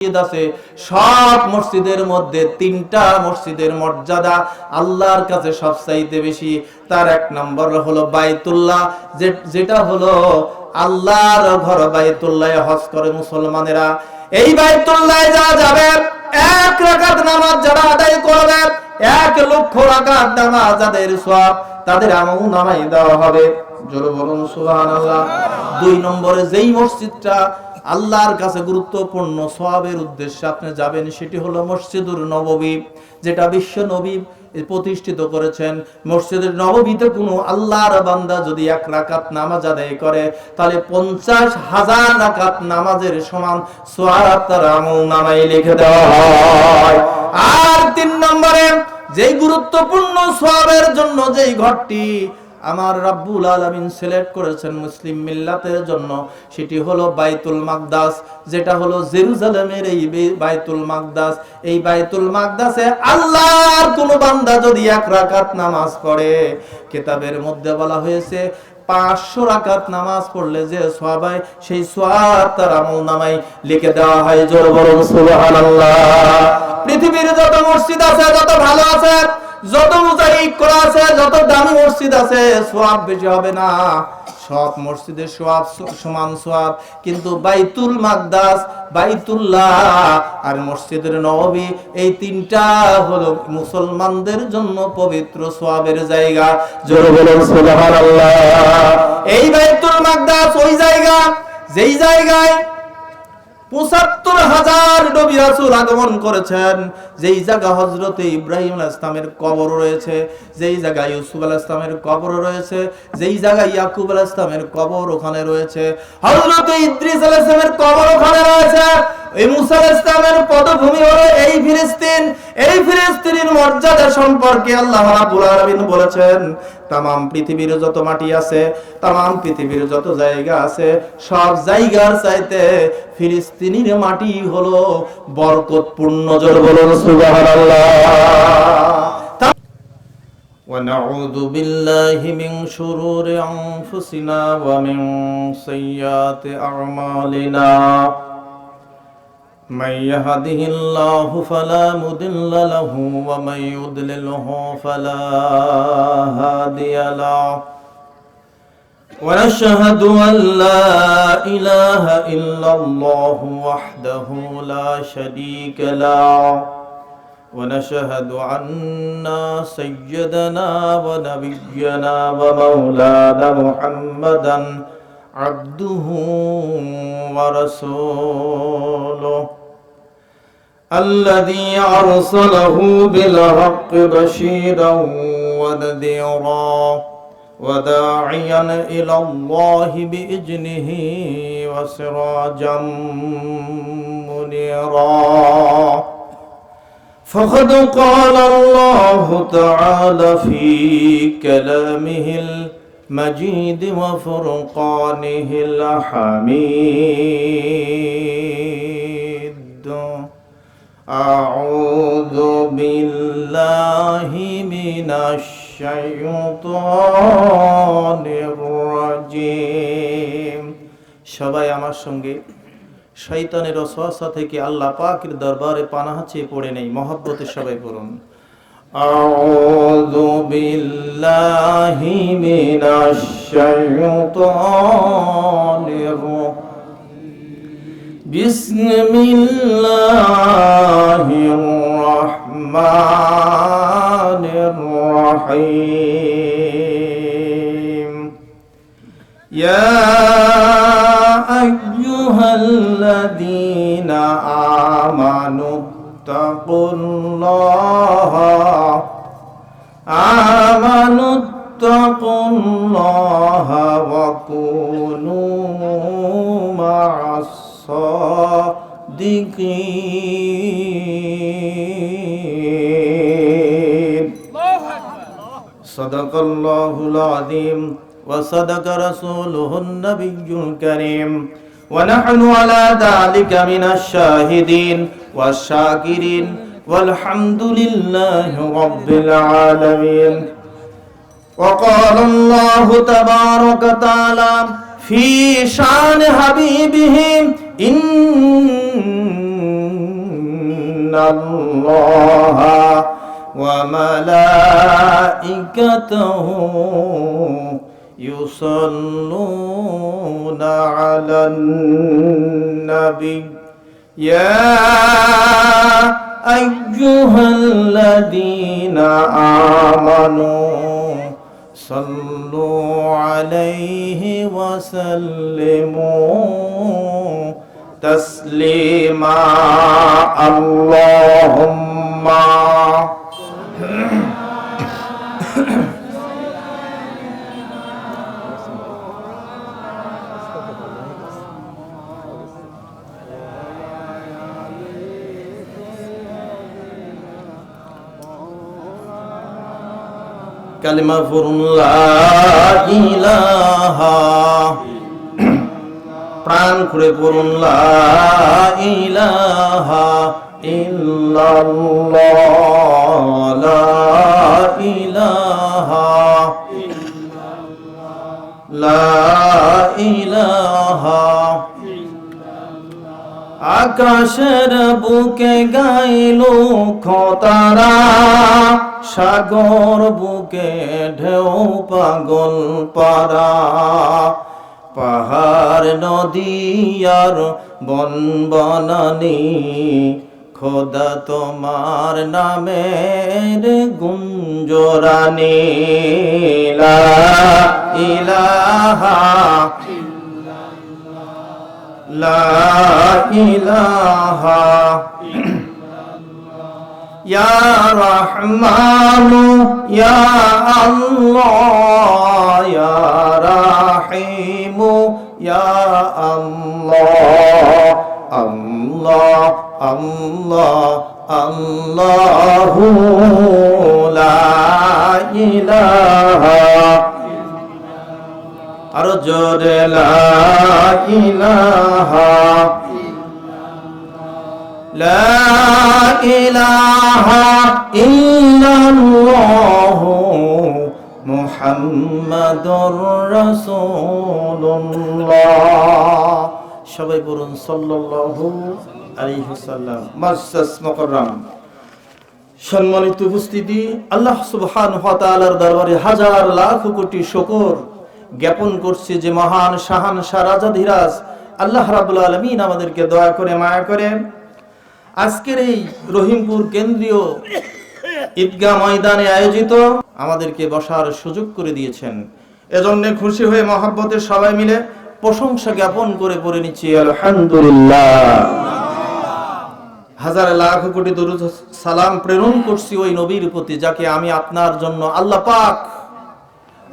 আছে, সব মসজিদের মধ্যে তিনটা মসজিদের মর্যাদা আল্লাহর কাছে সবচাইতে বেশি। তার এক নম্বর হলো বাইতুল্লাহ, যেটা হলো আল্লাহর ঘর। বাইতুল্লাহে হজ করে মুসলমানেরা। এই বাইতুল্লাহে যারা যাবে, 1 রাকাত নামাজ যারা আদায় করবে, 1 লক্ষ রাকাত নামাজ যাদের সওয়াব, তাদের আমলনামায় দেওয়া হবে। জোরে বলুন সুবহানাল্লাহ। 2 নম্বরে যেই মসজিদটা আল্লাহর কাছে গুরুত্বপূর্ণ সওয়াবের উদ্দেশ্যে আপনি যাবেন, সেটি হলো মসজিদুল নববী, যেটা বিশ্ব নবী প্রতিষ্ঠিত করেছেন। মসজিদুল নববীতে কোনো আল্লাহর বান্দা যদি 1 রাকাত নামাজ আদায় করে, তাহলে 50,000 রাকাত নামাজের সমান সওয়াব তার আমলনামায় লিখে দেওয়া হয়। আর 3 নম্বরে যেই গুরুত্বপূর্ণ সওয়াবের জন্য যেই ঘরটি আমার রাব্বুল আলামিন সিলেক্ট করেছেন মুসলিম মিল্লাতের জন্য, সেটি হলো বাইতুল মাকদাস, যেটা হলো জেরুজালেমের এই বাইতুল মাকদাস। এই বাইতুল মাকদাসে আল্লাহর কোন বান্দা যদি 1 রাকাত নামাজ পড়ে, কিতাবের মধ্যে বলা হয়েছে 500 রাকাত নামাজ পড়লে যে সওয়াব হয়, সেই সওয়াব তার আমলনামায় লিখে দেওয়া হয়। জোরে বলুন সুবহানাল্লাহ। পৃথিবীর যত মসজিদ আছে, যত ভালো আছে, যত মুজাহিদ করা আছে, যত দামি মসজিদ আছে, সওয়াব বেশি হবে না। সব মসজিদের সওয়াব সমান সওয়াব, কিন্তু বাইতুল মাকদাস, বাইতুল্লাহ আর মসজিদের নববী, এই তিনটা হলো মুসলমানদের জন্য পবিত্র সওয়াবের জায়গা। জোরে বলুন সুবহানাল্লাহ। এই বাইতুল মাকদাস ওই জায়গা, যেই জায়গায় ৭৫,০০০ নবী রাসূল আগমন করেছেন, যেই জায়গা হযরতে ইব্রাহিম আলাইহিস সালামের কবর রয়েছে, যেই জায়গায় ইউসুফ আলাইহিস সালামের কবর রয়েছে, যেই জায়গায় ইয়াকুব আলাইহিস সালামের কবর ওখানে রয়েছে, হযরতে ইদ্রিস আলাইহিস সালামের কবর ওখানে রয়েছে। এই মুসা আলাইহিস সালামের পদভূমি হলো এই ফিলিস্তিন। এই ফিলিস্তিনের মর্যাদা সম্পর্কে আল্লাহ রাব্বুল আলামিন বলেছেন, তামাম পৃথিবীর যত মাটি আছে, তামাম পৃথিবীর যত জায়গা আছে, সব জায়গার চাইতে ফিলিস্তিনের মাটি হলো বরকতপূর্ণ। জোরে বলুন সুবহানাল্লাহ। ونعوذ بالله من شرور أنفسنا ومن سيئات أعمالنا من يهده الله فلا مضل له ومن يضلله فلا هادي له ونشهد أن لا إله إلا الله وحده لا شريك له ونشهد أن سيدنا ونبينا ومولانا محمدا عبده ورسوله الذي أرسله بالحق بشيرا ونذيرا وداعيا إلى الله بإذنه وسراجا منيرا فقد قال الله تعالى في كلامه المجيد وفرقانه الحميد أعوذ بالله من الشيطان الرجيم। সবাই আমার সঙ্গে শয়তানের ওয়াসওয়াসা থেকে আল্লাহ পাকের দরবারে পানাহ চেয়ে পড়ে নেই। মহব্বতে সবাই পড়ুন, আউযু বিল্লাহি মিনাশ শাইতানির বিসমিল্লাহির রাহমানির রাহিম। ইয়া أيها الذين آمنوا اتقوا الله وكونوا مع الصادقين صدق الله العظيم وصدق رسوله النبي الكريم ونحن على ذلك من الشاهدين والشاكرين والحمد لله رب العالمين وقال الله تبارك وتعالى في شان حبيبه إن ইন্নাল্লাহা ওয়া মালাইকাতাহু ইউসাল্লুনা আলান নবী ইয়া আইয়ুহাল্লাযীনা আমানু সাল্লু আলাইহি ওয়া সাল্লিমু তাসলিমা আল্লাহুম্মা কালিমা পড়ুন লা ইলাহা, প্রাণ খুলে পড়ুন লা ইলাহা ইল্লাল্লাহ, লা ইলাহা, লা ইলাহা। আকাশের বুকে গাইল খতারা, সাগর বুকে ঢেউ পাগল পারা, পাহাড় নদী আর বন বনানি, খোদা তোমার নামের গুঞ্জরানি, লা ইলাহা, লা ইলাহা। ইয়া রহমানু ইয়া আল্লাহ, ইয়া রাহিমু ইয়া আল্লাহ, আল্লাহ আল্লাহ আল্লাহু লা ইলাহা। আরো জোরে লা ইলাহা, লা ইলাহা ইল্লাল্লাহু মুহাম্মাদুর রাসূলুল্লাহ। সবাই বলুন সাল্লাল্লাহু আলাইহি ওয়াসাল্লাম। মাসসাস মুকাররম, সম্মানিত উপস্থিতি, আল্লাহ সুবহানাহু ওয়া তাআলার দরবারে হাজার লাখ কোটি শুকর জ্ঞাপন করছে যে মহান শাহানশাহ রাজাধিরাজ আল্লাহ রাব্বুল আলামিন আমাদেরকে দয়া করে মায়া করে আজকের এই রহিমপুর কেন্দ্রীয় ঈদগাহ ময়দানে আয়োজিত আমাদেরকে বসার সুযোগ করে দিয়েছেন। এজন্য খুশি হয়ে মহব্বতে সবাই মিলে প্রশংসা জ্ঞাপন করে পড়ে নিচ্ছি আলহামদুলিল্লাহ। হাজার লাখ কোটি দরুদ সালাম প্রেরণ করছি ওই নবীর প্রতি যাকে আমি আপনার জন্য আল্লাহ পাক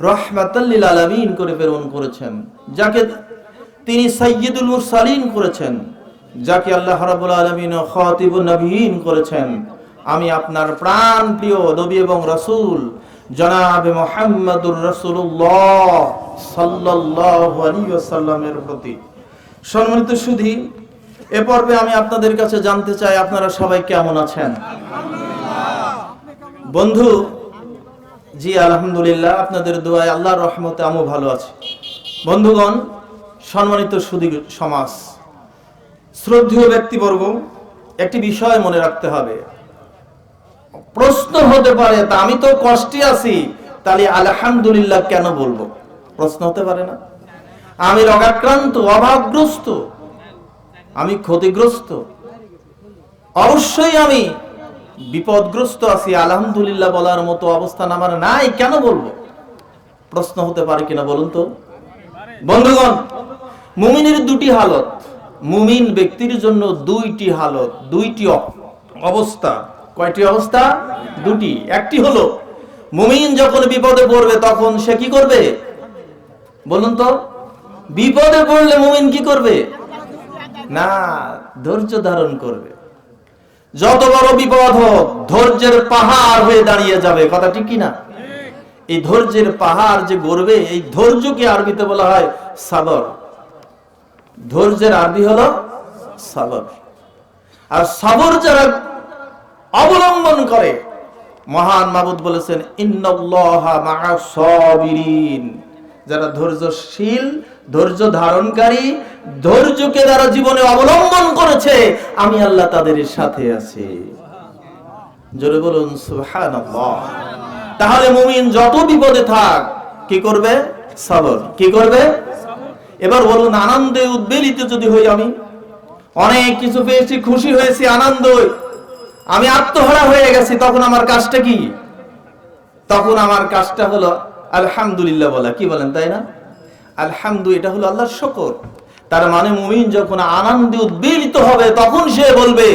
রাহমাতাল লিল আলামিন করে প্রেরণ করেছেন, যাকে তিনি সাইয়্যিদুল মুরসালিন করেছেন, যাকে আল্লাহ রাব্বুল আলামিন খাতিবুন নবিয়্যিন করেছেন। আমি আপনার প্রাণ প্রিয় নবী এবং রাসূল জনাবে মুহাম্মদুর রাসূলুল্লাহ সাল্লাল্লাহু আলাইহি ওয়াসাল্লামের প্রতি। সম্মানিত সুধী, এ পর্বে আমি আপনাদের কাছে জানতে চাই আপনারা সবাই কেমন আছেন। বন্ধু, জি আলহামদুলিল্লাহ, আপনাদের দোয়ায় আল্লাহর রহমতে আমিও ভালো আছি। বন্ধুগণ, সম্মানিত সুধী সমাজ, শ্রদ্ধেয় ব্যক্তিবর্গ, একটি বিষয় মনে রাখতে হবে। প্রশ্ন হতে পারে, তা আমি তো কষ্টে আছি, তাহলে আলহামদুলিল্লাহ কেন বলবো? প্রশ্ন হতে পারে না? আমি রোগাক্রান্ত, অভাবগ্রস্ত, আমি ক্ষতিগ্রস্ত, অবশ্যই আমি বিপদগ্রস্ত আছি, আলহামদুলিল্লাহ বলার মতো অবস্থান আমার নাই, কেন বলবো? প্রশ্ন হতে পারে কিনা বলুন তো? বন্ধুগণ, মুমিনের দুটি হালত, মুমিন ব্যক্তির জন্য দুইটি হালত, দুইটি অবস্থা। কয়টি অবস্থা? দুটি। একটি হলো মুমিন যখন বিপদে পড়বে তখন সে কি করবে বলুন তো? বিপদে পড়লে মুমিন কি করবে? না, ধৈর্য ধারণ করবে। যত বড় বিপদ হোক ধৈর্যের পাহাড় হয়ে দাঁড়িয়ে যাবে। কথা ঠিক কি না? এই ধৈর্যের পাহাড় যে গড়বে, এই ধৈর্যকে আরবিতে বলা হয় সাবর। ধৈর্যের আরবি হলো সাবর। আর সাবর যারা অবলম্বন করে, মহান মাবুদ বলেছেন ইন্নাল্লাহা মা'আস সাবিরিন, যারা ধৈর্যশীল, ধৈর্য ধারণকারী, ধৈর্যকে যারা জীবনে অবলম্বন করেছে, আমি আল্লাহ তাদের সাথে আছি। জোরে বলুন সুবহানাল্লাহ। তাহলে মুমিন যত বিপদে থাক কি করবে? সবর। কি করবে? এবার বলুন, আনন্দে উদ্বেলিত যদি হই, আমি অনেক কিছু পেয়েছি, খুশি হয়েছি, আনন্দ, আমি আত্মহারা হয়ে গেছি, তখন আমার কাজটা কি? তখন আমার কাজটা হলো আলহামদুলিল্লাহ বলা। কি বলেন, তাই না? আলহামদুলিল্লাহ, এটা হলো আল্লাহর শুকর। তার মানে মুমিন যখন আনন্দে উদ্বেলিত হবে তখন সে বলবে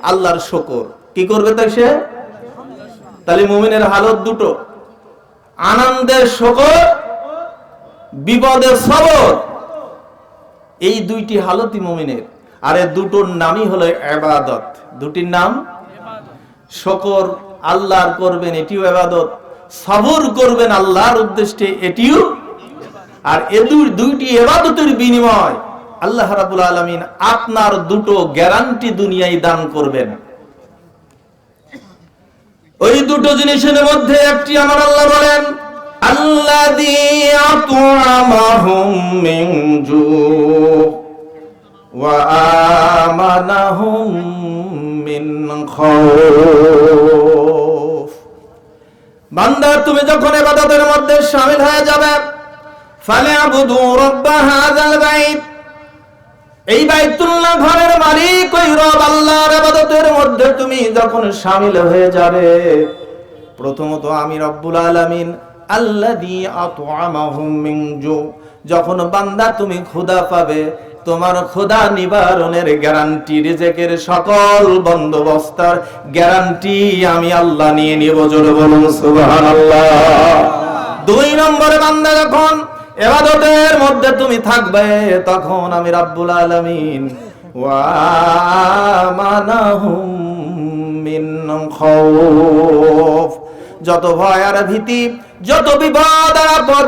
আল্লাহর শুকর। কি করবে তাই সে? তাহলে মুমিনের হালত দুটো, আনন্দের শুকর, বিপদের সবর। এই দুইটি হালতই মুমিনের। আর এই দুটোর নামই হলো ইবাদত। দুটির নাম শুকর আল্লাহর করবেন, এটিও ইবাদত। সবর করবেন আল্লাহর উদ্দেশ্যে, এটিও। আর এই দুইটি ইবাদতের বিনিময় আল্লাহ রাব্বুল আলামিন আপনার দুটো গ্যারান্টি দুনিয়ায় দান করবেন। ওই দুটো জিনিসের মধ্যে একটি আমার আল্লাহ বলেন, আল্লাযী আত'আমাহুম মিন জু' ওয়া আমানাহুম মিন খাউফ। বান্দা, তুমি যখন ইবাদতের মধ্যে শামিল হয়ে যাবে, ফালিয়াবুদু রাব্ব হাযাল বাইত, এই বাইতুল্লাহ ঘরের মালিক ওই রব আল্লাহর ইবাদতের মধ্যে তুমি যখন শামিল হয়ে যাবে, প্রথমত আমি রব্বুল আলামিন আল্লাযী আত'আমাহুম মিন জু', যখন বান্দা তুমি ক্ষুধা পাবে, তোমার ক্ষুধা নিবারণের গ্যারান্টি, রিজিকের সকল বন্দোবস্তের গ্যারান্টি আমি আল্লাহ নিয়ে নিব। জোরে বলুন সুবহানাল্লাহ। দুই নম্বরে, বান্দা যখন ইবাদতের মধ্যে তুমি থাকবে, তখন আমি রব্বুল আলামিন ওয়া আমানাহুম মিন খাউফ, যত ভয় আর ভীতি, যত বিপদ আর আপদ,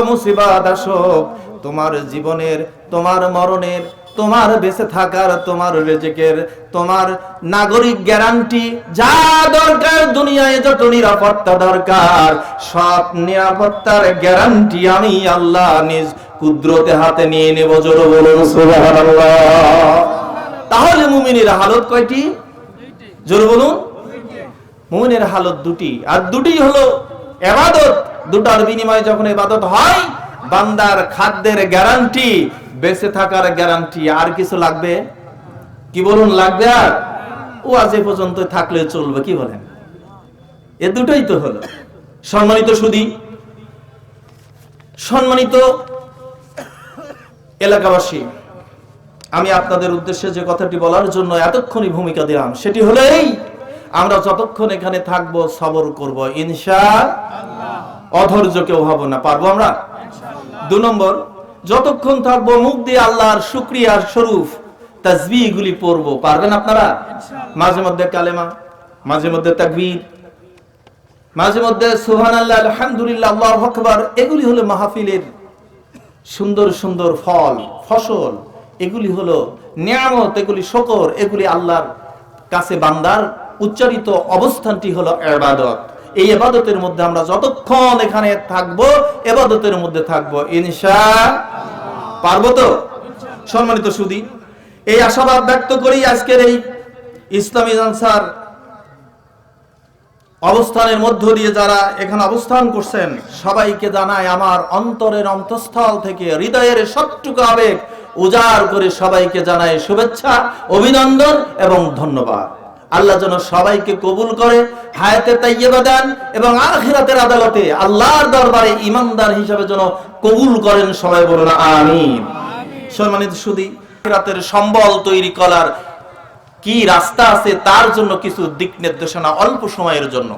মুসিবত আসুক তোমার জীবনের, তোমার মরণের, তোমার বেঁচে থাকার, তোমার রিজিকের, তোমার নাগরিক গ্যারান্টি, যা দরকার দুনিয়ায়, যত নিরাপত্তা দরকার, সব নিরাপত্তার গ্যারান্টি আমি আল্লাহ নিজ কুদরতে হাতে নিয়ে নেব। জোরে বলুন সুবহানাল্লাহ। তাহলে মুমিনের হালত কয়টি? জোরে বলুন। মুমিনের হালত দুটি, আর দুটি হলো ইবাদত। দুটার বিনিময়ে যখন ইবাদত হয়, বান্দার খাদ্যের গ্যারান্টি, বেঁচে থাকার গ্যারান্টি, আর কিছু লাগবে? কি বলুন, লাগবে? আর ও আজ এ পর্যন্ত থাকলে চলবে? কি বলেন? এ দুটোই তো হলো। সম্মানিত সুধী, সম্মানিত এলাকাবাসী, আমি আপনাদের উদ্দেশ্যে যে কথাটি বলার জন্য এতক্ষণই ভূমিকা দিলাম, সেটি হলো এই, আমরা যতক্ষণ এখানে থাকবো সবর করব ইনশাআল্লাহ। অধৈর্য কেউ হব না, পারবো আমরা। দুই নম্বর, যতক্ষণ থাকবো মুখ দিয়ে আল্লাহর শুকরিয়ার স্বরূপ তাসবিহ গুলি পড়বো। পারবেন আপনারা? মাঝে মধ্যে কালেমা, মাঝে মধ্যে তাকবীর, মাঝে মধ্যে সুবহানাল্লাহ, আলহামদুলিল্লাহ, আল্লাহু আকবার। এগুলি হলো মাহফিলের সুন্দর সুন্দর ফসল, এগুলি হলো নিয়ামত, এগুলি শুকর, এগুলি আল্লাহর কাছে বান্দার উচ্চারিত অবস্থানটি হলো ইবাদত। এই ইবাদতের মধ্যে আমরা যতক্ষণ এখানে থাকবো, ইবাদতের মধ্যে থাকবো ইনশাআল্লাহ। পারবো তো? সম্মানিত সুধী, এই আশাবাদ ব্যক্ত করি আজকের এই ইসলামী জালসার অবস্থানের মধ্য দিয়ে যারা এখানে অবস্থান করছেন, সবাইকে জানাই আমার অন্তরের অন্তঃস্থল থেকে, হৃদয়ের সবটুকু আবেগ উজাড় করে সবাইকে জানাই শুভেচ্ছা, অভিনন্দন এবং ধন্যবাদ। আল্লাহ যেন সবাইকে কবুল করে, হায়াতে তাইয়্যিবা দেন এবং আখিরাতের আদালতে আল্লাহর দরবারে ঈমানদার হিসেবে যেন কবুল করেন। সবাই বলুন আমিন। সম্মানিত সুধী, আখিরাতের সম্বল তৈরি করার কি রাস্তা আছে, তার জন্য কিছু দিক নির্দেশনা অল্প সময়ের জন্য,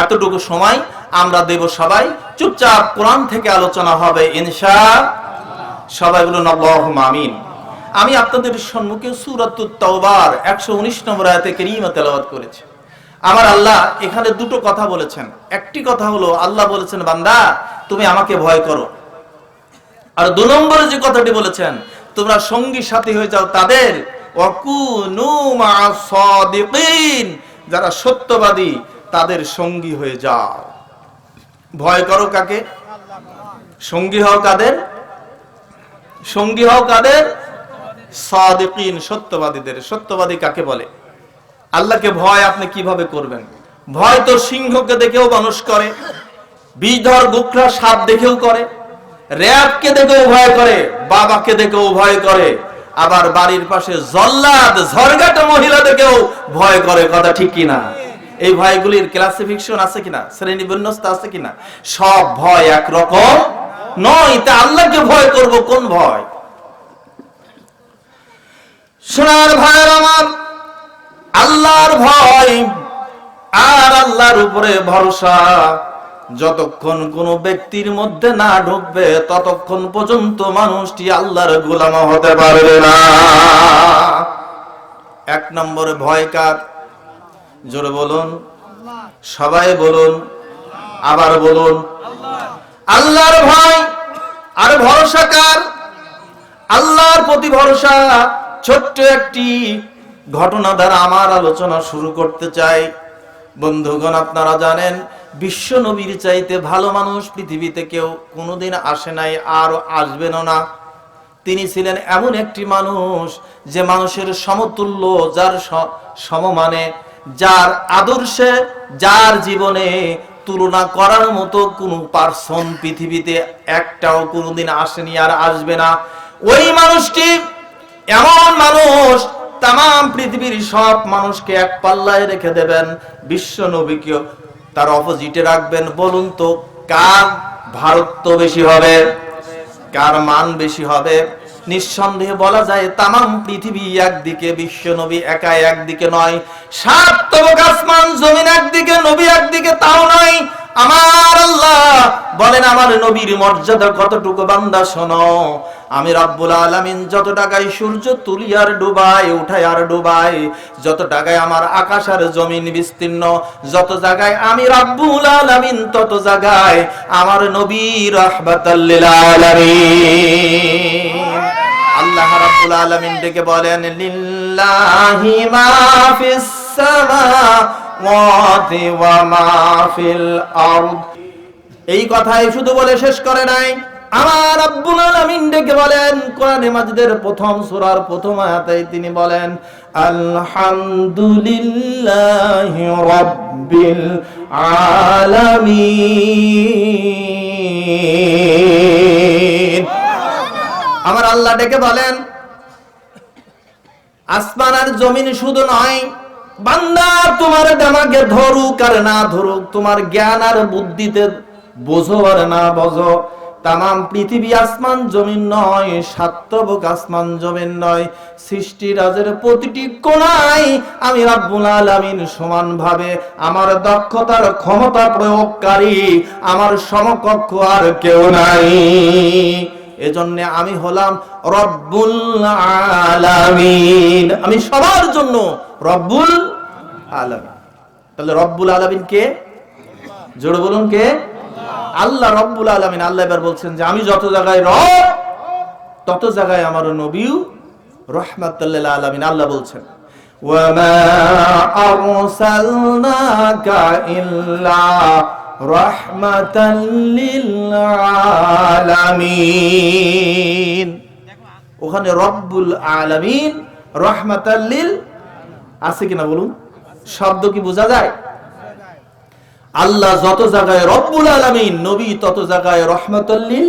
এতটুকু সময় আমরা দেব। সবাই চুপচাপ কোরআন থেকে আলোচনা হবে ইনশাআল্লাহ। সবাই বলুন আল্লাহুম্মা আমিন। আমি আপনাদের সম্মুখে সূরাতুত তাওবার 119 নম্বর আয়াতে কারীমা তেলাওয়াত করেছি। আমার আল্লাহ এখানে দুটো কথা বলেছেন। একটি কথা হলো, আল্লাহ বলেছেন, বান্দা তুমি আমাকে ভয় করো। আর দুই নম্বরে যে কথাটি বলেছেন, তোমরা সঙ্গী সাথী হয়ে যাও তাদের, ওয়াকুনু মা'আস সাদিকিন, যারা সত্যবাদী তাদের সঙ্গী হয়ে যাও। ভয় করো কাকে? সঙ্গী হও কাদের? সঙ্গী হও কাদের? সাদিকিন, সত্যবাদীদের। সত্যবাদী কাকে বলে? আল্লাহকে ভয় আপনি কিভাবে করবেন? ভয় তো সিংহকে দেখেও মানুষ করে, বিষধর গোখরা সাপ দেখেও করে, র‍্যাবকে দেখেও ভয় করে, বাবাকে দেখেও ভয় করে, আবার বাড়ির পাশে জল্লাদ ঝরগাটা মহিলা দেখেও ভয় করে। কথা ঠিক কিনা? এই ভয়গুলির ক্লাসিফিকেশন আছে কিনা, শ্রেণী বিন্যস্ত আছে কিনা? সব ভয় একরকম নয়। তা আল্লাহকে ভয় করব কোন ভয়? সোনার ভাইয়ের আমার, আল্লাহর ভয় আর আল্লাহর উপরে ভরসা যতক্ষণ কোন ব্যক্তির মধ্যে না ঢুকবে ততক্ষণ পর্যন্ত মানুষটি আল্লাহর গোলাম হতে পারবে না। এক নম্বরে ভয় কার? জোরে বলুন, সবাই বলুন, আবার বলুন। আল্লাহর ভয় আর ভরসা কার? আল্লাহর প্রতি ভরসা। ছোট্ট একটি ঘটনা দ্বারা আমার আলোচনা শুরু করতে চাই। বন্ধুগণ, আপনারা জানেন বিশ্ব নবীর চাইতে ভালো মানুষ পৃথিবীতে কেউ কোনোদিন আসে নাই, আর আসবেনও না। তিনি ছিলেন এমন একটি মানুষ যে মানুষের সমতুল্য, যার সমমানে, যার আদর্শে, যার জীবনে তুলনা করার মতো কোনো পার্সন পৃথিবীতে একটাও কোনোদিন আসেনি, আর আসবে না। ওই মানুষটি এমন মানুষ, তাম পৃথিবীর সব মানুষকে এক পাল্লায় রেখে দেবেন, বিশ্ব নবীকেও তার অপোজিটে রাখবেন। বলুন তো কার ভারত বেশি হবে, কার মান বেশি হবে? নিঃসন্দেহে বলা যায় তাম পৃথিবী একদিকে, বিশ্ব নবী একা একদিকে নয়। সাত তবক আসমান জমিন একদিকে, নবী একদিকে, তাও নয়। আমার আল্লাহ বলেন আমার নবীর মর্যাদা কতটুকু বান্দা শোনো। আমি রব্বুল আলামিন যত টাকায় সূর্য তুলি আর ডুবাই, উঠাই আর ডুবাই, যত টাকায় আমার আকাশ আর জমিন বিস্তীর্ণ, যত জায়গায় আমি রব্বুল আলামিন, তত জায়গায় আমার নবী রাহমাতাল লিল আলামিন। আল্লাহ রাব্বুল আলামিন ডেকে বলেন লিল্লাহি মা ফিস সামাওয়াতি ওয়া মা ফিল আরদ। এই কথাই শুধু বলে শেষ করে নাই। আমার রব্বুল আলামিন ডেকে বলেন কোরআনে মাজিদের প্রথম সূরার প্রথম আয়াতে তিনি বলেন আলহামদুলিল্লাহি রাব্বিল আলামিন। আমার আল্লাহ ডেকে বলেন আসমান আর জমিন শুধু নয়, বান্দা তোমার আমাকে ধরুক আর না ধরুক, তোমার জ্ঞান আর বুদ্ধিতে বোঝো আর না বোঝো, তাম পৃথিবী আসমান জমিন নয়, সাতবক আসমান জমিন নয়, সৃষ্টি রাজের প্রতিটি কোণায় আমি রব্বুল আলামিন সমান ভাবে আমার দক্ষতার ক্ষমতা প্রয়োগকারী, আমার সমকক্ষ আর কেউ নাই। এজন্য আমি হলাম রব্বুল আলামিন, আমি সবার জন্য রব্বুল আলামিন। তাহলে রব্বুল আলামিন কে? জোরে বলুন কে? আল্লাহ রব্বুল আলামিন। আল্লাহ এবার বলছেন যে আমি যত জায়গায় রব, তত জায়গায় আমার নবীও রাহমাতাল লিল আলামিন। আল্লাহ বলছেন ওয়া মা আরসালনাকা ইল্লা রাহমাতাল লিল আলামিন। ওখানে রব্বুল আলামিন, রাহমাতাল লিল আছে কিনা বলুন? শব্দ কি বোঝা যায়? আল্লাহ যত জায়গায় রব্বুল আলামিন, নবী তত জায়গায় রাহমাতাল লিল,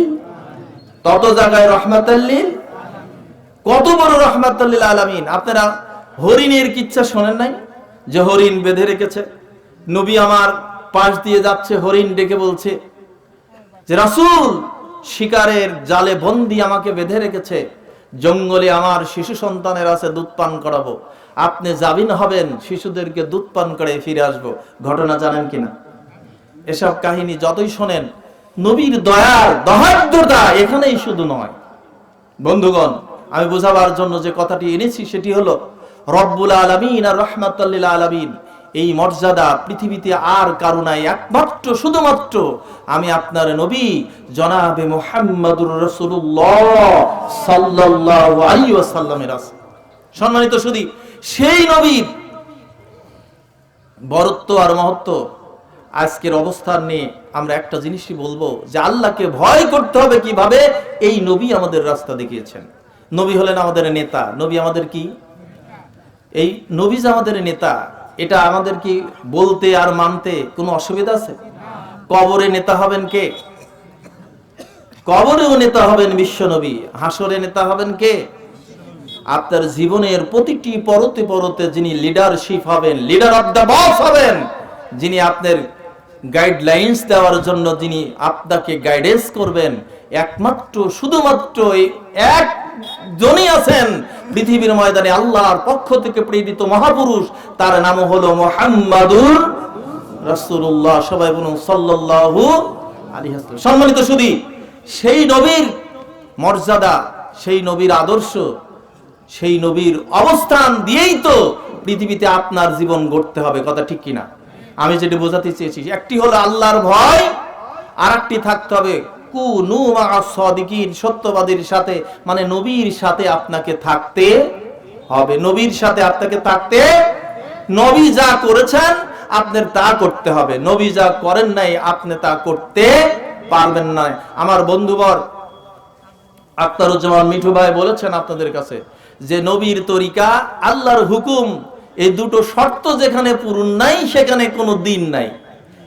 তত জায়গায় রাহমাতাল লিল। কত বড় রাহমাতাল লিল আলামিন! আপনারা হরিণের কিচ্ছা শোনেন নাই? যে হরিণ বেঁধে রেখেছে, নবী আমার পাশ দিয়ে যাচ্ছে, হরিণ ডেকে বলছে যে রাসূল শিকারের জালে বন্দী আমাকে বেঁধে রেখেছে, জঙ্গলে আমার শিশু সন্তানের আছে, দুধ পান করাবো, আপনি জামিন হবেন, শিশুদেরকে দুধ পান করে ফিরে আসবো। ঘটনা জানেন কিনা? এসব কাহিনী যতই শোনেন, নবীর দয়ার দহার্দ্রতা এখানেই শুধু নয়। বন্ধুগণ, আমি বোঝাবার জন্য যে কথাটি এনেছি সেটি হলো রব্বুল আলামিন আর রাহমাতাল লিল আলামিন, এই মর্যাদা পৃথিবীতে আর কারো নাই, একমাত্র শুধুমাত্র আমি আপনার নবী জনাবে মুহাম্মদুর রাসূলুল্লাহ সাল্লাল্লাহু আলাইহি ওয়াসাল্লামের আছে। সম্মানিত সুধী, সেই নবীর বরত্ব আর মহত্ব আজকের অবস্থান নিয়ে আমরা একটা জিনিসই বলবো যে আল্লাহকে ভয় করতে হবে কিভাবে, এই নবী আমাদের রাস্তা দেখিয়েছেন। নবী হলেন আমাদের নেতা। নবী আমাদের কি? এই নবী যে আমাদের নেতা, এটা আমাদের কি বলতে আর মানতে কোনো অসুবিধা আছে? কবরে নেতা হবেন কে? কবরেও নেতা হবেন বিশ্ব নবী। হাসরে নেতা হবেন কে? আপনার জীবনের প্রতিটি পরতে পরতে যিনি লিডারশিপ হবেন, লিডার অফ দ্য বস হবেন, যিনি আপনার গাইডলাইন্স দেওয়ার জন্য যিনি আপনাকে গাইডেন্স করবেন, একমাত্র শুধুমাত্র একজনই আছেন পৃথিবীর ময়দানে আল্লাহর পক্ষ থেকে প্রেরিত মহাপুরুষ, তার নাম হলো মুহাম্মাদুর রাসূলুল্লাহ। সবাই বলুন সাল্লাল্লাহু আলাইহি ওয়াসাল্লাম। সম্মানিত সুধী, সেই নবীর মর্যাদা, সেই নবীর আদর্শ, সেই নবীর অবস্থান দিয়েই তো পৃথিবীতে আপনার জীবন গড়তে হবে। কথা ঠিক কিনা? আমি যেটা বোঝাতে চেয়েছি, একটি হলো আল্লাহর ভয়, আর একটি থাকতে হবে কুনু মা'আস সাদিকিন, সত্যবাদীর সাথে, মানে নবীর সাথে আপনাকে থাকতে হবে। নবীর সাথে আপনাকে থাকতে, নবী যা করেছেন আপনার তা করতে হবে, নবী যা করেন নাই আপনি তা করতে পারবেন না। আমার বন্ধুবর আখতারুজ্জামান মিঠু ভাই বলেছেন আপনাদের কাছে যে নবীর তরিকা, আল্লাহর হুকুম, এই দুটো শর্ত যেখানে পূরণ নাই সেখানে কোনো দিন নাই।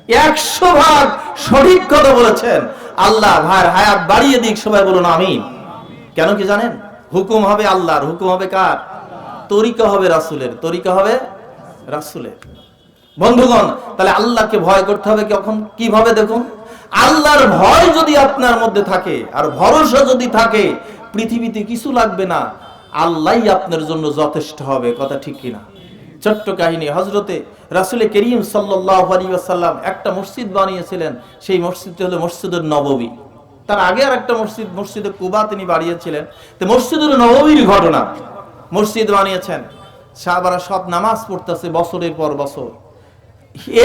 100% সঠিক কথা বলেছেন। আল্লাহ ভাই হায়াত বাড়িয়ে দিক, সবাই বলুন আমিন। কেন কি জানেন? হুকুম হবে আল্লাহর, হুকুম হবে কার? তরিকা হবে রাসূলের, তরিকা হবে রাসূলের। বন্ধুগণ, তাহলে আল্লাহকে ভয় করতে হবে কখন, কিভাবে? দেখুন, আল্লাহর ভয় যদি আপনার মধ্যে থাকে আর ভরসা যদি থাকে, পৃথিবীতে কিছু লাগবে না, আল্লাহই আপনার জন্য যথেষ্ট হবে। কথা ঠিক কিনা? ছোট্ট কাহিনী, হযরতে রাসূল করিম সাল্লাল্লাহু আলাইহি ওয়াসাল্লাম একটা মসজিদ বানিয়েছিলেন। সেই মসজিদটি হলো মসজিদুন নববী। তার আগে আর একটা মসজিদ, মসজিদে কুবা তিনি বানিয়েছিলেন। তো মসজিদুন নববীর ঘটনা, মসজিদ বানিয়েছেন, সাহাবারা সব নামাজ পড়তেছে বছরের পর বছর।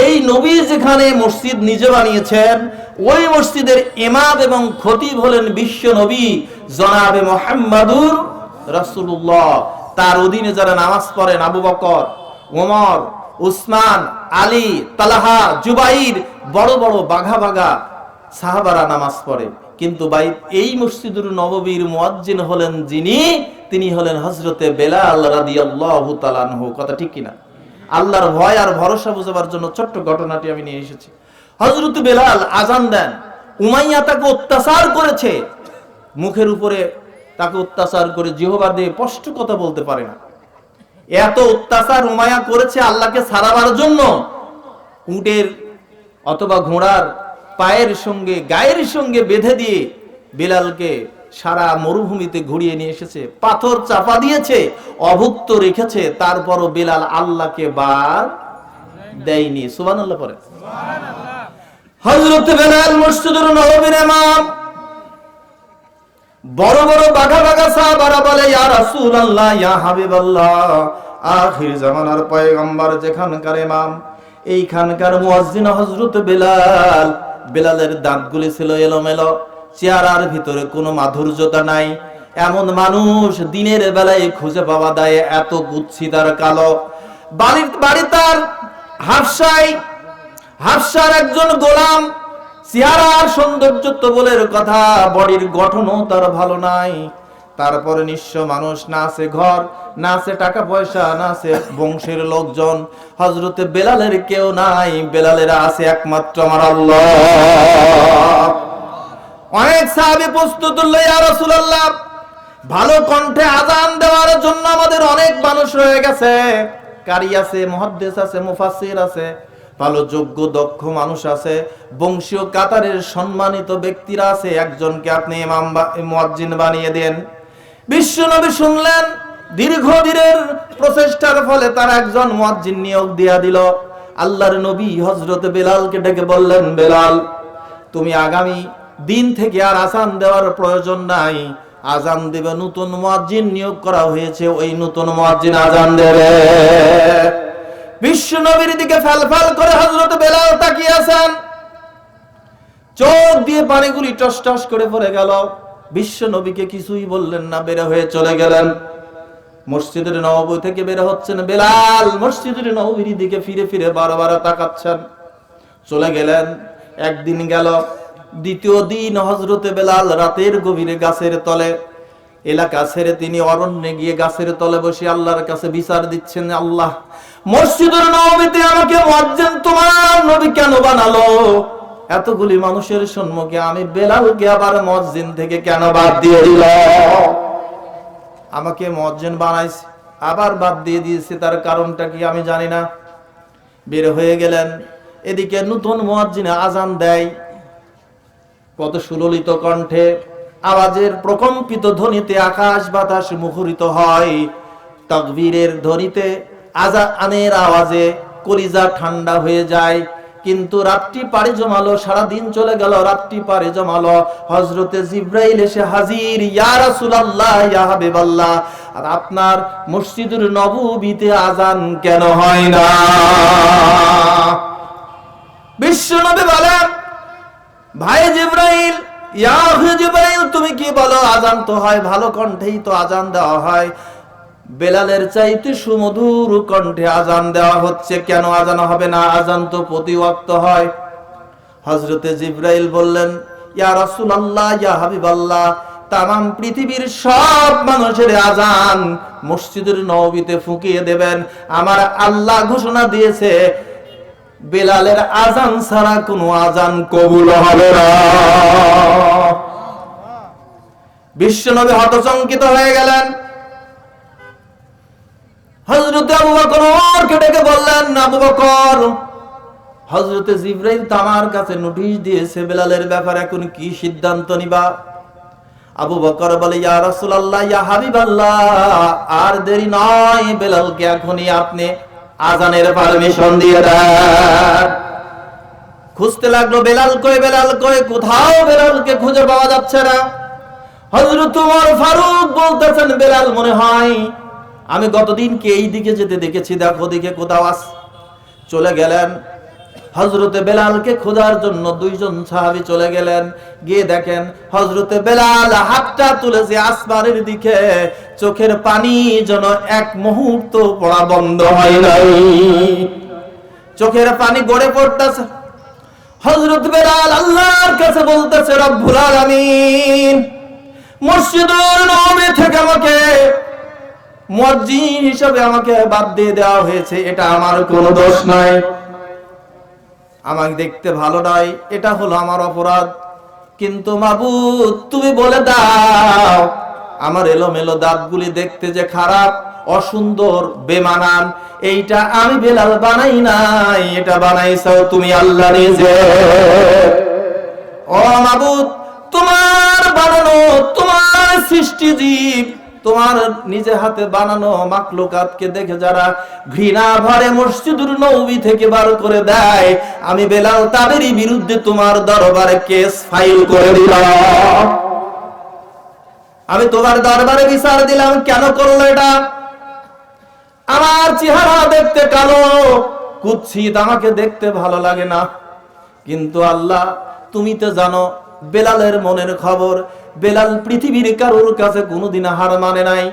এই নবী যেখানে মসজিদ নিজে বানিয়েছেন, ওই মসজিদের ইমাম এবং খতিব হলেন বিশ্ব নবী জনাবে মুহাম্মাদুর রাসূলুল্লাহ। তার অধীনে যারা নামাজ পড়েন, আবু বকর, ওমর, উসমান, আলী, তালহা, জুবাইর, বড় বড় বাঘা বাঘা সাহাবারা নামাজ পড়ে। কিন্তু ভাই, এই মসজিদুর নববীর মুয়াজ্জিন হলেন যিনি, তিনি হলেন হযরতে বেলাল রাদিয়াল্লাহু তাআলা আনহু। কথা ঠিক কিনা? আল্লাহর ভয় আর ভরসা বোঝাবার জন্য ছোট্ট ঘটনাটি আমি নিয়ে এসেছি। হযরত বেলাল আজান দেন, উমাইয়া তাকে অত্যাচার করেছে, মুখের উপরে তাকে অত্যাচার করে জিহবা দিয়ে স্পষ্ট কথা বলতে পারে না। এত অত্যাচার উমাইয়া করেছে আল্লাহকে ছাড়াবার জন্য, উটের অথবা ঘোড়ার পায়ের সঙ্গে গায়ের সঙ্গে বেঁধে দিয়ে বেলালকে সারা মরুভূমিতে ঘুরিয়ে নিয়ে এসেছে, পাথর চাপা দিয়েছে, অভুক্ত রেখেছে, তারপরও বেলাল আল্লাহকে বাদ দেয়নি। সুবহানাল্লাহ পড়ে। হযরত বেলাল মসজিদুর নববীর ইমাম। বড় বড় বাঘা বাঘা সাহাবারা বলে, ইয়া রাসূলুল্লাহ, ইয়া হাবিবাল্লাহ, আখির জামানার পয়গম্বর যেখানকার ইমাম, এইখানকার মুয়াজ্জিন হযরত বেলাল। বেলালের দাঁতগুলি ছিল এলোমেলো, চেহারার ভিতরে কোনো মাধুর্যতা নাই। এমন মানুষ দিনের বেলায় খুঁজে পাওয়া যায় এত কুৎসিত আর কালো। বাড়ি তার হাফসার একজন গোলাম, চেহারার সৌন্দর্য তো বলের কথা, বডির গঠনও তার ভালো নাই। তারপরে নিঃস্ব মানুষ, না আছে ঘর, না আছে টাকা পয়সা, না আছে বংশের লোকজন। হযরতে বেলালের কেউ নাই, বেলালের আছে একমাত্র আমার আল্লাহ। অনেক সাহাবী প্রস্তুত হলো, ইয়া রাসূলুল্লাহ, ভালো কণ্ঠে আযান দেওয়ার জন্য আমাদের অনেক মানুষ রয়ে গেছে, কারি আছে, মুহাদ্দিস আছে, মুফাসসির আছে, ভালো যোগ্য দক্ষ মানুষ আছে, বংশীয় কাতারের সম্মানিত ব্যক্তিরা আছে, একজনকে আপনি ইমাম বা মুয়াজ্জিন বানিয়ে দেন। বিশ্বনবী শুনলেন, দীর্ঘদিনের প্রচেষ্টার ফলে তারা একজন মুয়াজ্জিন নিয়োগ দিয়া দিল। আল্লাহর নবী হযরত বেলালকে ডেকে বললেন, বেলাল, তুমি আগামী দিন থেকে আর আযান দেওয়ার প্রয়োজন নাই, আযান দেবে নতুন মুয়াজ্জিন নিয়োগ করা হয়েছে, ওই নতুন মুয়াজ্জিন আযান দেবে। বিশ্ব নবীর দিকে ফালফাল করে হযরত বেলাল তাকিয়ে আছেন, চোখ দিয়ে পানিগুলি টস টস করে পড়ে গেল। বিশ্ব নবীকে কিছুই বললেন না, বের হয়ে চলে গেলেন। মসজিদের নববী থেকে বের হচ্ছেন বেলাল, মসজিদের নববীর দিকে ফিরে ফিরে বারবার তাকাচ্ছেন। চলে গেলেন। একদিন গেল, দ্বিতীয় দিন হযরতে বেলাল রাতের গভীরে গাছের তলে এলাকা ছেড়ে তিনি অরণ্যে গিয়ে গাছের তলে বসে আল্লাহর কাছে বিচার দিচ্ছেন, আল্লাহ মসজিদুল নববীতে আমাকে মুয়াজ্জিন তোমার নবী কেন বানালো? এতগুলি মানুষের সম্মুখে আমি বেলালকে আবার মুয়াজ্জিন থেকে কেন বাদ দিয়ে দিল? আমাকে মুয়াজ্জিন বানাইছে, আবার বাদ দিয়ে দিয়েছে, তার কারণটা কি আমি জানি না। বের হয়ে গেলেন। এদিকে নতুন মুয়াজ্জিন আজান দেয়, কত সুললিত কণ্ঠে, আওয়াজের প্রকম্পিত ধ্বনিতে আকাশ বাতাস মুখরিত হয়। তাকবীরের ধ্বনিতে, আজানের আওয়াজে কলিজা ঠান্ডা হয়ে যায়। কিন্তু রাত্রি পাড়ি জমালো, সারা দিন চলে গেল, রাত্রি পাড়ি জমালো। হযরতে জিবরাইল এসে হাজির, ইয়া রাসূলুল্লাহ, ইয়া হাবিবাল্লাহ, আর আপনার মসজিদুল নববীতে আজান কেন হয় না? বিশ্বনবী বলেন, ভাই জিবরাইল, ইয়া জিবরাইল, তুমি কি বলো? আজান তো হয়, ভালো কণ্ঠেই তো আজান দেওয়া হয়, বেলালের চাইতে সুমধুর কণ্ঠে আজান দেওয়া হচ্ছে, কেন আজান হবে না? আজান তো প্রতি ওয়াক্ত হয়। হযরতে জিবরাইল বললেন, ইয়া রাসূলুল্লাহ, ইয়া হাবিবাল্লাহ, তামাম পৃথিবীর সব মানুষের আজান মসজিদের নববীতে ফুঁকিয়ে দেবেন। আমার আল্লাহ ঘোষণা দিয়েছে, বেলালের আজান ছাড়া কোনো আজান কবুল হবে না। বিশ্বনবী হতচকিত হয়ে গেলেন। হযরতে আবু বকরকে ডেকে বললেন, আবু বকর, হযরতে জিবরাইল তামার কাছে নোটিশ দিয়েছে বেলালের ব্যাপারে, এখন কি সিদ্ধান্ত নিবা? আবু বকর বলে, ইয়া রাসূলুল্লাহ, ইয়া হাবিবাল্লাহ, আর দেরি নয়, বেলালকে এখনই আপনি আজানের পারমিশন দিয়ে দেন। খুঁজতে লাগলো, বেলাল কই, বেলাল কই, কোথাও বেলালকে খুঁজে পাওয়া যাচ্ছে না। হযরত ওমর ফারুক বলতেছেন, বেলাল মনে হয় আমি গতদিনকে এই দিকে যেতে দেখেছি, দেখো দিকে কোথাও আছে। চলে গেলেন। হযরতে বেলালকে খোঁজার জন্য দুইজন সাহাবী চলে গেলেন। গিয়ে দেখেন হযরতে বেলাল হাতটা তুলেছে আসমানের দিকে, চোখের পানি যেন এক মুহূর্ত পড়া বন্ধ হয় নাই, চোখের পানি গড়ে পড়তেছে। হযরত বেলাল আল্লাহর কাছে বলতেছে, রব্বুল আলামিন, মসজিদুল নববী থেকে আমাকে মুয়াজ্জিন হিসেবে আমাকে বাদ দিয়ে দেওয়া হয়েছে, এটা আমার কোনো দোষ নাই, আমাকে দেখতে ভালো নয়, এটা হলো আমার অপরাধ। কিন্তু মাবুদ, তুমি বলে দাও, আমার এলোমেলো দাঁতগুলি দেখতে যে খারাপ, অসুন্দর, বেমানান, এইটা আমি বেলাল বানাই নাই, এটা বানাইছো তুমি আল্লাহ নিজে। ও মাবুদ, তোমার বানানো, তোমার সৃষ্টি জীব, তোমার নিজে হাতে বানানো মাখলুকাতকে দেখে যারা ঘৃণা ভরে মসজিদুল নববী থেকে বার করে দেয়, আমি বেলাল তাদেরই বিরুদ্ধে তোমার দরবারে কেস ফাইল করে দিলাম, আমি তোমার দরবারে বিচার দিলাম। কেন করলো এটা? আমার চেহারা দেখতে কালো, কুৎসিত, আমাকে দেখতে ভালো লাগে না। কিন্তু আল্লাহ, তুমি তো জানো বেলালের মনের খবর। বেলাল পৃথিবীর কারোর কাছে কোনোদিন হার মানে নাই,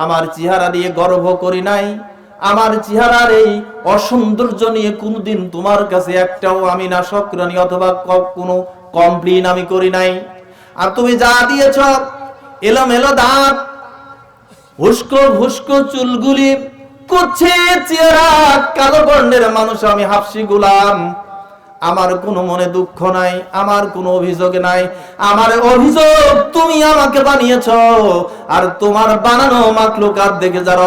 আমার চেহারা নিয়ে গর্ব করি নাই, আমার চেহারার এই অসৌন্দর্য নিয়ে কোনোদিন তোমার কাছে একটাও আমি না শুকরানি অথবা কোনো কমপ্লেইন আমি করি নাই। আর তুমি যা দিয়েছ, এলোমেলো দাঁত, হুস্কো ভুস্কো চুলগুলি, কুৎসিত চেহারা, কালো বর্ণের মানুষ, আমি হাফসি গোলাম, আমার কোনো মনে দুঃখ নাই, আমার কোনো অভিযোগ নাই। আমার অভিযোগ, তুমি আমাকে বানিয়েছো, আর তোমার বানানো মাখলুকাত দেখে যারা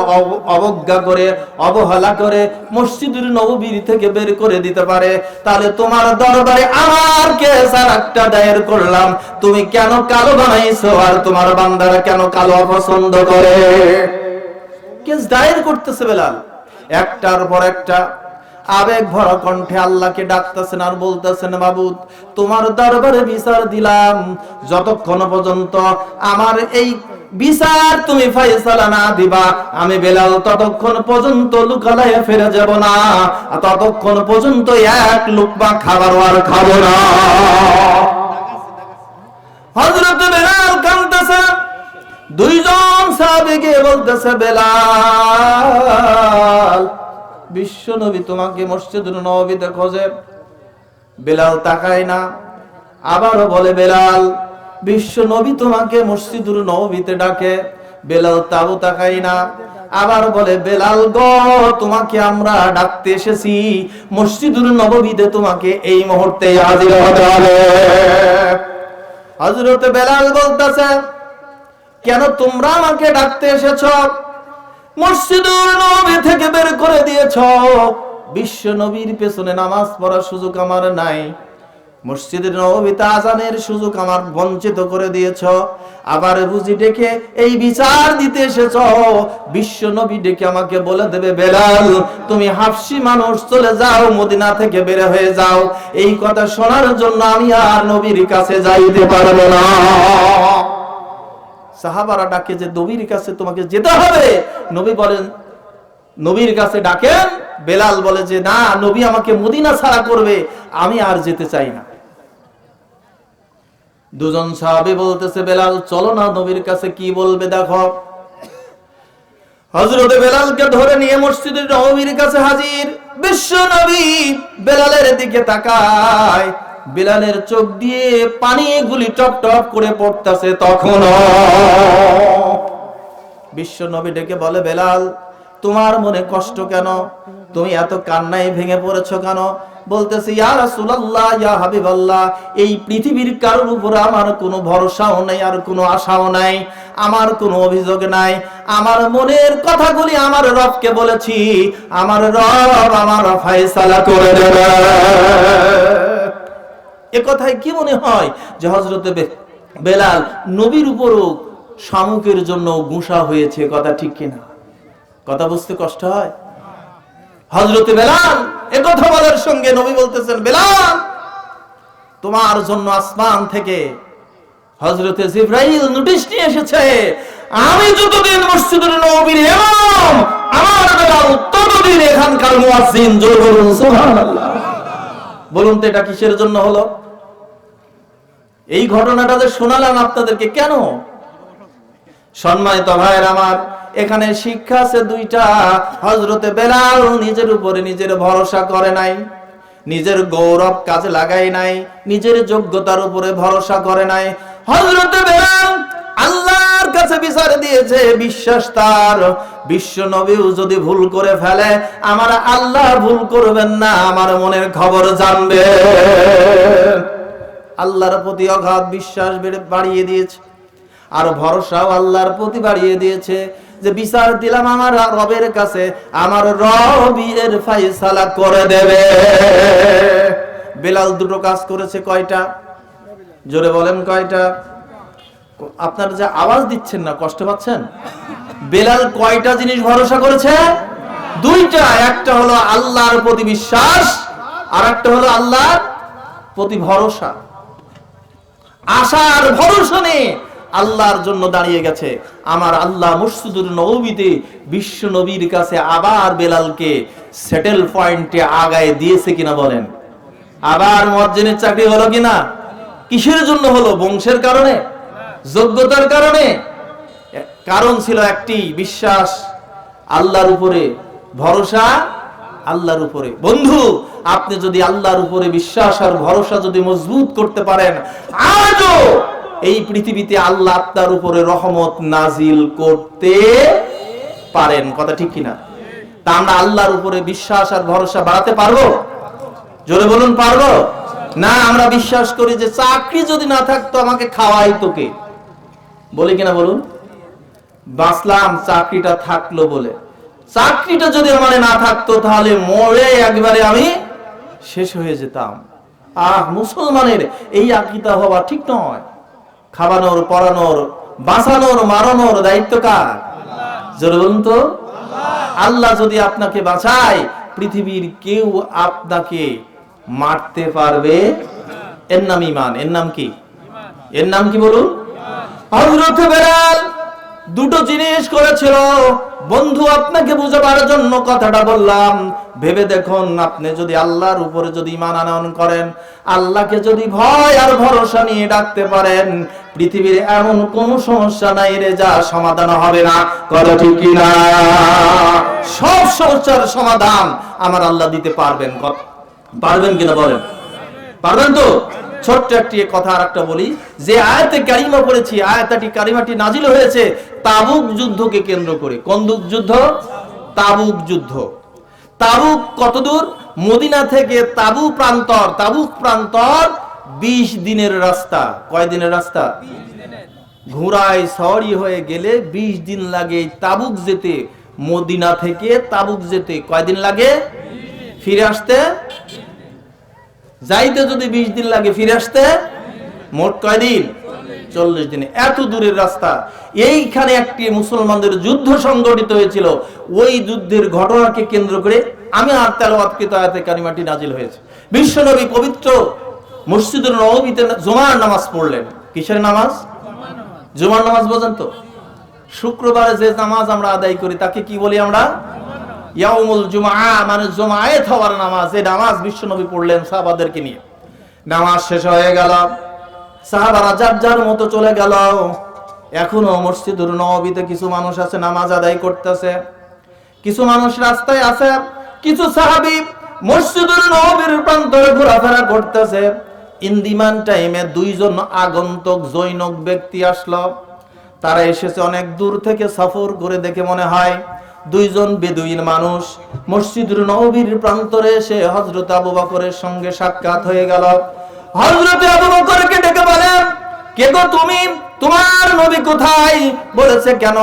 অবজ্ঞা করে, অবহেলা করে মসজিদুল নববী থেকে বের করে দিতে পারে, তাহলে তোমার দরবারে আমার কেস আর একটা দায়ের করলাম, তুমি কেন কালো বানাইছো, আর তোমার বান্দারা কেন কালো অপছন্দ করে। কেস দায়ের করতেছে বেলাল, একটার পর একটা আবেগ ভরা কণ্ঠে আল্লাহকে ডাকতেছেন আর বলতেছেন, মাবুদ, তোমার দরবারে বিচার দিলাম, যতক্ষণ পর্যন্ত আমার এই বিচার তুমি ফয়সালা না দিবা, আমি বেলাল ততক্ষণ পর্যন্ত লুকালায় ফিরে যাব না, ততক্ষণ পর্যন্ত এক লুকমা খাবার আর খাবো না। হযরত বেলাল কাঁদতেছে, দুইজন সাহাবীকে বলতেছে, বেলাল, বিশ্ব নবী তোমাকে মসজিদুল নববীতে খোঁজে। বেলাল তাকায় না, আবারও বলে, বেলাল, বিশ্ব নবী তোমাকে মসজিদুল নববীতে ডাকে, বেলাল তাও তাকাই না, আবার বলে বেলাল গো তোমাকে আমরা ডাকতে এসেছি মসজিদুল নববীতে, তোমাকে এই মুহূর্তে হাজির হতে হবে। হযরত বেলাল বলতেছে কেন তোমরা আমাকে ডাকতে এসেছো? মসজিদুল নববী থেকে বের করে দিয়েছো, বিশ্ব নবীর পেছনে নামাজ পড়ার সুযোগ আমার নাই, মসজিদের নববীতে আজানের সুযোগ আমার বঞ্চিত করে দিয়েছো, আবার বুঝি ডেকে এই বিচার দিতে এসেছো। বিশ্ব নবী ডেকে আমাকে বলে দেবে বেলাল তুমি হাবশী মানুষ, চলে যাও, মদিনা থেকে বের হয়ে যাও। এই কথা শোনার জন্য আমি আর নবীর কাছে যাইতে পারবো না। সাহাবারা ডাকে যে নবীর কাছে তোমাকে যেতে হবে, নবী বলেন নবীর কাছে ডাকেন, বেলাল বলে যে না, নবী আমাকে মদিনা ছাড়া করবে, আমি আর যেতে চাই না। দুজন সাহাবী বলতেছে বেলাল চলো না নবীর কাছে কি বলবে দেখো। হযরত বেলালকে ধরে নিয়ে মসজিদের নববীর কাছে হাজির। বিশ্ব নবী বেলালের দিকে তাকায়, বেলালের চোখ দিয়ে পানিগুলি টপ টপ করে পড়তেছে। তখন বিশ্ব নবী ডেকে বলে বেলাল তোমার মনে কষ্ট কেন, তুমি এত কান্নায় ভেঙে পড়েছো কেন? বলতেছে ইয়া রাসূলুল্লাহ, ইয়া হাবিবাল্লাহ, এই পৃথিবীর কারোর উপর আমার কোনো ভরসাও নাই, আর কোনো আশাও নাই, আমার কোনো অভিযোগ নাই, আমার মনের কথাগুলি আমার রবকে বলেছি, আমার রব আমার ফয়সালা করে দেবে। এ কথায় কি মনে হয় যে হযরত বেলাল নবীর উপরও শামুকের জন্য গুঁসা হয়েছে? কথা ঠিক কিনা? কথা বুঝতে কষ্ট হয়? হযরত বেলাল এ কথা বলার সঙ্গে নবী বলতেছেন বেলাল তোমার জন্য আসমান থেকে হযরত জিবরাইল নোটিশ নিয়ে এসেছে, আমি যতদিন মসজিদুল নববীর ইমাম, আমার বেলাল ততদিন এখানকার মুয়াজ্জিন। জোরে বলুন সুবহানাল্লাহ। বলুন তো এটা কিসের জন্য হলো? এই ঘটনাটা যে শোনালাম আপনাদেরকে কেন? সম্মানিত ভাইয়ের আমার, এখানে শিক্ষা আছে দুইটা। হযরতে বেলাল নিজের উপরে নিজের ভরসা করে নাই, নিজের গৌরব কাজে লাগাই নাই, নিজের যোগ্যতার উপরে ভরসা করে নাই। হযরতে বেলাল আল্লাহর কাছে বিচার দিয়েছে, বিশ্বাস তার। বিশ্ব নবীও যদি ভুল করে ফেলে, আমার আল্লাহ ভুল করবেন না, আমার মনের খবর জানবে। আল্লাহর প্রতি অগাধ বিশ্বাস বাড়িয়ে দিয়েছে, আর ভরসাও আল্লাহর প্রতি বাড়িয়ে দিয়েছে যে বিচার দিলাম আমার রবের কাছে, আমার রব এর ফয়সালা করে দেবে। বেলাল দুটো কাজ করেছে। কয়টা? জোরে বলেন কয়টা? আপনারা যে আওয়াজ দিচ্ছেন না, কষ্ট পাচ্ছেন? বেলাল কয়টা জিনিস ভরসা করেছে? দুইটা। একটা হলো আল্লাহর প্রতি বিশ্বাস, আর একটা হলো আল্লাহর প্রতি ভরসা। আশার ভরসা নেই, আল্লাহর জন্য দাঁড়িয়ে গেছে। আমার আল্লাহ মসজিদুল নববীতে বিশ্ব নবীর কাছে আবার বেলালকে সেটেল পয়েন্টে আগায় দিয়েছে কিনা বলেন? আবার মুয়াজ্জিনের চাকরি হলো কিনা? কিসের জন্য হলো? বংশের কারণে? যোগ্যতার কারণে? কারণ ছিল একটি, বিশ্বাস আল্লাহর উপরে, ভরসা আল্লাহর উপরে। বন্ধু, আপনি যদি আল্লাহর উপরে বিশ্বাস আর ভরসা যদি মজবুত করতে পারেন, আজও এই পৃথিবীতে আল্লাহ আপনার উপরে রহমত নাজিল করতে পারেন। কথা ঠিক কিনা? তা আমরা আল্লাহর উপরে বিশ্বাস আর ভরসা বাড়াতে পারবো? জোরে বলুন পারবো? না, আমরা বিশ্বাস করি যে চাকরি যদি না থাকতো আমাকে খাওয়াই তোকে, বলি কিনা বলুন? বাঁচলাম চাকরিটা থাকলো বলে। চাকরিটা যদি আমার না থাকতো তাহলে মরে একবারে আমি শেষ হয়ে যেতাম। মুসলমানের এই আকীদা হওয়া ঠিক নয়। খাওয়ানোর, পড়ানোর, বাঁচানোর, মারানোর দায়িত্ব কার? জোরে বলুন তো। আল্লাহ যদি আপনাকে বাঁচায়, পৃথিবীর কেউ আপনাকে মারতে পারবে? এর নাম ঈমান। এর নাম কি? এর নাম কি বলুন? হযরত বেলাল দুটো জিনিস করেছিল। বন্ধু, আপনাকে বুঝাবার জন্য কথাটা বললাম। ভেবে দেখুন, আপনি যদি আল্লাহর উপরে যদি ঈমান আনয়ন করেন, আল্লাহকে যদি ভয় আর ভরসা নিয়ে ডাকতে পারেন, পৃথিবীর এমন কোন সমস্যা নাই রে যা সমাধান হবে না। কথা ঠিক কি না? সব সমস্যার সমাধান আমার আল্লাহ দিতে পারবেন। পারবেন কিনা বলেন? পারবেন তো? ছোট্ট একটি কথা আর একটা বলি, যে আয়াতে কারিমা পড়েছি, আয়াতটি কারিমাটি নাজিল হয়েছে তাবুক যুদ্ধকে কেন্দ্র করে। কোন যুদ্ধ? তাবুক যুদ্ধ। তাবুক কত দূর? মদিনা থেকে তাবুক প্রান্তর 20 দিনের রাস্তা। কয় দিনের রাস্তা? ঘোড়ায় সওয়ারি হয়ে গেলে 20 দিন লাগে তাবুক যেতে। মদিনা থেকে তাবুক যেতে কয় দিন লাগে? ফিরে আসতে, যাইতে যদি 20 দিন লাগে, ফিরে আসতে মোট কয় দিন? 40 দিনে। এত দূরের রাস্তা। এইখানে একটি মুসলমানদের যুদ্ধ সংগঠিত হয়েছিল। ওই যুদ্ধের ঘটনাকে কেন্দ্র করে আমি আর তেলাওয়াতকৃত আয়াতে কারিমাটি নাজিল হয়েছে। বিশ্বনবী পবিত্র মসজিদুল নববীতে জুমার নামাজ পড়লেন। কিসের নামাজ? জুমার নামাজ। বোঝেন তো? শুক্রবারে যে নামাজ আমরা আদায় করি তাকে কি বলি আমরা? ইয়াউমুল জুমআ, মানে জুমায়ে হওয়ার নামাজ। এই নামাজ বিশ্বনবী পড়লেন সাহাবাদেরকে নিয়ে। নামাজ শেষ হয়ে গেল, সাহাবারা যার যার মতো চলে গেল। এখনো মসজিদুল নববীতে কিছু মানুষ আছে নামাজ আদায় করতেছে, কিছু মানুষ রাস্তায় আছে, কিছু সাহাবী মসজিদুল নববীর প্রান্তরে ঘোরাফেরা করতেছে। ইন্দিমান টাইমে 2 জন আগন্তুক জৈনক ব্যক্তি আসলো। তারা এসেছে অনেক দূর থেকে সফর করে, দেখে মনে হয় 2 জন বেদুইন মানুষ। মসজিদুল নববীর প্রান্তরে এসে হযরত আবু বকরের সঙ্গে সাক্ষাৎ হয়ে গেল। হযরত আবু বকরকে ডেকে বলেন, কে গো তুমি? তোমার নবী কোথায়? বলেছে, কেন?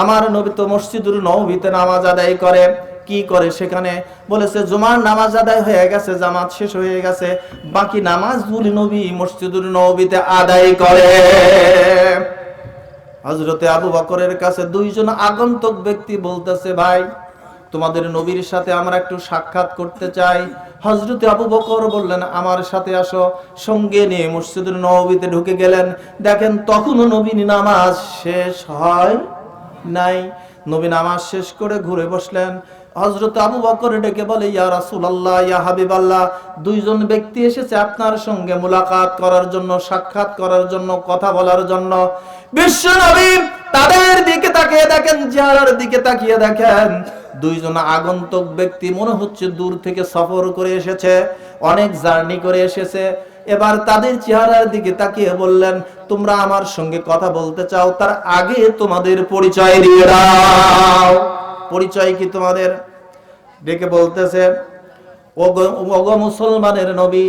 আমার নবী তো মসজিদুল নববীতে নামাজ আদায় করে। কি করে সেখানে? বলেছে, জুমার নামাজ আদায় হয়ে গেছে, জামাত শেষ হয়ে গেছে, বাকি নামাজগুলি নবী মসজিদুল নববীতে আদায় করে। হযরতে আবু বকরের কাছে 2 জন আগন্তুক ব্যক্তি বলতেছে, ভাই তোমাদের নবীর সাথে আমরা একটু সাক্ষাৎ করতে চাই। হযরতে আবু বকর বললেন, আমার সাথে আসো। সঙ্গে নিয়ে মসজিদুল নববীতে ঢুকে গেলেন। দেখেন তখনও নবী নামাজ শেষ হয় নাই। নবী নামাজ শেষ করে ঘুরে বসলেন। হযরত আবু বকর ডেকে বলে, ইয়া রাসূলুল্লাহ, ইয়া হাবিবাল্লাহ, 2 জন ব্যক্তি এসেছে আপনার সঙ্গে মুলাকাত করার জন্য, সাক্ষাৎ করার জন্য, কথা বলার জন্য। বিশ্বনবী তাদের দিকে তাকিয়ে দেখেন, চেহারার দিকে তাকিয়ে দেখেন, 2 জন আগন্তুক ব্যক্তি মনে হচ্ছে দূর থেকে সফর করে এসেছে, অনেক জার্নি করে এসেছে। এবার তাদের চেহারার দিকে তাকিয়ে বললেন, তোমরা আমার সঙ্গে কথা বলতে চাও, তার আগে তোমাদের পরিচয় দিয়ে দাও। পরিচয় কি তোমাদের? ডেকে বলতেছে, ওগো মুসলমানের নবী,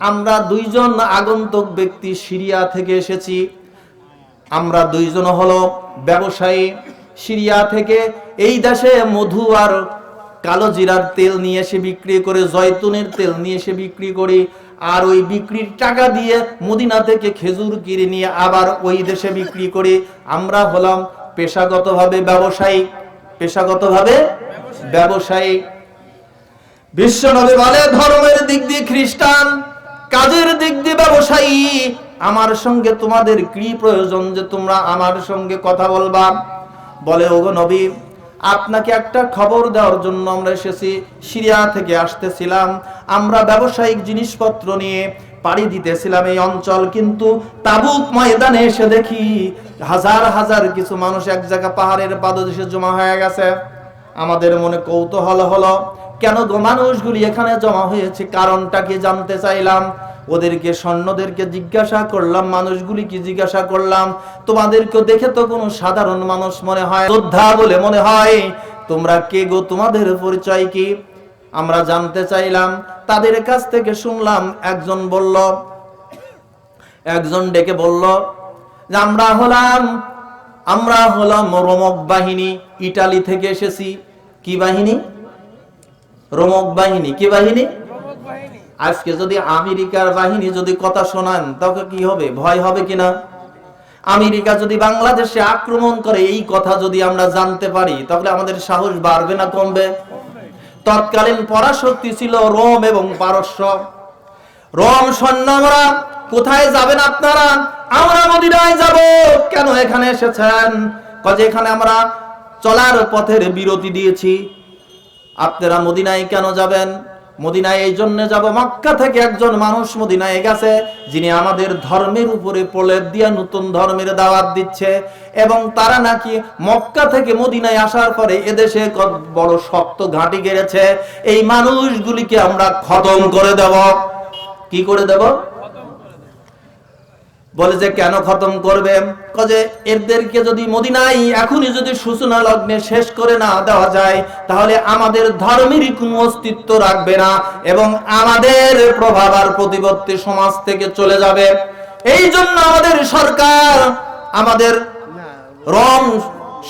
আমরা 2 জন আগন্তুক ব্যক্তি সিরিয়া থেকে এসেছি। আমরা 2 জন হলো ব্যবসায়ী। সিরিয়া থেকে এই দেশে মধু আর কালো জিরার তেল নিয়ে এসে বিক্রি করে, জয়তুনের তেল নিয়ে এসে বিক্রি করি, আর ওই বিক্রির টাকা দিয়ে মদিনা থেকে খেজুর কিনে নিয়ে আবার ওই দেশে বিক্রি করি। আমরা হলাম পেশাগতভাবে ব্যবসায়ী। পেশাগতভাবে ব্যবসায়ী। বিশ্বনবী বলে, ধর্মের দিক দিয়ে খ্রিস্টান, কাজের দিক দিয়ে ব্যবসায়ী। আমার সঙ্গে তোমাদের কি প্রয়োজন যে তোমরা আমার সঙ্গে কথা বলবা? বলে, ওগো নবী, আপনাকে একটা খবর দেওয়ার জন্য আমরা এসেছি। সিরিয়া থেকে আসতেছিলাম, আমরা ব্যবসায়িক জিনিসপত্র নিয়ে পাড়ি দিতেছিলাম এই অঞ্চল, কিন্তু তাবুক ময়দানে এসে দেখি হাজার হাজার কিছু মানুষ এক জায়গা পাহাড়ের পাদদেশে জমা হয়ে গেছে। আমাদের মনে কৌতূহল হলো, কেন গো মানুষগুলি এখানে জমা হয়েছে, কারণটা কি জানতে চাইলাম। ওদেরকে সৈন্যদেরকে জিজ্ঞাসা করলাম, মানুষগুলি কি জিজ্ঞাসা করলাম, তোমাদেরকে দেখে তো কোনো সাধারণ মানুষ মনে হয়, যোদ্ধা বলে মনে হয়, তোমরা কে গো, তোমাদের পরিচয় কি? আমরা জানতে চাইলাম। তাদের কাছ থেকে শুনলাম, একজন ডেকে বলল যে আমরা হলাম রোমক বাহিনী, ইটালি থেকে এসেছি। কি বাহিনী? রোমক বাহিনী। কি বাহিনী? আজকে যদি আমেরিকার বাহিনী যদি কথা শোনান তখন কি হবে? ভয় হবে কিনা? আমেরিকা যদি বাংলাদেশে আক্রমণ করে, এই কথা যদি আমরা জানতে পারি, তাহলে আমাদের সাহস বাড়বে না কমবে? তৎকালীন পরাশক্তি ছিল রোম এবং পারস্য। রোম সৈন্যরা, কোথায় যাবেন আপনারা? আমরা মদিনায় যাব। কেন এখানে এসেছেন? কাজে এখানে আমরা চলার পথের বিরতি দিয়েছি, আপনারা মদিনায় কেন যাবেন? মদিনায় এই জন্য যাব, মক্কা থেকে একজন মানুষ মদিনায় গেছে, যিনি আমাদের ধর্মের উপরে প্রলেপ দিয়া নতুন ধর্মের দাওয়াত দিচ্ছে, এবং তারা নাকি মক্কা থেকে মদিনায় আসার পরে এদেশে কত বড় শক্ত ঘাঁটি গেড়েছে, এই মানুষগুলিকে আমরা খতম করে দেব। কি করে দেব? বলে যে কেন খতম করবে? যে এদেরকে যদি মদিনায় এখনই যদি সূচনা লগ্নে শেষ করে না দেওয়া যায়, তাহলে আমাদের ধর্মের কোনো অস্তিত্ব রাখবে না এবং আমাদের প্রভাব আর প্রতিপত্তি সমাজ থেকে চলে যাবে। এই জন্য আমাদের সরকার, আমাদের রোম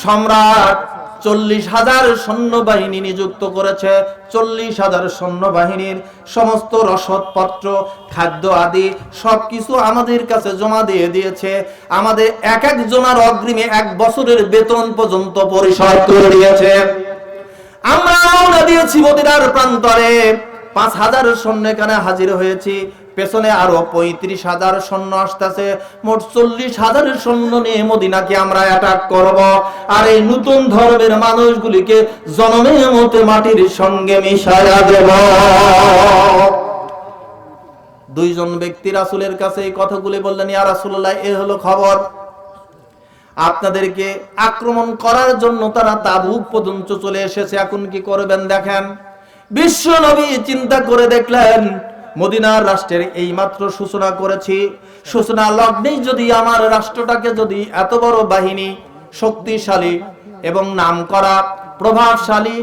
সম্রাট 40,000 সৈন্যবাহিনী নিযুক্ত করেছে। 40,000 সৈন্যবাহিনীর সমস্ত রসদপত্র, খাদ্য আদি সবকিছু আমাদের কাছে জমা দিয়ে দিয়েছে। আমাদের এক একজনের অগ্রিমে 1 বছরের বেতন পর্যন্ত পরিশোধ করে দিয়েছে। আমরা রওনা দিয়েছি মদিনার প্রান্তরে। 5,000 সৈন্য এখানে হাজির হয়েছি, পেছনে আরো 35,000 সৈন্য আসতেছে। মোট 40,000 সৈন্য নিয়ে মদিনাকে আমরা অ্যাটাক করব, আর এই নতুন ধর্মের মানুষগুলিকে জনমের মতে মাটির সঙ্গে মিশায়া দেব। দুইজন ব্যক্তি রাসূলের কাছে এই কথাগুলি বললেন, ইয়া রাসূলুল্লাহ, এই হলো খবর, আপনাদেরকে আক্রমণ করার জন্য তারা তাবুক পর্যন্ত চলে এসেছে, এখন কি করবেন দেখেন। বিশ্ব নবী চিন্তা করে দেখলেন, মদিনার রাষ্ট্রের এই মাত্র সূচনা করেছি, সূচনা লগ্নেই যদি আমার রাষ্ট্রটাকে যদি এত বড় বাহিনী, শক্তিশালী এবং নামকরা প্রভাবশালী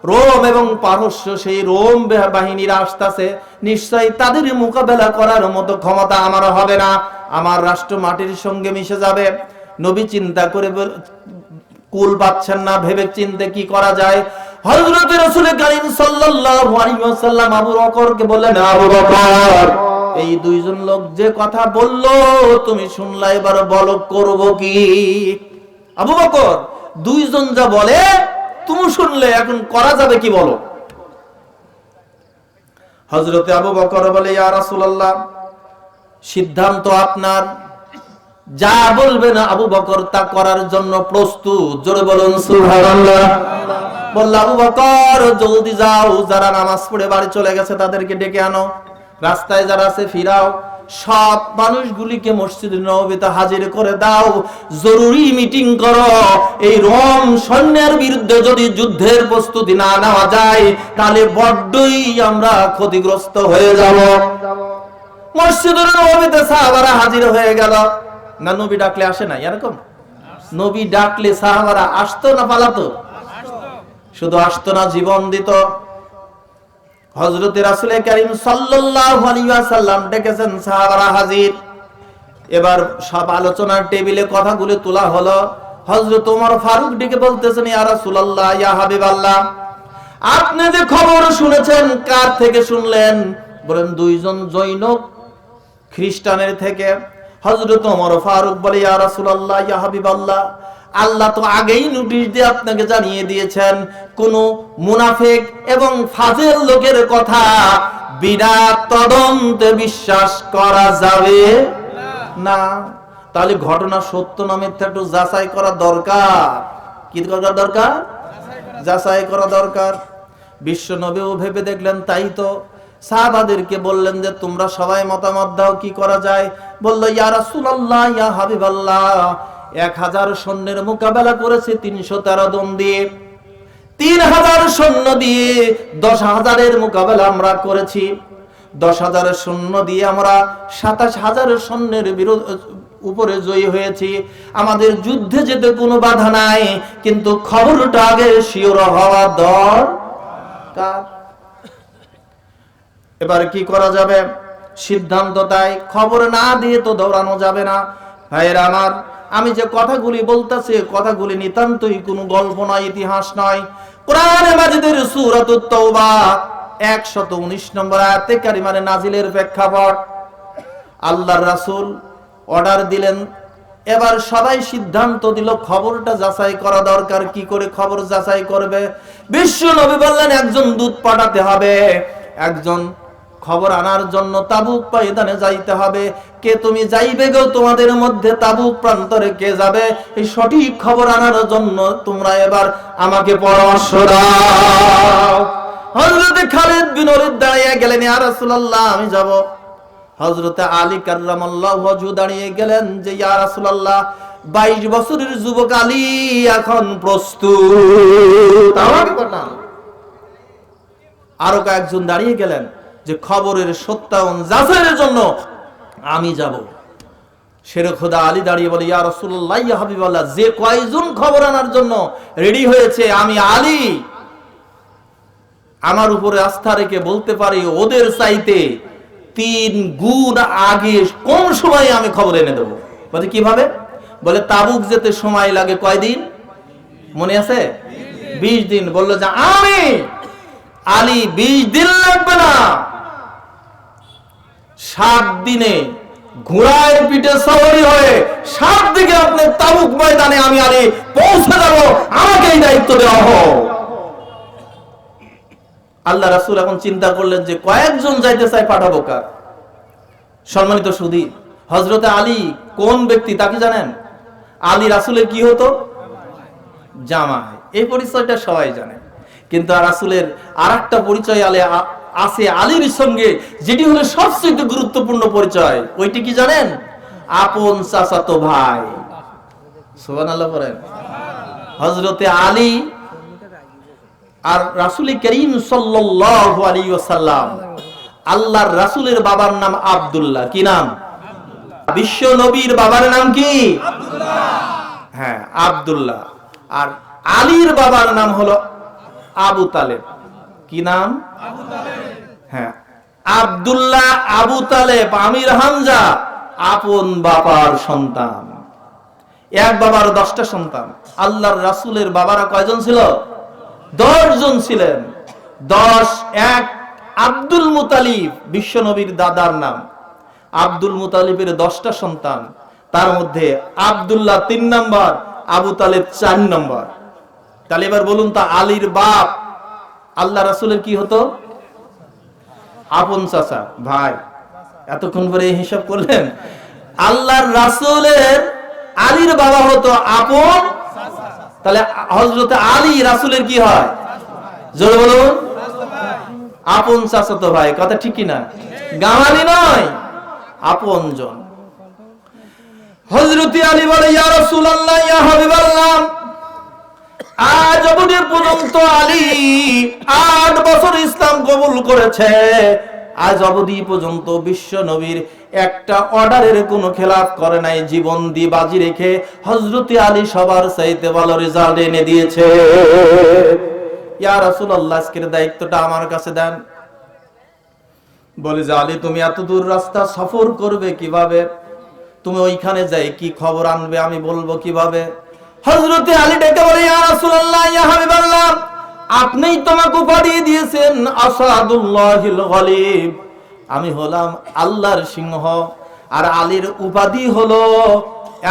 রোম এবং পারস্য, সেই রোম বাহিনীরা আসতেছে, নিশ্চয়ই তাদের মোকাবেলা করার মতো ক্ষমতা আমার হবে না, আমার রাষ্ট্র মাটির সঙ্গে মিশে যাবে। নবী চিন্তা করে কুল পাচ্ছেন না, ভেবে চিন্তে কি করা যায়। হযরত রাসূল কারীম সাল্লাল্লাহু আলাইহি ওয়াসাল্লাম আবু বকরকে বললেন, আবু বকর, এই দুইজন লোক যে কথা বলল তুমি শুনলা, এবার বলো করব কি? আবু বকর, দুইজন যা বলে তুমি শুনলে, এখন করা যাবে কি বলো? হযরত আবু বকর বলে, ইয়া রাসূলুল্লাহ, সিদ্ধান্ত আপনার, যা বলবেন আবু বকর তা করার জন্য প্রস্তুত। জোরে বলুন সুবহানাল্লাহ। বলল, আবু বকর জলদি যাও, যারা নামাজ পড়ে বাড়ি চলে গেছে তাদেরকে ডেকে আনো, রাস্তায় যারা আছে ফিরাও, সব মানুষগুলিকে মসজিদে নববীতে হাজির করে দাও, জরুরি মিটিং করো। এই রোম সৈন্যের বিরুদ্ধে যদি যুদ্ধের প্রস্তুতি না নেওয়া যায়, তাহলে বড্ডই আমরা ক্ষতিগ্রস্ত হয়ে যাব। মসজিদে নববীতে সাহাবারা হাজির হয়ে গেল। না নবী ডাকলে আসে না এরকম? নবী ডাকলে সাহাবারা আসতো না পালাতো? শুধু আসতো না, জীবন দিত। হযরত রাসূল কারীম সাল্লাল্লাহু আলাইহি ওয়াসাল্লাম ডেকেছেন, সাহাবারা হাজির। এবার সব আলোচনার টেবিলে কথাগুলো তোলা হলো। হযরত ওমর ফারুক ডেকে বলতেছেন, ইয়া রাসূলুল্লাহ, ইয়া হাবিবাল্লাহ, আপনি যে খবর শুনেছেন কার থেকে শুনলেন? বলেন, দুইজন জৈনক খ্রিস্টানের থেকে। হযরত ওমর ফারুক বলে, ইয়া রাসূলুল্লাহ, ইয়া হাবিবাল্লাহ, আল্লাহ তো আগেই নোটিশ দিয়ে আপনাকে জানিয়ে দিয়েছেন, কোন মুনাফিক এবং ফাজিল লোকের কথা বিনা তদন্তে বিশ্বাস করা যাবে না। তাহলে ঘটনা সত্য না মিথ্যা একটু যাচাই করা দরকার। কি করা দরকার? যাচাই করা দরকার। বিশ্ব নবীও ভেবে দেখলেন, তাই তো। সাহাবাদেরকে বললেন যে তোমরা সবাই মতামত দাও, কি করা যায়? বলল, ইয়া রাসূলুল্লাহ, ইয়া হাবিবাল্লাহ, 1000 সৈন্যের মোকাবেলা করেছে 313 দম দিয়ে, 3000 সৈন্য দিয়ে 10,000-এর মোকাবেলা আমরা করেছি, 10,000 সৈন্য দিয়ে আমরা 27,000 সৈন্যের উপরে জয়ী হয়েছি। আমাদের যুদ্ধে যেতে কোনো বাধা নাই, কিন্তু খবরটা আগে শিওর হওয়া দরকার। এবার কি করা যাবে? সিদ্ধান্ত তাই, খবর না দিয়ে তো দৌড়ানো যাবে না। ভাইয়েরা আমার, আমি যে কথাগুলি বলতেছি, কথাগুলি নিতান্তই কোনো গল্প নয়, ইতিহাস নয়। কোরআনে মাজিদের সূরাতুত তাওবা 119 নম্বর আয়াতে কারিমারে নাজিলের প্রেক্ষাপট। আল্লাহর রাসূল অর্ডার দিলেন, এবার সবাই সিদ্ধান্ত দিল খবরটা যাচাই করা দরকার। কি করে খবর যাচাই করবে? বিশ্ব নবী বললেন, একজন দূত পাঠাতে হবে, একজন খবর আনার জন্য তাবুক ময়দানে যাইতে হবে। কে তুমি যাইবে গো? তোমাদের মধ্যে তাবুক প্রান্তরে কে যাবে? এই সঠিক খবর আনার জন্য তোমরা এবার আমাকে পরামর্শ দাও। হযরত খালিদ বিন ওলীদ দাঁড়িয়ে গেলেন, ইয়া রাসূলুল্লাহ, আমি যাব। হযরত আলী কাররামাল্লাহু ওয়াজহু দাঁড়িয়ে গেলেন যে, ইয়া রাসূলুল্লাহ, 22 বছরের যুবক আলী এখন প্রস্তুত, আমাকে পাঠান। আরো কয়েকজন দাঁড়িয়ে গেলেন যে খবরের সত্যায়ন যাচাইয়ের জন্য আমি যাব। শেরে খোদা আলী দাঁড়িয়ে বলে, ইয়া রাসূলুল্লাহ, ইয়া হাবিবাল্লাহ, যে কয়জন খবর আনার জন্য রেডি হয়েছে, আমি আলী আমার উপরে আস্থা রেখে বলতে পারি ওদের চাইতে 3 গুণ আগে কোন সময়ে আমি খবর এনে দেবো। বলে কিভাবে? বলে তাবুক যেতে সময় লাগে কয়দিন মনে আছে? 20 দিন। বললো যে আমি আলী 20 দিন লাগবে না, 7 দিনে ঘোড়ার পিঠে সওয়ারি হয়ে 7 দিকে আপনি তাবুক ময়দানে আমি আলী পৌঁছে যাব, আমাকে এই দায়িত্ব দেওয়া হোক। আল্লাহ রাসূল এখন চিন্তা করলেন যে কয়েকজন যাইতে চাই, পাঠাবো কার? সম্মানিত সুধী, হযরতে আলী কোন ব্যক্তি তা কি জানেন? আলী রাসূলের কি হতো? জামাই। এই পরিচয়টা সবাই জানে, কিন্তু রাসূলের আরেকটা পরিচয় আছে আলীর সঙ্গে, যেটি হলো সবচেয়ে গুরুত্বপূর্ণ পরিচয়। ওইটি কি জানেন? আপন চাচাতো ভাই। সুবহানাল্লাহ বলেন। হযরতে আলী আর রাসূল করিম সাল্লাল্লাহু আলাইহি ওয়াসাল্লাম, আল্লাহর রাসূলের বাবার নাম আব্দুল্লাহ। কি নাম? বিশ্ব নবীর বাবার নাম কি? আব্দুল্লাহ। হ্যাঁ, আব্দুল্লাহ। আর আলীর বাবার নাম হলো আবু তালেব। কি নাম? আবু তালেব। হ্যাঁ, আব্দুল্লাহ, আবু তালেব, আমির হামজা আপন বাবার সন্তান। এক বাবার 10টা সন্তান। আল্লাহর রাসূলের বাবারা কয়জন ছিল? 10 জন ছিলেন। 10 1 আব্দুল মুতালিব, বিশ্ব নবীর দাদার নাম। আব্দুল মুতালিবের 10টা সন্তান, তার মধ্যে আব্দুল্লাহ 3 নম্বর, আবু তালেব 4 নম্বর। তাহলে এবার বলুন তো, আলীর বাপ আল্লাহ রাসূলের কি হতো? আপন চাচা, ভাই। এতক্ষণ পরে হিসাব করলেন, আল্লাহর রাসূলের আলীর বাবা হতো আপন চাচা। তাহলে হযরতে আলী রাসূলের কি হয়? জোরে বলুন। আপন চাচাতো ভাই। কথা ঠিক কি না? গামালি নয়, আপনজন। হযরতে আলী বলে, ইয়া রাসূলুল্লাহ, ইয়া হাবিবাল্লাহ, আজ অবধি পর্যন্ত আলী 8 বছর ইসলাম কবুল করেছে। আজ অবধি পর্যন্ত বিশ্ব নবীর একটা অর্ডারের কোনো খেলাফ করে নাই। জীবন দিয়ে বাজি রেখে হযরতে আলী সবার চাইতে ভালো রেজাল্ট এনে দিয়েছে। ইয়া রাসূলুল্লাহ, আজকের দায়িত্বটা আমার কাছে দেন। বলে যে আলী, তুমি এত দূর রাস্তা সফর করবে কিভাবে? তুমি ওইখানে যাই কি খবর আনবে আমি বলবো কিভাবে? হযরতে আলী ডেকে বলে, ইয়া রাসূলুল্লাহ, ইয়া হাবিবাল্লাহ, আপনিই তোমাকে উপাধি দিয়েছেন আসাদুল্লাহিল গালিব। আমি হলাম আল্লাহর সিংহ। আর আলীর উপাধি হলো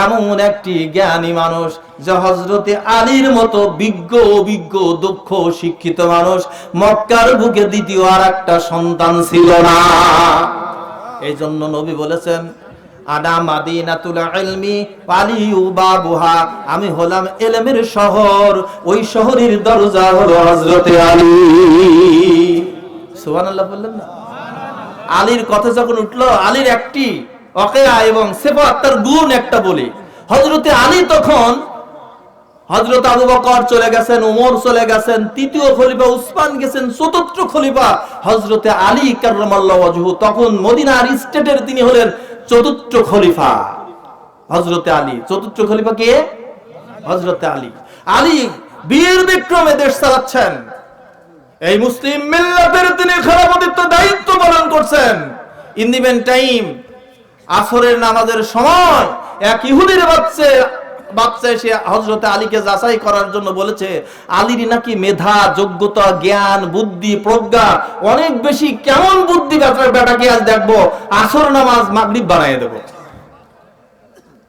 এমন একটি জ্ঞানী মানুষ, যে হযরতে আলীর মতো অভিজ্ঞ দক্ষ শিক্ষিত মানুষ মক্কার বুকে দ্বিতীয় আর একটা সন্তান ছিল না। এই জন্য নবী বলেছেন, আনা মাদিনাতুল ইলমি ওয়ালিউ বাবুহা, আমি হলাম ইলমের শহর, ওই শহরের দরজা হলো হযরতে আলী। সুবহানাল্লাহ বললেন না? আলীর কথা যখন উঠলো, আলীর একটি ওয়াকিয়া এবং সিফাত, তার গুণ একটা বলি। হযরতে আলী তখন, হযরত আবু বকর চলে গেছেন, ওমর চলে গেছেন, তৃতীয় খলিফা উসমান গেছেন, চতুর্থ খলিফা হযরতে আলী কাররামাল্লাহু ওয়াজহু, তখন মদিনার স্টেটের তিনি হলেন চতুর্থ খলিফা। হযরতে আলী চতুর্থ খলিফা কে? হযরতে আলী। আলী বীর বিক্রমে দেশ চালাচ্ছেন। এই মুসলিম মিল্লাতের তিনি খেলাফতের দায়িত্ব পালন করছেন। ইন দি মেন টাইম, আসরের নামাজের সময় এক ইহুদির বাচ্চা এসে হযরতে আলীকে যাচাই করার জন্য বলেছে, আলীর নাকি মেধা, যোগ্যতা, জ্ঞান, বুদ্ধি, প্রজ্ঞা অনেক বেশি। কেমন বুদ্ধি বেটাকে আজ দেখবো, আসর নামাজ মাগরিব বানিয়ে দেব।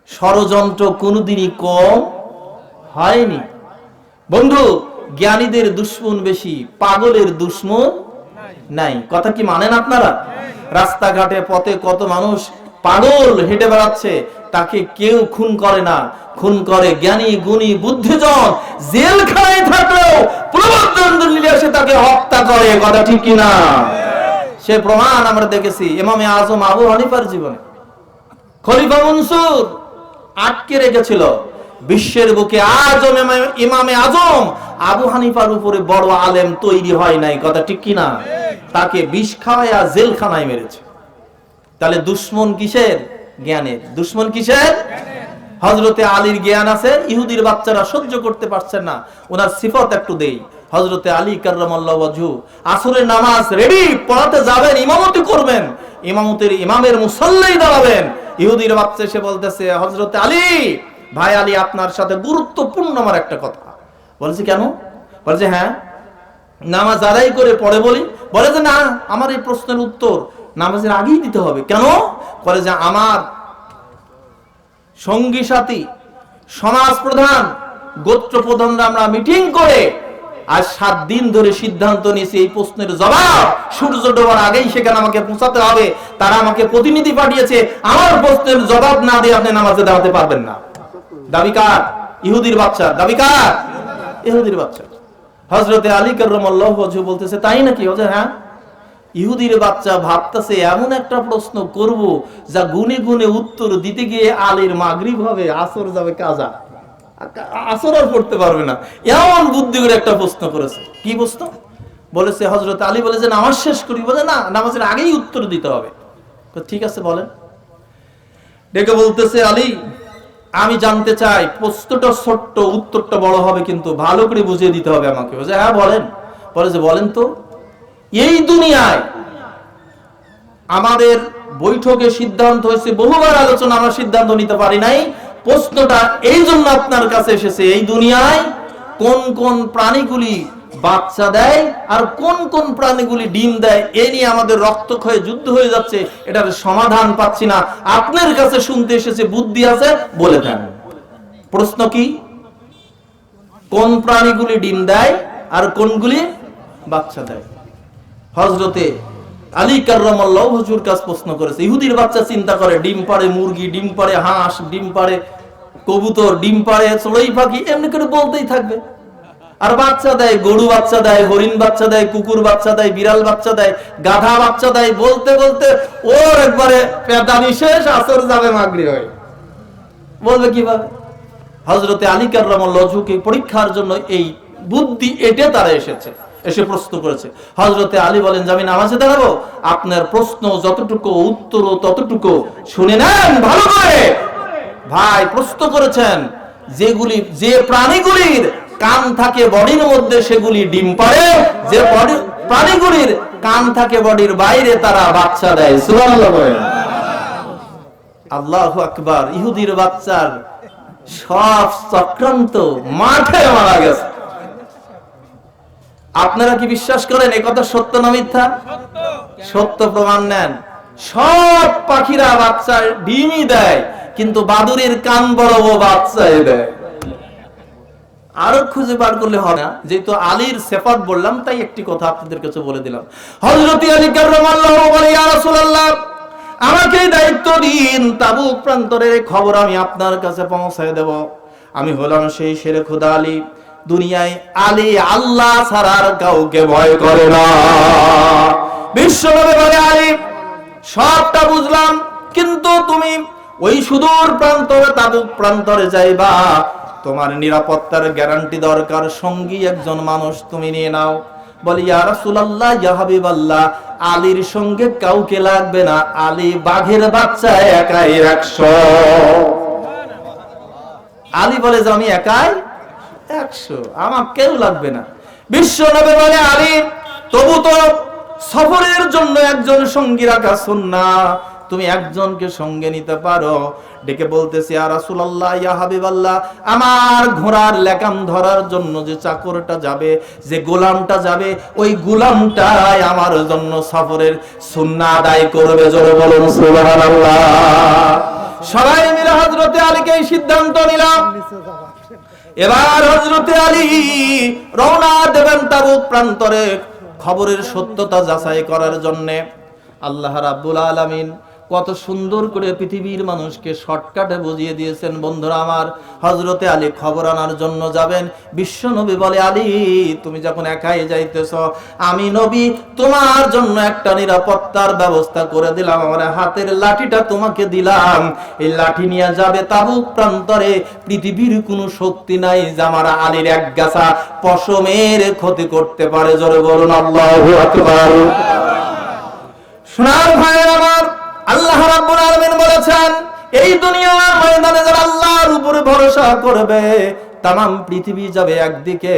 ষড়যন্ত্র কোনদিনই কম হয়নি। বন্ধু, জ্ঞানীদের দুশমন বেশি, পাগলের দুশমন নাই। কথা কি মানেন আপনারা? রাস্তাঘাটে পথে কত মানুষ পাগল হেঁটে বেড়াচ্ছে, তাকে কেউ খুন করে না, খুন করে জ্ঞানী গুণী বুদ্ধিজন। জেলখানায় থাকলেও প্রবর্তন নিলে এসে তাকে হত্যা করে। কথা ঠিক কিনা? সে প্রমাণ আমরা দেখেছি ইমামে আজম আবু হানিফার জীবনে। খলিফা মনসুর আটকে রেখেছিল বিশ্বের বুকে। আজম ইমামে আজম আবু হানিফার উপরে বড় আলেম তৈরি হয় নাই। কথা ঠিক কিনা? তাকে বিষ খাওয়ায়া জেলখানায় মেরেছে। তাহলে দুশ্মন কিসের? জ্ঞানের। দুশ্মন কিসের? হযরতে আলীর জ্ঞান আছে, ইহুদির বাচ্চারা সহ্য করতে পারছে না। ওনার সিফত একটু দেই। হযরতে আলী কাররামাল্লাহু ওয়াজহু আসরের নামাজ রেডি, পড়াতে যাবেন, ইমামতি করবেন, ইমামের মুসাল্লাই দাঁড়াবেন। ইহুদির বাচ্চা এসে বলতেছে, হযরতে আলী, ভাই আলী, আপনার সাথে গুরুত্বপূর্ণ আমার একটা কথা। বলছে কেন? বলছে হ্যাঁ, নামাজ আদায় করে পড়ে বলি। বলে যে না, আমার এই প্রশ্নের উত্তর নামাজের আগেই দিতে হবে। কেন? বলে যে আমার সঙ্গী সাথী, সমাজ প্রধান, গোত্র প্রধানরা আমরা মিটিং করে আজ 7 দিন ধরে সিদ্ধান্ত নিয়েছি এই প্রশ্নের জবাব সূর্য ডোবার আগেই সেখানে আমাকে পৌঁছাতে হবে। তারা আমাকে প্রতিনিধি পাঠিয়েছে, আমার প্রশ্নের জবাব না দিয়ে আপনি নামাজে দাঁড়াতে পারবেন না। দাবি কার? ইহুদির বাচ্চা। দাবি কার? ইহুদির বাচ্চা। হযরতে আলী কাররামাল্লাহু ওয়াজহু বলতেছে, তাই নাকি? বলছে হ্যাঁ। ইহুদির বাচ্চা ভাবতেছে এমন একটা প্রশ্ন করব যা গুনে গুনে উত্তর দিতে গিয়ে আলীর মাগরিব হবে, আসর যাবে কাজা, আসর আর পড়তে পারবে না। এমন বুদ্ধি করে একটা প্রশ্ন করেছে। কি প্রশ্ন? বলেছে হযরত আলী বলে যে নামাজ শেষ করি। বলে না, নামাজের আগেই উত্তর দিতে হবে। ঠিক আছে বলেন। ডেকে বলতেছে, আলী, আমি জানতে চাই, প্রশ্নটা ছোট্ট, উত্তরটা বড় হবে, কিন্তু ভালো করে বুঝিয়ে দিতে হবে আমাকে। বলে হ্যাঁ বলেন। বলে যে বলেন তো, এই দুনিয়ায় আমাদের বৈঠকে সিদ্ধান্ত হয়েছে, বহুবার আলোচনা, আমরা সিদ্ধান্ত নিতে পারি নাই। প্রশ্নটা এই জন্য আপনার কাছে এসেছে, এই দুনিয়ায় কোন কোন প্রাণীগুলি বাচ্চা দেয় আর কোন কোন প্রাণীগুলি ডিম দেয়, এ নিয়ে আমাদের রক্তক্ষয়ে যুদ্ধ হয়ে যাচ্ছে, এটার সমাধান পাচ্ছি না। আপনার কাছে শুনতে এসেছে, বুদ্ধি আছে, বলে দেন। প্রশ্ন কি? কোন প্রাণীগুলি ডিম দেয় আর কোনগুলি বাচ্চা দেয়? হযরতে আলী কাররামাল্লাহু ওয়াজহুর কাছে প্রশ্ন করেছে। ইহুদির বাচ্চা চিন্তা করে, ডিম পাড়ে মুরগি, ডিম পাড়ে হাঁস, ডিম পাড়ে কবুতর, ডিম পাড়ে চড়ুই পাখি, এমনি করে বলতেই থাকবে। আর বাচ্চা দেয়, গরু বাচ্চা দেয়, হরিণ বাচ্চা দেয়, কুকুর বাচ্চা দেয়, বিড়াল বাচ্চা দেয়, গাধা বাচ্চা দেয়। বলতে বলতে ওর একবারে পেদানি শেষ, আসর যাবে মাগরিব হয়। বলবে কিভাবে? হযরতে আলী কাররামাল্লাহু ওয়াজহুকে পরীক্ষার জন্য এই বুদ্ধি এটে তারা এসেছে, এসে প্রশ্ন করেছে। হযরতে আলী বলেন যে আমি নামাজে দাঁড়াবো, আপনার প্রশ্ন যতটুকু, উত্তর ততটুকু, শুনে নেন ভালো করে। ভাই প্রশ্ন করেছেন, যে প্রাণীগুলির কান থাকে বডির মধ্যে সেগুলি ডিম পাড়ে, যে প্রাণীগুলির কান থাকে বডির বাইরে তারা বাচ্চা দেয়। সুবহানাল্লাহ বলেন। আল্লাহু আকবার। ইহুদির বাচ্চার সব চক্রান্ত মাঠে মারা গেছে। আপনারা কি বিশ্বাস করেন এই কথা সত্য না মিথ্যা? সত্য। প্রমাণ নেন। সব পাখিরা বাচ্চা ডিমই দেয়, কিন্তু বাদুড়ের কান বড় বাচ্চাই দেয়। আরো খুঁজে বার করলে হবে না, যেহেতু আলীর সিফাত বললাম তাই একটি কথা আপনাদের কাছে বলে দিলাম। হযরত আলী কাররামাল্লাহু ওয়াজহু বলে, ইয়া রাসূলুল্লাহ, আমাকে দায়িত্ব দিন, তাবুক প্রান্তরের খবর আমি আপনার কাছে পৌঁছায় দেব। আমি হলাম সেই শেরে খোদা আলী, দুনিয়ায় আলী আল্লাহ ছাড়া আর কাউকে ভয় করে না। বিশ্বনবী বলে, আলী সবটা বুঝলাম, কিন্তু তুমি ওই সুদূর প্রান্তরে, তাবুক প্রান্তরে যাইবা, তোমার নিরাপত্তার গ্যারান্টি দরকার, সঙ্গী একজন মানুষ তুমি নিয়ে নাও। বলি ইয়া রাসূলুল্লাহ, ইয়া হাবিবাল্লাহ, আলীর সঙ্গে কাউকে লাগবে না, আলী বাঘের বাচ্চা, একাই 100। আলী বলে যে আমি একাই 100, আমার কেউ লাগবে না। বিশ্বনবী বলে, আলী তবু তো সফরের জন্য একজন সঙ্গী রাখা সুন্নাহ, তুমি একজনকে সঙ্গে নিতে পারো। ডেকে বলতেছি, ইয়া রাসূলুল্লাহ, ইয়া হাবিবাল্লাহ, আমার ঘোড়ার লেকাম ধরার জন্য যে চাকরটা যাবে, যে গোলামটা যাবে, ওই গোলামটাই আমার জন্য সফরের সুন্নাহ আদায় করবে। জোরে বলুন সুবহানাল্লাহ। সবাই মিলে হযরতে আলীকে এই সিদ্ধান্ত নিলাম। এবার হযরতে আলী রওনা দেবেন তাবুক প্রান্তরে খবরের সত্যতা যাচাই করার জন্য। আল্লাহ রাব্বুল আলামিন কত সুন্দর করে পৃথিবীর মানুষকে শর্টকাটে বুঝিয়ে দিয়েছেন। বন্ধুরা আমার, হযরতে আলী খবর আনার জন্য যাবেন। বিশ্ব নবী বলে, আলী তুমি যখন একাই যাইতেছ, আমি নবী তোমার জন্য একটা নিরাপত্তার ব্যবস্থা করে দিলাম। আমার হাতের লাঠিটা তোমাকে দিলাম, এই লাঠি নিয়ে যাবে তাবুক প্রান্তরে। পৃথিবীর কোনো শক্তি নাই যে আমার আলীর এক গাছা পশমের ক্ষতি করতে পারে। জোরে বলুন আল্লাহু আকবার। সোনার ভাইয়ের আমার, আল্লাহ রাব্বুল আলামিন বলেছেন, এই দুনিয়ার ময়দানে যারা আল্লাহর উপরে ভরসা করবে, তাম পৃথিবী যাবে একদিকে,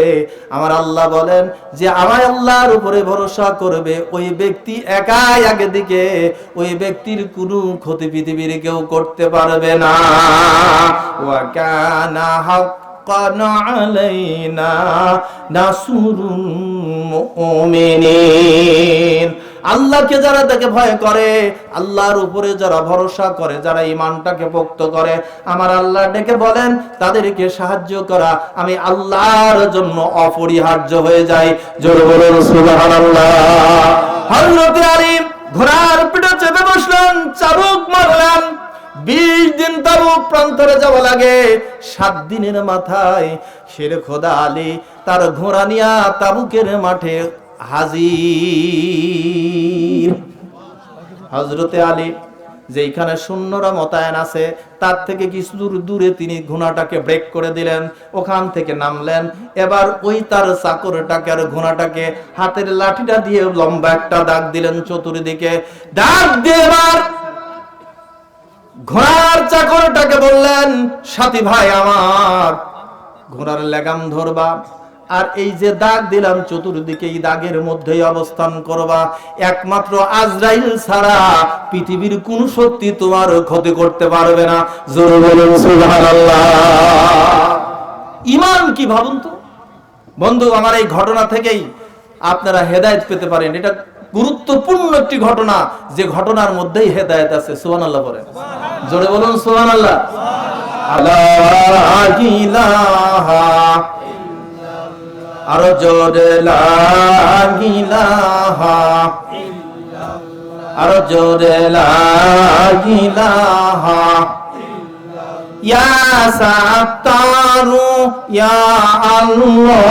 আমার আল্লাহ বলেন যে আমার আল্লাহর উপরে ভরসা করবে ওই ব্যক্তি একাই একদিকে, ওই ব্যক্তির কোনো ক্ষতি পৃথিবীর কেউ করতে পারবে না। ওয়া কানা হাক্কান আলাইনা নাসরুল মুমিনিন। আল্লাহকে যারা দেখে ভয় করে, আল্লাহর উপরে যারা ভরসা করে, যারা ঈমানটাকে পোক্ত করে, আমার আল্লাহ ডেকে বলেন তাদেরকে সাহায্য করা আমি আল্লাহর জন্য অপরিহার্য হয়ে যায়। জোরে বলুন সুবহানাল্লাহ। হযরত আলী ঘোড়ার পিঠে চেপে বসলেন, চাবুক মারলেন। 20 দিন তাবুক প্রান্তরে যাওয়া লাগে, 7 দিনের মাথায় শের খোদা আলী তার ঘোড়া নিয়া তাবুকের মাঠে হাজির। হযরতে আলী যেখানে সৈন্যরা মোতায়েন আছে তার থেকে কিছু দূরে তিনি ঘোড়াটাকে ব্রেক করে দিলেন, ওখান থেকে নামলেন। এবার ওই তার চাকরটাকে আর ঘোড়াটাকে হাতের লাঠিটা দিয়ে লম্বা একটা দাগ দিলেন চতুর্দিকে। দাগ দিয়ে এবার ঘোড়ার চাকরটাকে বললেন, সাথী ভাই আমার, ঘোড়ার লাগাম ধরবা, আর এই যে দাগ দিলাম চতুর্দিকে এই দাগের মধ্যেই অবস্থান করবা। একমাত্র আজরাইল ছাড়া পৃথিবীর কোন শক্তি তোমার ক্ষতি করতে পারবে না। জোরে বলুন সুবহানাল্লাহ। ঈমান কি ভাবুন তো বন্ধু, আমার এই ঘটনা থেকেই আপনারা হেদায়েত পেতে পারেন। এটা গুরুত্বপূর্ণ একটি ঘটনা, যে ঘটনার মধ্যেই হেদায়েত আছে। সুবহানাল্লাহ বলেন, জোরে বলুন সুবহানাল্লাহ। লা ইলাহা, আরো জোরে লা ইলাহা, আরো জোরে লা ইলাহা। ইয়া সাত্তারু ইয়া আল্লাহ,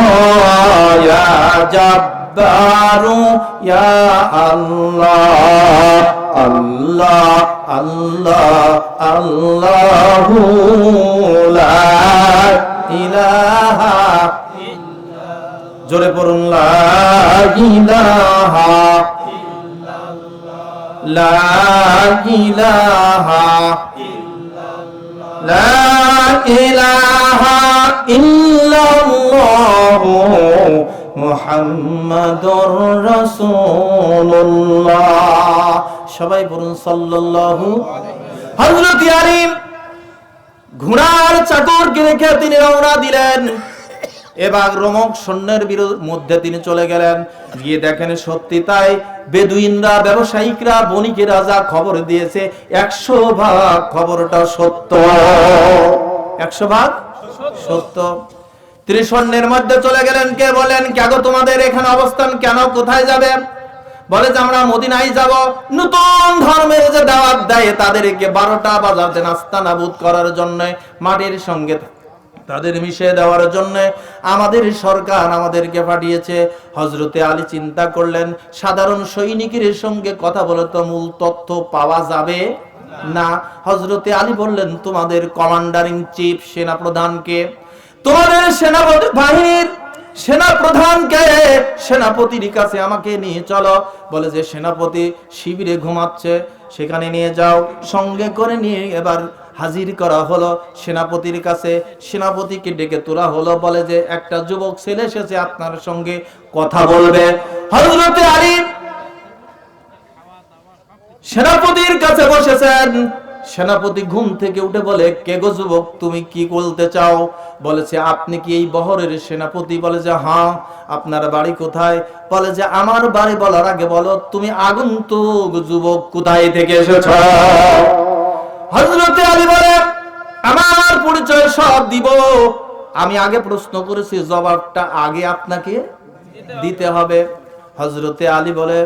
ইয়া জাব্বারু ইয়া আল্লাহ, আল্লাহ আল্লাহ আল্লাহু লা ইলাহা। জোরে পড়ুন লা ইলাহা, লা ইলাহা, লা ইলাহা ইল্লাল্লাহু মুহাম্মাদুর রাসূলুল্লাহ। সবাই বলুন সাল্লাল্লাহু। হযরত আলী ঘোড়ার চাকরকে রেখে তিনি রওনা দিলেন। এবার রোমক সৈন্যের মধ্যে তিনি চলে গেলেন, গিয়ে দেখেন সত্যি তাই, বেদুইনরা, ব্যবসায়িকরা, বণিকেরা যা খবর দিয়েছে 100 ভাগ খবরটা সত্য। 100 ভাগ সত্য। তিনি সৈন্যের মধ্যে চলে গেলেন, কে বলেন কেন তোমাদের এখানে অবস্থান, কেন কোথায় যাবে? বলে যে আমরা মদিনায় যাব। নতুন ধর্মের যে দাওয়াত দেয় তাদেরকে 12টা বাজাতে নাস্তানাবুদ করার জন্য, মাটির সঙ্গে তাদের মিশিয়ে দেওয়ার জন্য আমাদের সরকার আমাদেরকে পাঠিয়েছে। হযরতে আলী চিন্তা করলেন সাধারণ সৈনিকের সঙ্গে কথা বলে তো মূল তথ্য পাওয়া যাবে না। হযরতে আলী বললেন, তোমাদের কমান্ডার ইন চিফ, সেনাপ্রধানকে, তোমাদের সেনাপতি বাহিনীর সেনাপ্রধানকে, সেনাপতির কাছে আমাকে নিয়ে চলো। বলে যে সেনাপতি শিবিরে ঘুমাচ্ছে, সেখানে নিয়ে যাও। সঙ্গে করে নিয়ে এবার হাজির করা হলো সেনাপতির কাছে। সেনাপতিকে ডেকে তোলা হলো, বলে যে একটা যুবক ছেলে এসেছে আপনার সঙ্গে কথা বলবে। হযরতে আলী সেনাপতির কাছে বসেছেন। সেনাপতি ঘুম থেকে উঠে বলে, কে গো যুবক, তুমি কি বলতে চাও? বলেছে, আপনি কি এই বহরের সেনাপতি? বলে যে হ্যাঁ। আপনার বাড়ি কোথায়? বলে যে আমার বাড়ি বলার আগে বলো তুমি আগন্তুক যুবক কোথায় থেকে এসেছো? হযরতে আলী বলে, আমার পরিচয় সব দিব, আমি আগে প্রশ্ন করেছি, জবাবটা আগে আপনাকে দিতে হবে। হযরতে আলী বলে,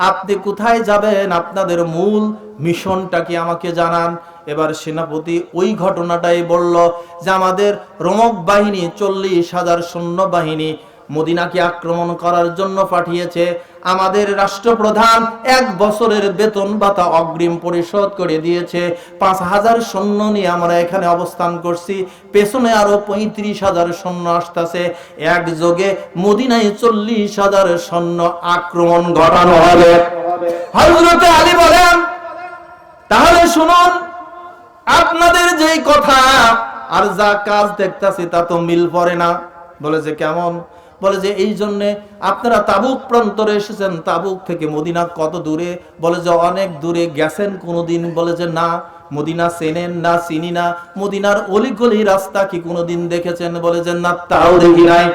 আপনি কোথায় যাবেন, আপনাদের মূল মিশনটা কি আমাকে জানান। এবার সেনাপতি ওই ঘটনাটাই বলল যে আমাদের রোমক বাহিনী 40,000 সৈন্য বাহিনী মদিনাকে আক্রমণ করার জন্য পাঠিয়েছে। আমাদের রাষ্ট্রপ্রধান 1 বছরের বেতন ভাতা অগ্রিম পরিশোধ করে দিয়েছে। 5,000 সৈন্য নিয়ে আমরা এখানে অবস্থান করছি, পেছনে আরো 35,000 সৈন্য আসতেছে। একযোগে মদিনায় 40,000 সৈন্য আক্রমণ ঘটানো হবে। হযরতে আলী বলেন, তাহলে শুনুন, আপনাদের যেই কথা আর যা কাজ দেখতাছি তা তো মিল পড়ে না। বলে যে কেমন? বলে যে এই জন্যে আপনারা তাবুক প্রান্তরে এসেছেন, তাবুক থেকে মদিনা কত দূরে? বলে যে অনেক দূরে। গেছেন কোনোদিন? বলে যে না, মদিনা চেনেন না, চিনি না। মদিনার অলিগলি রাস্তা কি কোনোদিন দেখেছেন? বলে যে না, তাও দেখি নাই।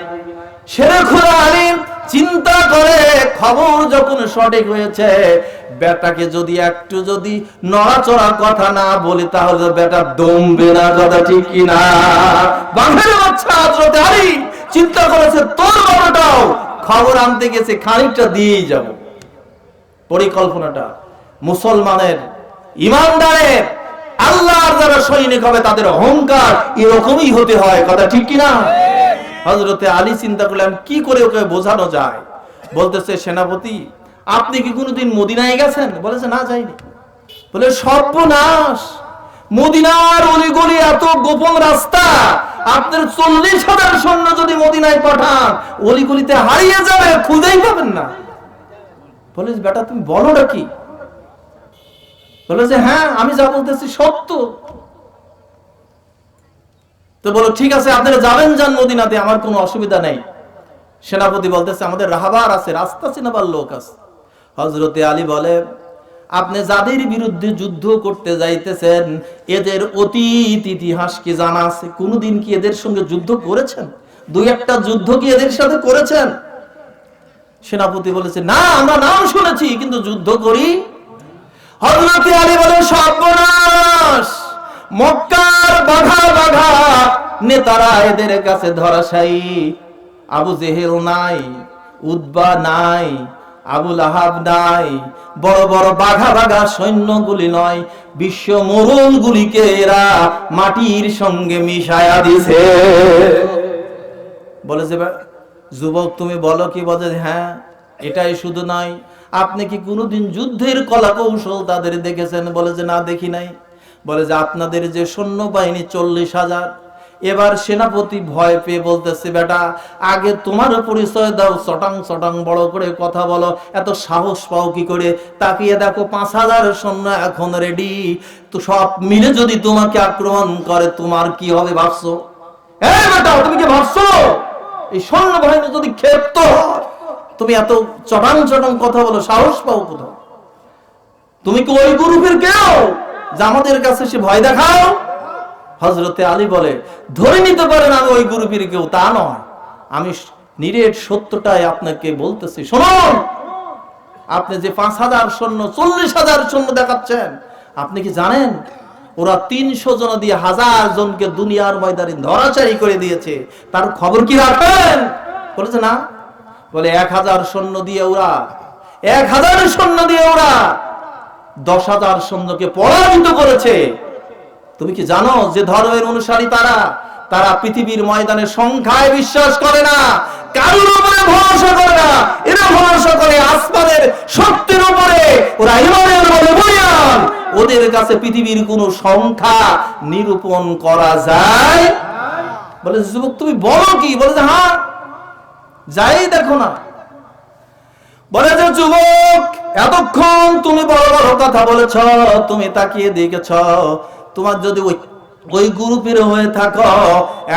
শেরেখুল আলিম চিন্তা করে, খবর যখন সঠিক হয়েছে, বেটাকে যদি একটু যদি নড়াচড়া কথা না বলি তাহলে বেটা দমবে না। কথা ঠিক কিনা? বাঘের বাচ্চা হযরত আলী চিন্তা করেছে তোর বাবাটাও খবর আনতে গেছে, খানিকটা দিয়েই যাব। পরিকল্পনাটা মুসলমানের, ইমানদারের, আল্লাহর যারা সৈনিক হবে তাদের অহংকার এরকমই হতে হয়। কথা ঠিক কিনা? হযরতে আলী চিন্তা করলেন কি করে ওকে বোঝানো যায়। বলতেছে, সেনাপতি আপনি কি কোনোদিন মদিনায় গেছেন? বলেছে না, যাইনি। বলে সর্বনাশ, মদিনার অলিগলি এত গোপন রাস্তা, আপনার 40,000 সৈন্য যদি মদিনায় পাঠান অলিগলিতে হারিয়ে যাবে, খুঁজেই পাবেন না। বলে বেটা তুমি বলোটা কি? বলে যে হ্যাঁ, আমি যা বলতেছি সত্য। তো বলো ঠিক আছে, আপনারা যাবেন, যান মদিনাতে, আমার কোনো অসুবিধা নেই। সেনাপতি বলতেছে আমাদের রাহবার আছে, রাস্তা চিনাবার লোক আছে। হযরতে আলী বলে আপনি যাদের বিরুদ্ধে যুদ্ধ করতে যাইতেছেন এদের অতীত ইতিহাস কি জানা আছে? কোনদিন কি এদের সঙ্গে যুদ্ধ করেছেন? দুই একটা যুদ্ধ কি এদের সাথে করেছেন? সেনাপতি বলেছে না, আমরা নাম শুনেছি কিন্তু যুদ্ধ করি। হযরতে আলী বলে সর্বনাশ, মক্কার বাঘা বাঘা নেতারা এদের কাছে ধরাশায়ী। আবু জেহেল নাই, উতবা নাই, আবু লাহাব নাই, বড় বড় বাঘা বাঘা সৈন্যগুলি নয়, বিশ্ব মরুল গুলিকে এরা মাটির সঙ্গে মিশায়া দিছে। বলে যে যুবক তুমি বলো কি? বলে হ্যাঁ, এটাই শুধু নয়, আপনি কি কোনোদিন যুদ্ধের কলা কৌশল তাদের দেখেছেন? বলে যে না, দেখি নাই। বলে যে আপনাদের যে সৈন্য বাহিনী 40,000, এবার সেনাপতি ভয় পেয়ে বলতেছে বেটা আগে তোমার পরিচয় দাও, চটাং চটাং বড় করে কথা বলো, এত সাহস পাও কি করে? তাকিয়ে দেখো 5,000 সৈন্য এখন রেডি, তো সব মিলে যদি তোমাকে আক্রমণ করে তোমার কি হবে ভাবছো? এই বেটা তুমি কি ভাবছো এই সৈন্য বাহিনী যদি ক্ষেপ্ত হয়, তুমি এত চটাং চটাং কথা বলো, সাহস পাও কোথাও? তুমি কি ওই গ্রুপের কেউ যে আমাদের কাছে সে ভয় দেখাও? হযরতে আলী বলে ধরে নিতে পারেন আমি ওই গ্রুপের কেউ, তা নয়, আমি নিরেট সত্যটাই আপনাকে বলতেছি। শুনুন, আপনি যে 5,000 সৈন্য 40,000 সৈন্য দেখাচ্ছেন, আপনি কি জানেন ওরা 300 জন দিয়ে 1000 জনকে দুনিয়ার ময়দানে ধরাচারি করে দিয়েছে? তার খবর কি রাখেন? বলেছে না। বলে 1000 সৈন্য দিয়ে ওরা 1000 সৈন্য দিয়ে ওরা 10,000 সৈন্যকে পরাজিত করেছে। তুমি কি জানো যে ধর্মের অনুসারী তারা তারা পৃথিবীর ময়দানে সংখ্যায় বিশ্বাস করে না, কারোর উপরে ভরসা করে না, এরা ভরসা করে আসমানের শক্তির উপরে। ওরা ইমানের বলে বলিয়ান, ওদের কাছে পৃথিবীর কোন সংখ্যা নিরূপণ করা যায়। বলে যুবক তুমি বলো কি? বলে যে হ্যাঁ, যাই দেখো না। বলে যে যুবক এতক্ষণ তুমি বড় বড় কথা বলেছ, তুমি তাকিয়ে দেখেছ, তোমার যদি ওই গ্রুপের হয়ে থাকো,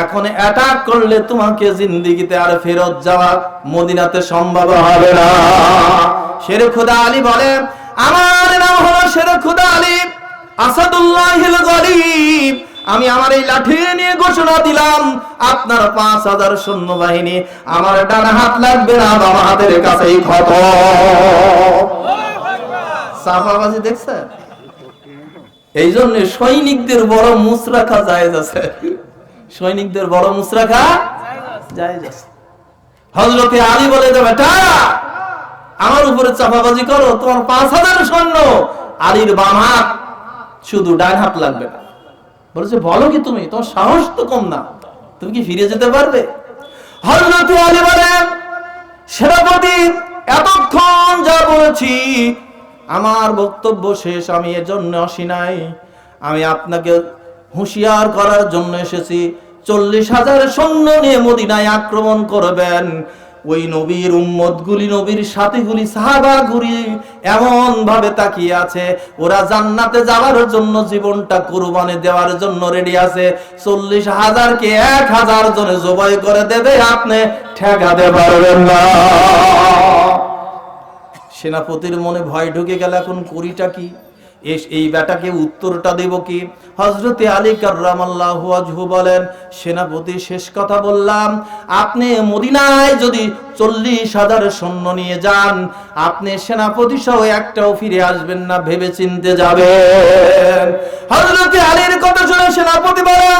এখন অ্যাটাক করলে তোমাকে জিন্দেগিতে আর ফেরত যাওয়া মদিনাতে সম্ভব হবে না। শেরে খুদা আলী বলে আমার নাম হলো শেরে খুদা আলী আসাদুল্লাহিল গরিব। আমি আমার এই লাঠি নিয়ে ঘোষণা দিলাম আপনার 5,000 সৈন্যবাহিনী আমার ডান হাত লাগবে না, বাম হাতের কাছেই খতম। সাফাবাজি দেখছেন? এই জন্য সৈনিকদের বড় মুচ রাখা জায়েজ আছে, সৈনিকদের বড় মুচ রাখা জায়েজ আছে। হযরতে আলী বলে যে বেটা আমার উপরে চাপাবাজি করো, তোমার 5,000 সৈন্য, আলীর বাম হাত শুধু, ডান হাত লাগবে না। বলেছে বলো কি তুমি? তোমার সাহস তো কম না, তুমি কি ফিরে যেতে পারবে? হযরতে আলী বলেন সেনাপতি এতক্ষণ যা বলেছি আমার বক্তব্য শেষ, আমি এর জন্য আসি নাই, আমি আপনাকে হুঁশিয়ার করার জন্য এসেছি। 40,000 সৈন্য নিয়ে মদিনায় আক্রমণ করবেন, ওই নবীর উম্মতগুলি, নবীর সাথীগুলি, সাহাবাগুলি এমন ভাবে তাকিয়ে আছে, ওরা জান্নাতে যাওয়ার জন্য জীবনটা কুরবানি দেওয়ার জন্য রেডি আছে। 40,000 কে 1,000 জনে জবাই করে দেবে, আপনি ঠেকাতে পারবেন না। সেনাপতির মনে ভয় ঢুকে গেল, এখন করিটা কি, এই বেটাকে উত্তরটা দেব কি? হযরতে আলী কাররামাল্লাহু ওয়াজহু বলেন, সেনাপতি শেষ কথা বললাম, আপনি মদিনায় যদি 40,000 সৈন্য নিয়ে যান, আপনি সেনাপতি সহ একটাও ফিরে আসবেন না, ভেবে চিনতে যাবেন। হযরতে আলীর কথা শুনে সেনাপতি বলে,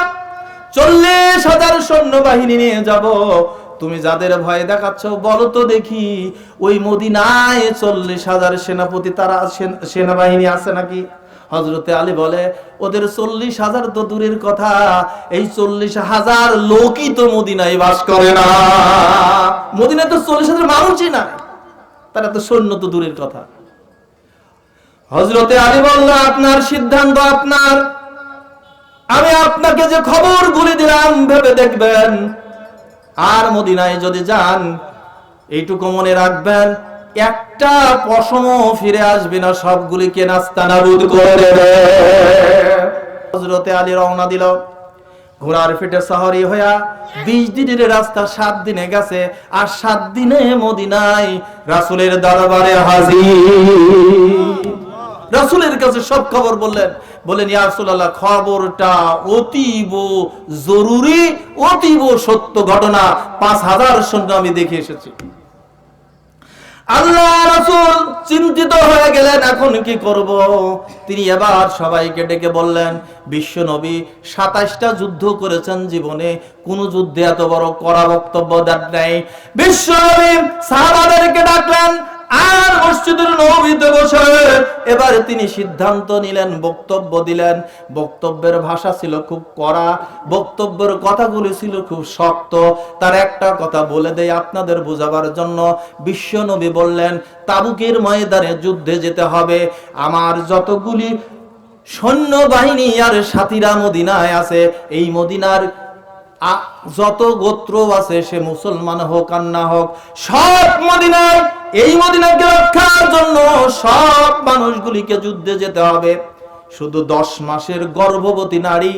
40,000 সৈন্যবাহিনী নিয়ে যাব, তুমি যাদের ভয় দেখাচ্ছ বলো তো দেখি, ওই মদিনায় 40,000 সেনাপতি, তারা সেনাবাহিনী আছে নাকি? হযরতে আলী বলে, ওদের 40,000 তো দূরের কথা, এই 40,000 লোকই তো মদিনায় বাস করে না। মদিনায় তো 40,000 মানুষই না, তারা তো সৈন্য তো দূরের কথা। হযরতে আলী বলল, আপনার সিদ্ধান্ত আপনার, আমি আপনাকে যে খবরগুলি দিলাম ভেবে দেখবেন, আর মদিনায় যদি যান এইটুকু মনে রাখবেন, একটা পশমও ফিরে আসবে না, সবগুলিকে নাস্তানাবুদ করে দেবে। হযরতে আলী রওনা দিল, ঘোড়ার পিঠে সওয়ারি হইয়া 20 দিনের রাস্তা 7 দিনে গেছে, আর 7 দিনে মদিনায় রাসূলের দরবারে হাজির। রাসূলের কাছে সব খবর বললেন, বলেন, ইয়া রাসূলুল্লাহ, খবরটা অতীব জরুরি, অতীব সত্য ঘটনা, 5,000 সৈন্য আমি দেখে এসেছি। আল্লাহ রাসূল চিন্তিত হয়ে গেলেন, এখন কি করব? তিনি এবার সবাইকে ডেকে বললেন, বিশ্ব নবী 27টা যুদ্ধ করেছেন জীবনে, কোন যুদ্ধে এত বড় কড়া বক্তব্য দেন নাই। বিশ্ব নবী সাহাবাদেরকে ডাকলেন, আর মসজিদের নববীতে বসে এবারে তিনি সিদ্ধান্ত নিলেন, বক্তব্য দিলেন। বক্তব্যের ভাষা ছিল খুব কড়া, বক্তব্যের কথাগুলো ছিল খুব শক্ত। তার একটা কথা বলে দেয় আপনাদের বোঝাবার জন্য। বিশ্ব নবী বললেন, তাবুকের ময়দানে যুদ্ধে যেতে হবে, আমার যতগুলি সৈন্যবাহিনী আর সাথীরা মদিনায় আছে, এই মদিনার যত গোত্র আছে, সে মুসলমান হোক আর না হোক, সব মদিনায়, এই মদিনাকে রক্ষার জন্য সব মানুষগুলিকে যুদ্ধে যেতে হবে। শুধু 10 মাসের গর্ভবতী নারী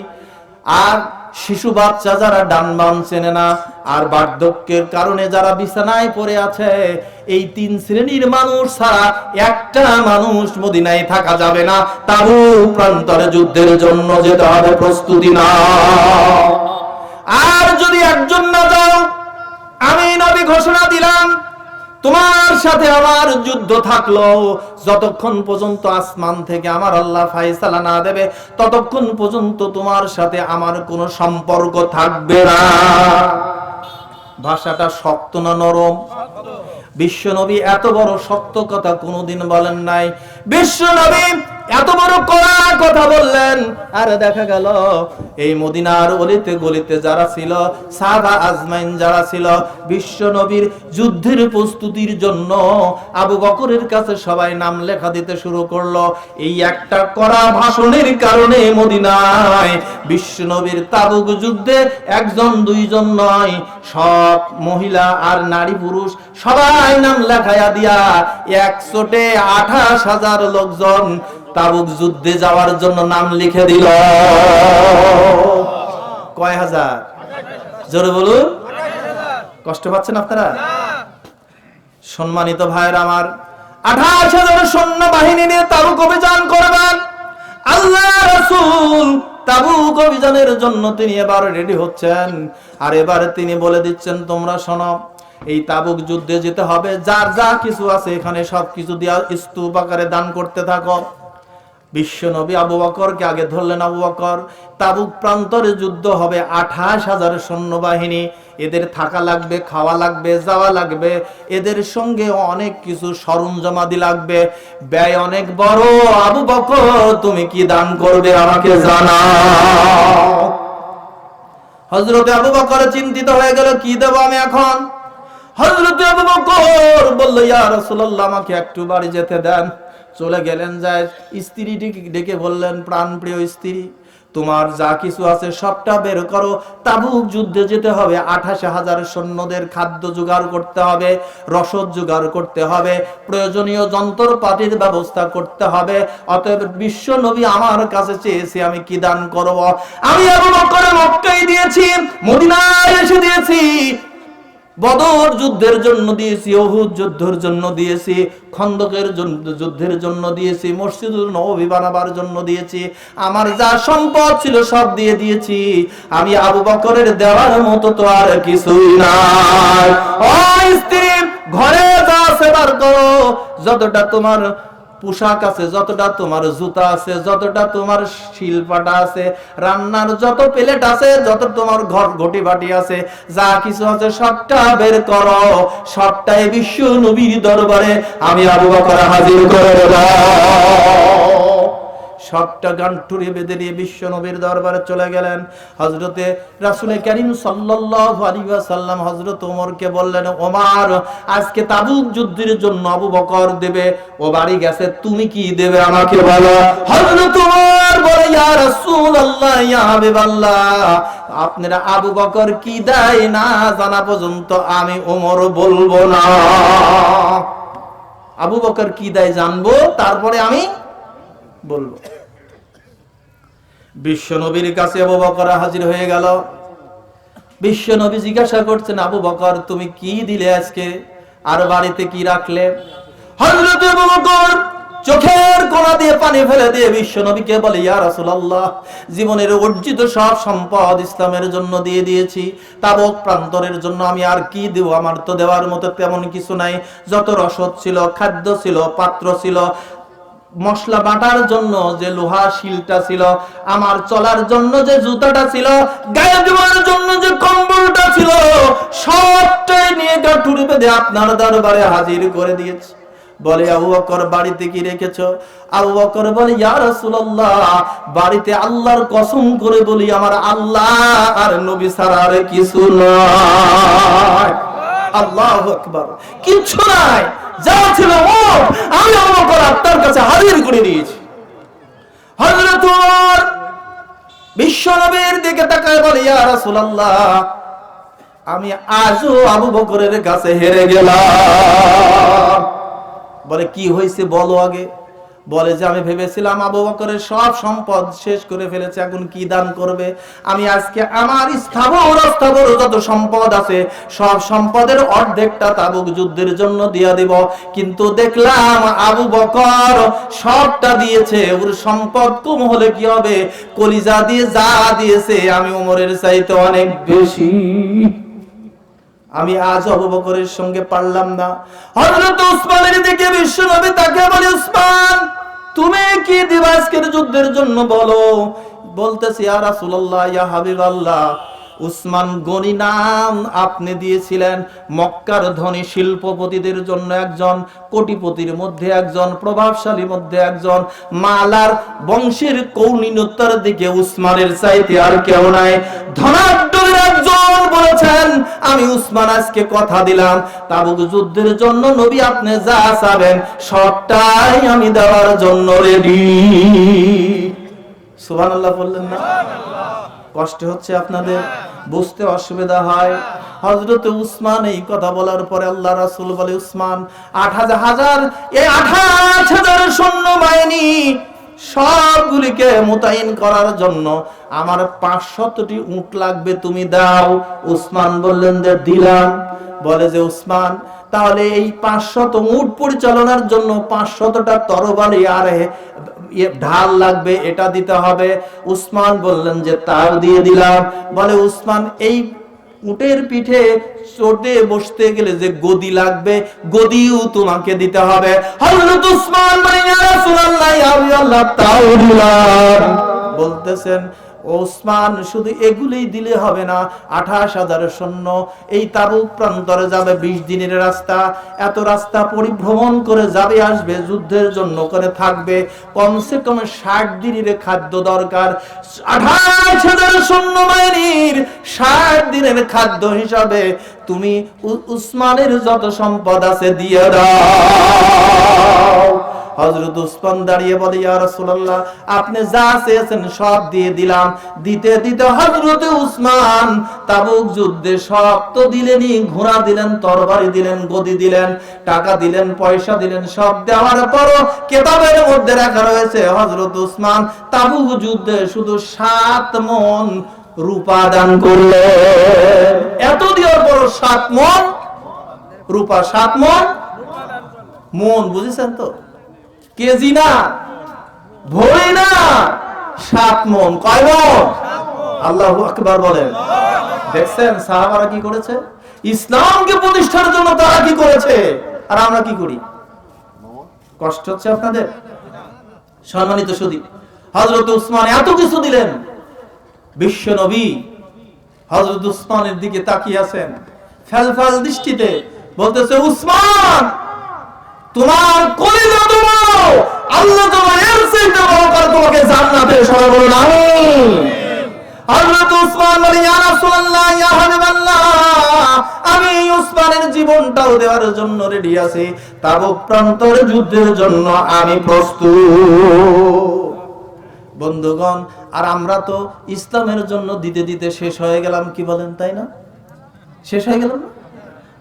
আর শিশু বাচ্চা যারা ডান বাম চেনে না, আর বার্ধক্যের কারণে যারা বিছানায় পড়ে আছে, এই 3 শ্রেণীর মানুষ ছাড়া একটা মানুষ মদিনায় থাকা যাবে না। তাবুক প্রান্তরে যুদ্ধের জন্য যেতে হবে, প্রস্তুতি নাও। আর যদি একজন না যাও, আমি নবী ঘোষণা দিলাম, তোমার সাথে আমার যুদ্ধ থাকলো, যতক্ষণ পর্যন্ত আসমান থেকে আমার আল্লাহ ফায়সালা না দেবে, ততক্ষণ পর্যন্ত তোমার সাথে আমার কোনো সম্পর্ক থাকবে না। ভাষাটা শক্ত না নরম? বিশ্ব নবী এত বড় শক্ত কথা কোনোদিন বলেন নাই। বিশ্ব নবী এত বড় কড়া কথা বললেন, আর দেখা গেল এই মদিনার অলিতে গলিতে যারা ছিল, সাহাবা আজমাইন যারা ছিল, বিশ্ব নবীর যুদ্ধের প্রস্তুতির জন্য আবু বকরের কাছে সবাই নাম লেখা দিতে শুরু করলো। এই একটা কড়া ভাষণের কারণে মদিনায় বিশ্ব নবীর তাবুক যুদ্ধে 1-2 নয়, সব মহিলা আর নারী পুরুষ সবাই নাম লেখায়া দিয়া 128,000 লোকজন তাবুক যুদ্ধে যাওয়ার জন্য নাম লিখে দিল। কয় হাজার? জোরে বলুন। কষ্ট পাচ্ছেন আপনারা? সম্মানিত ভাইয়ের আমার, 28,000 সৈন্য বাহিনী নিয়ে তাবুক অভিযান করবেন। আল্লাহ রাসূল তাবুক অভিযানের জন্য তিনি এবার রেডি হচ্ছেন। আর এবারে তিনি বলে দিচ্ছেন, তোমরা শোনো, এই তাবুক যুদ্ধে যেতে হবে, যার যা কিছু আছে এখানে সবকিছু দিয়া স্তূপ আকারে দান করতে থাকো। বিশ্ব নবী আবু বকরকে আগে ধরলেন। আবু বকর, তাবুক প্রান্তরে যুদ্ধ হবে, 28,000 সৈন্যবাহিনী, এদের থাকা লাগবে, খাওয়া লাগবে, যাওয়া লাগবে, এদের সঙ্গে অনেক কিছু সরঞ্জামাদি লাগবে, ব্যয় অনেক বড়। আবু বকর, তুমি কি দান করবে আমাকে জানাও। হযরতে আবু বকর চিন্তিত হয়ে গেল, কি দেব আমি এখন? হযরতে আবু বকর বলল, ইয়া রাসূলুল্লাহ, আমাকে একটু বাড়ি যেতে দেন। চলে গেলেন, যায় স্ত্রীটিকে ডেকে বললেন, প্রাণপ্রিয় স্ত্রী, তোমার যা কিছু আছে সবটা বের করো, তাবুক যুদ্ধে যেতে হবে, 28,000 সৈন্যদের খাদ্য জোগাড় করতে হবে, রসদ জোগাড় করতে হবে, প্রয়োজনীয় যন্ত্রপাতির ব্যবস্থা করতে হবে। অতএব বিশ্ব নবী আমার কাছে চেয়েছে আমি কি দান করব? আমি আবু বকর মক্কায় দিয়েছি, মদিনায় এসে দিয়েছি, বদর যুদ্ধের জন্য দিয়েছি, উহুদ যুদ্ধের জন্য দিয়েছি, খন্দকের যুদ্ধের জন্য দিয়েছি, মসজিদুল নববী বানাবার জন্য দিয়েছি, আমার যা সম্পদ ছিল সব দিয়ে দিয়েছি। আমি আবু বকরের দেওয়ার মতো তো আর কিছুই নাই। ও স্ত্রী, ঘরে যা আছে বার করো, যতটা তোমার পোশাক আছে, যতটা তোমার জুতা আছে, যতটা তোমার শিলপাটা আছে, রান্নার যত প্লেট আছে, যত তোমার ঘর ঘটি বাটি আছে, যা কিছু আছে সবটা বের করো, সবটাই বিশ্ব নবীর দরবারে আমি আবু বকর হাজির করে দেব। সবটা গান্টুরি বেঁধে দিয়ে বিশ্ব নবীর দরবারে চলে গেলেন। হযরতে রাসূল কারীম সাল্লাল্লাহু আলাইহি ওয়াসাল্লাম হযরত ওমরকে বললেন, ওমর, আজকে তাবুক যুদ্ধের জন্য আবু বকর দেবে, ও বাড়ি গেছে, তুমি কি দেবে আমাকে বলো। হযরত ওমর বলে, ইয়া রাসূলুল্লাহ, ইয়া হাবিবাল্লাহ, আপনারা আবু বকর কি দেয় না জানা পর্যন্ত আমি ওমর বলবো না। আবু বকর কি দেয় জানবো, তারপরে আমি বলবো। বিশ্ব নবীর কাছে আবু বকর হাজির হয়ে গেল। বিশ্ব নবী জিজ্ঞাসা করছেন, আবু বকর তুমি কি দিলে আজকে, আর বাড়িতে কি রাখলে? হযরত আবু বকর চোখের কোণা দিয়ে পানি ফেলে দিয়ে বিশ্ব নবীকে বলে, ইয়া রাসূলুল্লাহ, জীবনের অর্জিত সব সম্পদ ইসলামের জন্য দিয়ে দিয়েছি, তাবুক প্রান্তরের জন্য আমি আর কি দেব? আমার তো দেওয়ার মতো তেমন কিছু নাই। যত রসদ ছিল, খাদ্য ছিল, পাত্র ছিল, মশলা বাটার জন্য যে লোহা শিলটা ছিল, আমার চলার জন্য যে জুতাটা ছিল, গায়ে দেওয়ার জন্য যে কম্বলটা ছিল, সবটাই নিয়ে গাঁটুরি বেঁধে আপনার দরবারে হাজির করে দিয়েছি। বলে, আবু বকর বাড়িতে কি রেখেছো? আবু বকর বলে, ইয়া রাসূলুল্লাহ, বাড়িতে আল্লাহর কসম করে বলি, আমার আল্লাহ আর নবী ছাড়া আর কিছু নাই। আল্লাহু আকবার, কিছু নাই, যা ছিল আমি আবু বকর আপনার কাছে হাজির করে দিয়েছি। হযরত ওমর বিশ্ব নবীর দিকে তাকায় বলে, ইয়া রাসূলুল্লাহ, আমি আজও আবু বকরের কাছে হেরে গেলাম। বলে, কি হয়েছে বলো আগে। বলে যে, আমি ভেবেছিলাম আবু বকরের সব সম্পদ শেষ করে ফেলেছে, এখন কি দান করবে? আমি আজকে আমার স্থাবর অস্থাবর যত সম্পদ আছে সব সম্পদের অর্ধেকটা তাবুক যুদ্ধের জন্য দিয়া দিব। কিন্তু দেখলাম আবু বকর সবটা দিয়েছে, ওর সম্পদ কম হলে কি হবে? কলিজা দিয়ে যা দিয়েছে আমি ওমরের চাইতে অনেক বেশি। আমি আজ আবু বকরের সঙ্গে পারলাম না। হযরত উসমানের দিকে বিশ্ব নবী তাকে বলে, উসমান, তুমি কি দিবা আজকের যুদ্ধের জন্য বলো। বলতেছি, ইয়া রাসূলুল্লাহ, ইয়া হাবিবাল্লাহ, উসমান গনি নাম আপনি দিয়েছিলেন, মক্কার ধনী শিল্পপতিদের জন্য একজন, কোটিপতির মধ্যে একজন, প্রভাবশালী মধ্যে একজন, মালার বংশের কৌলীনতার দিকে উসমানের চাইতে আর কেউ নাই, ধনাঢ্যের একজন বলেছেন, আমি উসমান আজকে কথা দিলাম তাবুক যুদ্ধের জন্য নবী আপনি যা চাবেন সবটাই আমি দেওয়ার জন্য রেডি। সুবহানাল্লাহ বললেন না? কষ্ট হচ্ছে আপনাদের, বুঝতে অসুবিধা হয়। হযরত উসমান এই কথা বলার পরে আল্লাহ রাসূল বলে, উসমান, 8,000 এই 28,000 সৈন্য বাহিনী সবগুলিকে মোতায়েন করার জন্য আমার 500টি উট লাগবে, তুমি দাও। উসমান বললেন যে দিলাম। বলে যে, উসমান, তাহলে এই 500 উট পরিচালনার জন্য 500টা তরবারি আর ঢাল লাগবে, এটা দিতে হবে। উসমান বললেন যে তাও দিয়ে দিলাম। বলে, উসমান, এই উটের পিঠে চড়তে বসতে গেলে যে গদি লাগবে, গদিও তোমাকে দিতে হবে। হযরত উসমান বলেন, ইয়া রাসূলুল্লাহ, ইয়া আল্লাহ, তাও দিলাম। বলতেছেন, ওসমান, শুধু এগুলোই দিলে হবে না, 28,000 সৈন্য এই তাবুক প্রান্তরে যাবে, 20 দিনের রাস্তা, এত রাস্তা পরিভ্রমণ করে যাবে আসবে, যুদ্ধের জন্য করে থাকবে, কমসে কম 60 দিনের খাদ্য দরকার। 28,000 সৈন্য বাহিনীর 60 দিনের খাদ্য হিসাবে তুমি উসমানের যত সম্পদ আছে দিয়ে দাও। হযরত উসমান দাঁড়িয়ে বলে, ইয়া রাসূলুল্লাহ, আপনি যা চেয়েছেন সব দিয়ে দিলাম। দিতে দিতে হযরত উসমান তাবুক যুদ্ধে সব তো দিলেনই, ঘোড়া দিলেন, তরবারি দিলেন, গদি দিলেন, টাকা দিলেন, পয়সা দিলেন। সব দেওয়ার পরও কিতাবের মধ্যে রাখা রয়েছে হযরত উসমান তাবুক যুদ্ধে শুধু 7 মণ রূপা দান করলেন। এত দেওয়ার পর 7 মণ রূপা, 7 মণ মণ, বুঝেছেন তো? কেজি না, ভরি না, 7 মণ। কয় মণ? আল্লাহু আকবার বলেন। দেখছেন সাহাবারা কি করেছে? ইসলামকে প্রতিষ্ঠার জন্য তারা কি করেছে, আর আমরা কি করি? কষ্ট হচ্ছে আপনাদের? সম্মানিত সুধী, হযরত উসমান এত কিছু দিলেন। বিশ্ব নবী হযরত উসমানের দিকে তাকিয়ে আছেন ফেলফেল দৃষ্টিতে, বলতেছে, উসমান, তোমার কলিজা তোমার আল্লাহ তোমার এর চাইতে বড় করে তোমাকে জান্নাতে, সবাই বলুন আমিন। হযরত উসমান বলে, ইয়া রাসূলুল্লাহ, ইয়া হাবিবাল্লাহ, আমি উসমানের জীবনটাও দেওয়ার জন্য রেডি আছি, তাবুক প্রান্তরে যুদ্ধের জন্য আমি প্রস্তুত। বন্ধুগণ, আর আমরা তো ইসলামের জন্য দিতে দিতে শেষ হয়ে গেলাম, কি বলেন? তাই না? শেষ হয়ে গেলাম না?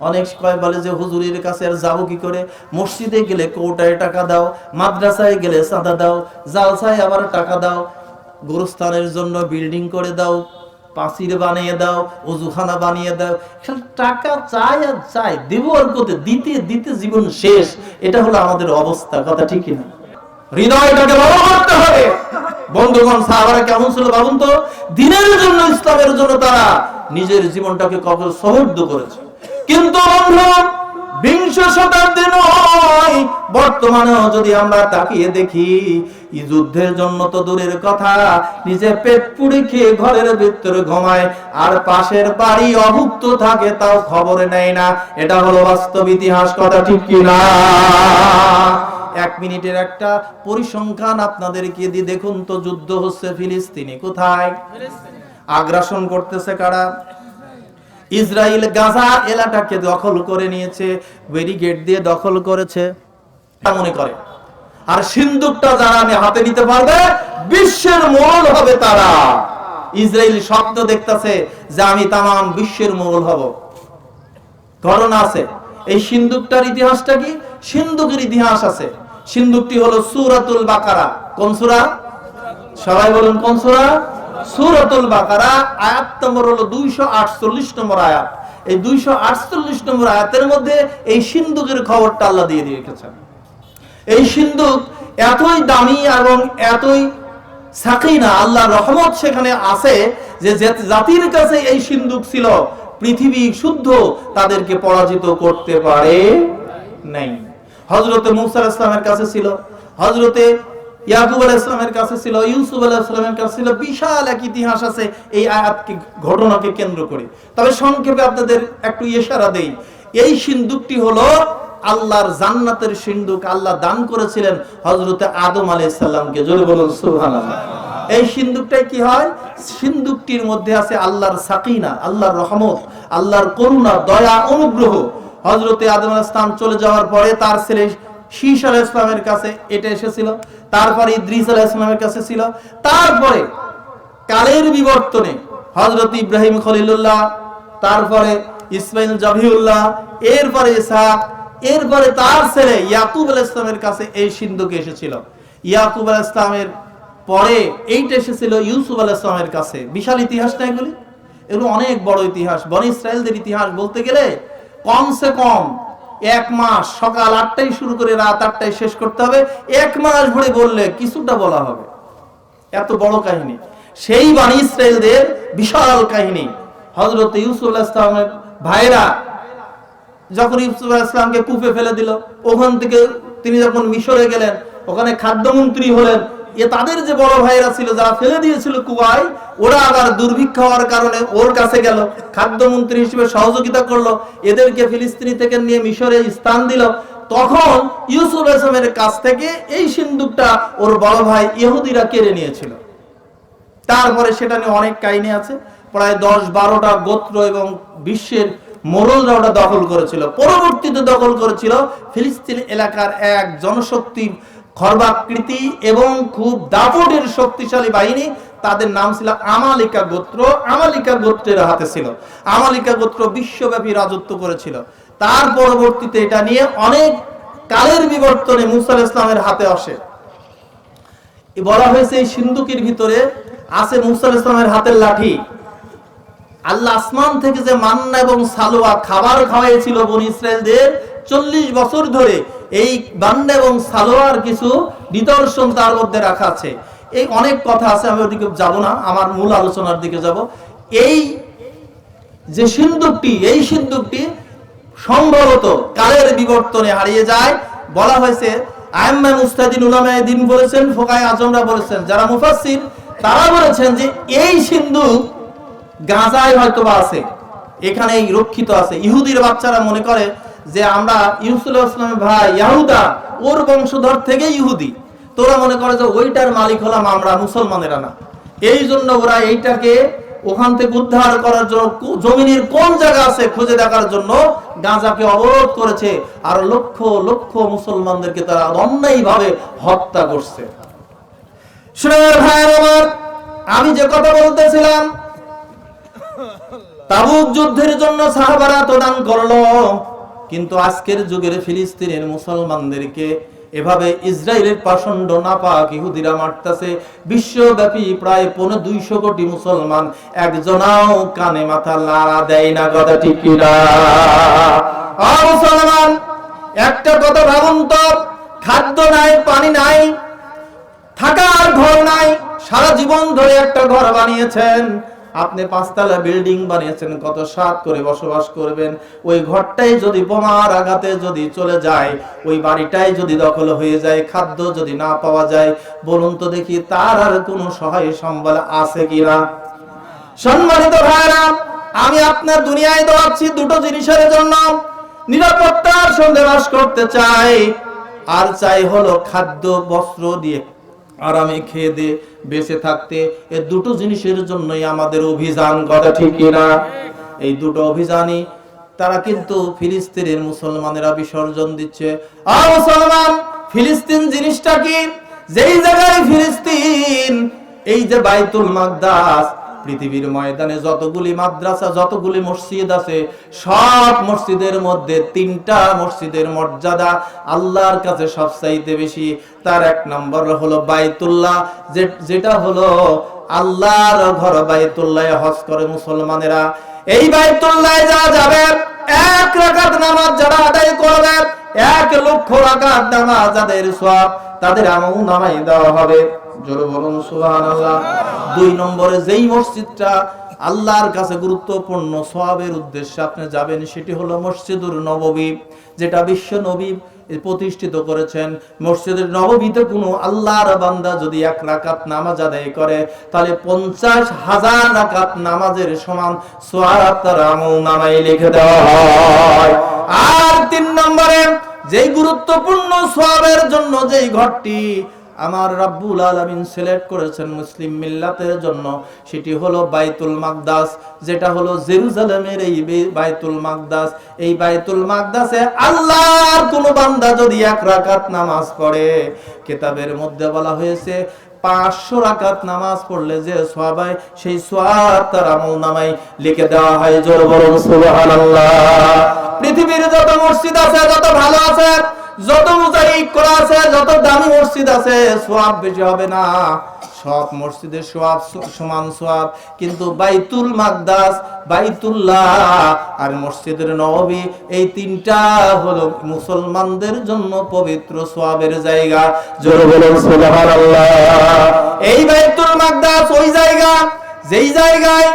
অনেক কয় বলে যে হুজুরের কাছে আর যাবো কি করে? মসজিদে গেলে কোটায় টাকা দাও, মাদ্রাসায় গেলে চাঁদা দাও, জালসায় আবার টাকা দাও, গোরস্থানের জন্য বিল্ডিং করে দাও, পাঁচির বানিয়ে দাও, ওযুখানা বানিয়ে দাও, টাকা চাই আর চাই, দেব আর কোথায়? দিতে দিতে জীবন শেষ। এটা হলো আমাদের অবস্থা, কথা ঠিক কিনা? হৃদয়টাকে বড় করতে হবে। বন্ধুগণ, সাহাবারা কেমন ছিল ভাবুন তো? দিনের জন্য, ইসলামের জন্য তারা নিজের জীবনটাকে কবর সমর্থ করেছে। কিন্তু বন্ধু, 20 শতাব্দী নয়, বর্তমানেও যদি আমরা তাকিয়ে দেখি, এই যুদ্ধের জন্য তো দূরের কথা, নিজে পেট পুড়ে খেয়ে ঘরের ভিতরে ঘুমায়, আর পাশের বাড়ি অভুক্ত থাকে, তাও খবরে নেয় না। এটা হলো বাস্তব ইতিহাস, কথা ঠিক কিনা? 1 মিনিটের একটা পরিসংখ্যান আপনাদেরকে দিয়ে দেখুন তো। যুদ্ধ হচ্ছে ফিলিস্তিনে, কোথায়? আগ্রাসন করতেছে কারা? ইসরায়েল গাজা এলাকাকে দখল করে নিয়েছে, ব্যারিকেড দিয়ে দখল করেছে মনে করে। আর সিন্দুকটা যারা হাতে নিতে পারবে, বিশ্বের মোড়ল হবে তারা। ইসরায়েল স্বপ্ন দেখতেছে যে আমি তামাম বিশ্বের মোড়ল হব। ঘটনা আছে। এই সিন্দুকটার ইতিহাসটা কি? সিন্দুকের ইতিহাস আছে। সিন্দুকটি হলো সূরাতুল বাকারা। কোন সূরা? সবাই বলুন, কোন সূরা? সূরাতুল বাকারা, আয়াত নম্বর হলো 248 নম্বর আয়াত। এই 248 নম্বর আয়াতের মধ্যে এই সিন্দুকের খবরটা আল্লাহ দিয়ে রেখেছেন। এই সিন্দুক এতই দামি এবং এতই সাকিনা, আল্লাহর রহমত সেখানে আছে যে জাতির কাছে এই সিন্দুক ছিল, পৃথিবী শুদ্ধ তাদেরকে পরাজিত করতে পারে নাই। হযরতে মূসা আলাইহিস সালামের কাছে ছিল, হযরতে ইয়াকুব আলাইহিস সালামের কাছে ছিল, ইউসুফ আলাইহিস সালামের কাছে ছিল। বিশাল এক ইতিহাস আছে এই আয়াতকে, ঘটনাকে কেন্দ্র করে। তবে সংক্ষেপে আপনাদের একটু ইশারা দেই। এই সিন্দুকটি হলো আল্লাহর জান্নাতের সিন্দুক। আল্লাহ দান করেছিলেন হযরতে আদম আলাইহিস সালামকে। জোরে বলুন সুবহানাল্লাহ। এই সিন্দুকটাই কি হয়? সিন্দুকটির মধ্যে আছে আল্লাহর সাকিনা, আল্লাহর রহমত, আল্লাহর করুণা, দয়া, অনুগ্রহ। হযরতে আদম আলাইহিস সালাম চলে যাওয়ার পরে তার ছেলে শীশ আলাইহিস সালামের কাছে এটা এসেছিল, তারপরে ইদ্রিস আলাইহিস সালামের কাছে ছিল, তারপরে কালের বিবর্তনে হযরত ইব্রাহিম খলিলুল্লাহ, তারপরে ইসমাইল জাবিউল্লাহ, এরপরে ইসহাক, এরপরে তার ছেলে ইয়াকুব আলাইহিস সালামের কাছে এই সিন্দুক এসেছিল। ইয়াকুব আলাইহিস সালামের পরে এইটা এসেছিল ইউসুফ আলাইহিস সালামের কাছে। বিশাল ইতিহাস না এগুলো? এগুলো অনেক বড় ইতিহাস। বনি ইসরায়েলদের ইতিহাস বলতে গেলে কমসে কম 1 মাস, সকাল 8টায় শুরু করে রাত 8টায় শেষ করতে হবে। 1 মাস ভরে বললে কিছুটা বলা হবে, এত বড় কাহিনী। সেই বনি ইসরায়েলদের বিশাল কাহিনী। হযরত ইউসুফ আলাইহিস সালামের ভাইরা যখন ইউসুফ আলাইহিস সালামকে কূপে ফেলে দিল, ওখান থেকে তিনি যখন মিশরে গেলেন, ওখানে খাদ্যমন্ত্রী হলেন। তাদের যে বড় ভাইরা ছিল যারা ফেলে দিয়েছিল কুয়ায়, ওরা আবার দুর্ভিক্ষ হওয়ার কারণে ওর কাছে গেল, খাদ্যমন্ত্রী হিসেবে সহযোগিতা করলো, এদেরকে ফিলিস্তিনি থেকে নিয়ে মিশরে স্থান দিল। তখন ইউসুফ আলাইহিস সালামের কাছ থেকে এই সিন্দুকটা ওর বড় ভাই ইহুদিরা কেড়ে নিয়েছিল। তারপরে সেটা নিয়ে অনেক কাহিনী আছে। প্রায় 10-12টা গোত্র এবং বিশ্বের মোড়লরা ওটা দখল করেছিল। পরবর্তীতে দখল করেছিল ফিলিস্তিন এলাকার এক জনশক্তি খর্বাকৃতি এবং খুব দাপুটের শক্তিশালী বাহিনী। তাদের নাম ছিল আমালিকা গোত্র। আমালিকা গোত্রের হাতে ছিল। আমালিকা গোত্র বিশ্বব্যাপী রাজত্ব করেছিল। তার পরবর্তীতে এটা নিয়ে অনেক কালের বিবর্তনে মুসা আলাইহিস সালামের হাতে আসে। বলা হয়েছে এই সিন্ধুকের ভিতরে আছে মুসা আলাইহিস সালামের হাতের লাঠি। আল্লাহ আসমান থেকে যে মান্না এবং সালোয়া খাবার খাওয়াইছিল বনি ইসরায়েলদের 40 বছর ধরে, এই মান্না এবং সালোয়ার কিছু নিদর্শন তার মধ্যে রাখা আছে। এই অনেক কথা আছে, আমি ওদিকে যাব না, আমার মূল আলোচনার দিকে যাব। এই যে সিন্ধুকটি, এই সিন্ধুকটি সম্ভবত কালের বিবর্তনে হারিয়ে যায়। বলা হয়েছে আইম্মা মুস্তাদিন উলামায়ে দ্বীন বলেছেন, ফুকাহায়ে আজমরা বলেছেন, যারা মুফাসসির তারা বলেছেন যে এই সিন্ধুক গাজায় হয়তোবা আছে, এখানেই রক্ষিত আছে। ইহুদির বাচ্চারা মনে করে যে আমরা ইউসুফ আলাইহিস সালামের ভাই ইয়াহুদা, ওর বংশধর থেকে ইহুদি, তোরা মনে করে যে ওইটার মালিক হলাম আমরা, মুসলমানেরা না। এই জন্য ওরা এইটাকে ওখান থেকে উদ্ধার করার জন্য জমিনের কোন জায়গা আছে খুঁজে দেখার জন্য গাজাকে অবরোধ করেছে, আর লক্ষ লক্ষ মুসলমানদেরকে তারা অন্যায়ভাবে হত্যা করছে। শুনুন ভাইয়ের আমার, আমি যে কথা বলতেছিলাম, তাবুক যুদ্ধের জন্য সাহাবারা তো দান করলো, কিন্তু আজকের যুগের ফিলিস্তিনের মুসলমানদেরকে এভাবে ইসরায়েলের পাষণ্ড নাপাক ইহুদিরা মারতেছে। বিশ্বব্যাপী প্রায় 250 কোটি মুসলমান একজনাও কানে মাথা লাড়া দেয় না। কথা ঠিক কিনা? মুসলমান, একটা কথা ভাবুন তো, খাদ্য নাই, পানি নাই, থাকার ঘর নাই, সারা জীবন ধরে একটা ঘর বানিয়েছেন, আপনি 5 তলা বিল্ডিং বানিয়েছেন, কত স্বাদ করে বসবাস করবেন। ওই ঘরটাই যদি বোমার আঘাতে যদি চলে যায়, ওই বাড়িটাই যদি দখল হয়ে যায়, খাদ্য যদি না পাওয়া যায়, বলুন তো দেখি তার আর কোনো সহায় সম্বল আছে কিনা? সম্মানিত ভাইরা, আমি আপনার দুনিয়ায় দোয়াচ্ছি দুটো জিনিসের জন্য। নিরাপত্তার সঙ্গে বাস করতে চাই, আর চাই হলো খাদ্য বস্ত্র দিয়ে আরামে খেয়ে দে বেঁচে থাকতে। এই দুটো জিনিসের জন্যই আমাদের অভিযান। কথা ঠিক কিনা? এই দুটো অভিযানই তারা কিন্তু ফিলিস্তিনের মুসলমানেরা বিসর্জন দিচ্ছে। আর মুসলমান, ফিলিস্তিন জিনিসটা কি? যেই জায়গায় ফিলিস্তিন, এই যে বাইতুল মাকদাস, পৃথিবীর ময়দানে যতগুলি মাদ্রাসা, যতগুলি মসজিদ আছে, সব মসজিদের মধ্যে 3টা মসজিদের মর্যাদা আল্লাহর কাছে সবচাইতে বেশি। তার 1 নম্বর হলো বাইতুল্লাহ, যেটা হলো আল্লাহর ঘর। বাইতুল্লাহে হজ করে মুসলমানেরা। এই বাইতুল্লাহে যা যাবে, 1 রাকাত নামাজ যারা আদায় করবে, 1 লক্ষ রাকাত নামাজ যাদের সওয়াব, তাদের আমল নামায় দেওয়া হবে। জোরে বলুন সুবহানাল্লাহ। 2 নম্বরে যেই মসজিদটা আল্লাহর কাছে গুরুত্বপূর্ণ সওয়াবের উদ্দেশ্যে আপনি যাবেন, সেটি হলো মসজিদুর নববী, যেটা বিশ্ব নবী প্রতিষ্ঠিত করেছেন। মসজিদের নববীতে কোনো আল্লাহর বান্দা যদি 1 রাকাত নামাজ আদায় করে, তাহলে 50,000 রাকাত নামাজের সমান সওয়াব তার আমল নামায় লিখে দেওয়া হয়। আর 3 নম্বরে যেই গুরুত্বপূর্ণ সওয়াবের জন্য যেই ঘরটি আমার রাব্বুল আলামিন সিলেক্ট করেছেন মুসলিম মিল্লাতের জন্য, সেটি হলো বাইতুল মাকদাস, যেটা হলো জেরুজালেমের এই বাইতুল মাকদাস। এই বাইতুল মাকদাসে আল্লাহর কোন বান্দা যদি 1 রাকাত নামাজ পড়ে, কিতাবের মধ্যে বলা হয়েছে 500 রাকাত নামাজ পড়লে যে সওয়াব হয়, সেই সওয়াব তার আমলনামায় লিখে দেওয়া হয়। জোরে বলুন সুবহানাল্লাহ। পৃথিবীর যত মসজিদ আছে, যত ভালো আছে, যত মোজাইক করা আছে, যত দামি মসজিদ আছে, সওয়াব বেশি হবে না। সব মসজিদের সওয়াব সমান সওয়াব, কিন্তু বাইতুল মাকদাস, বাইতুল্লাহ আর মসজিদের নববী, এই 3টা হলো মুসলমানদের জন্য পবিত্র সওয়াবের জায়গা। জোরে বলুন সুবহানাল্লাহ। এই বাইতুল মাকদাস ওই জায়গা, যেই জায়গায়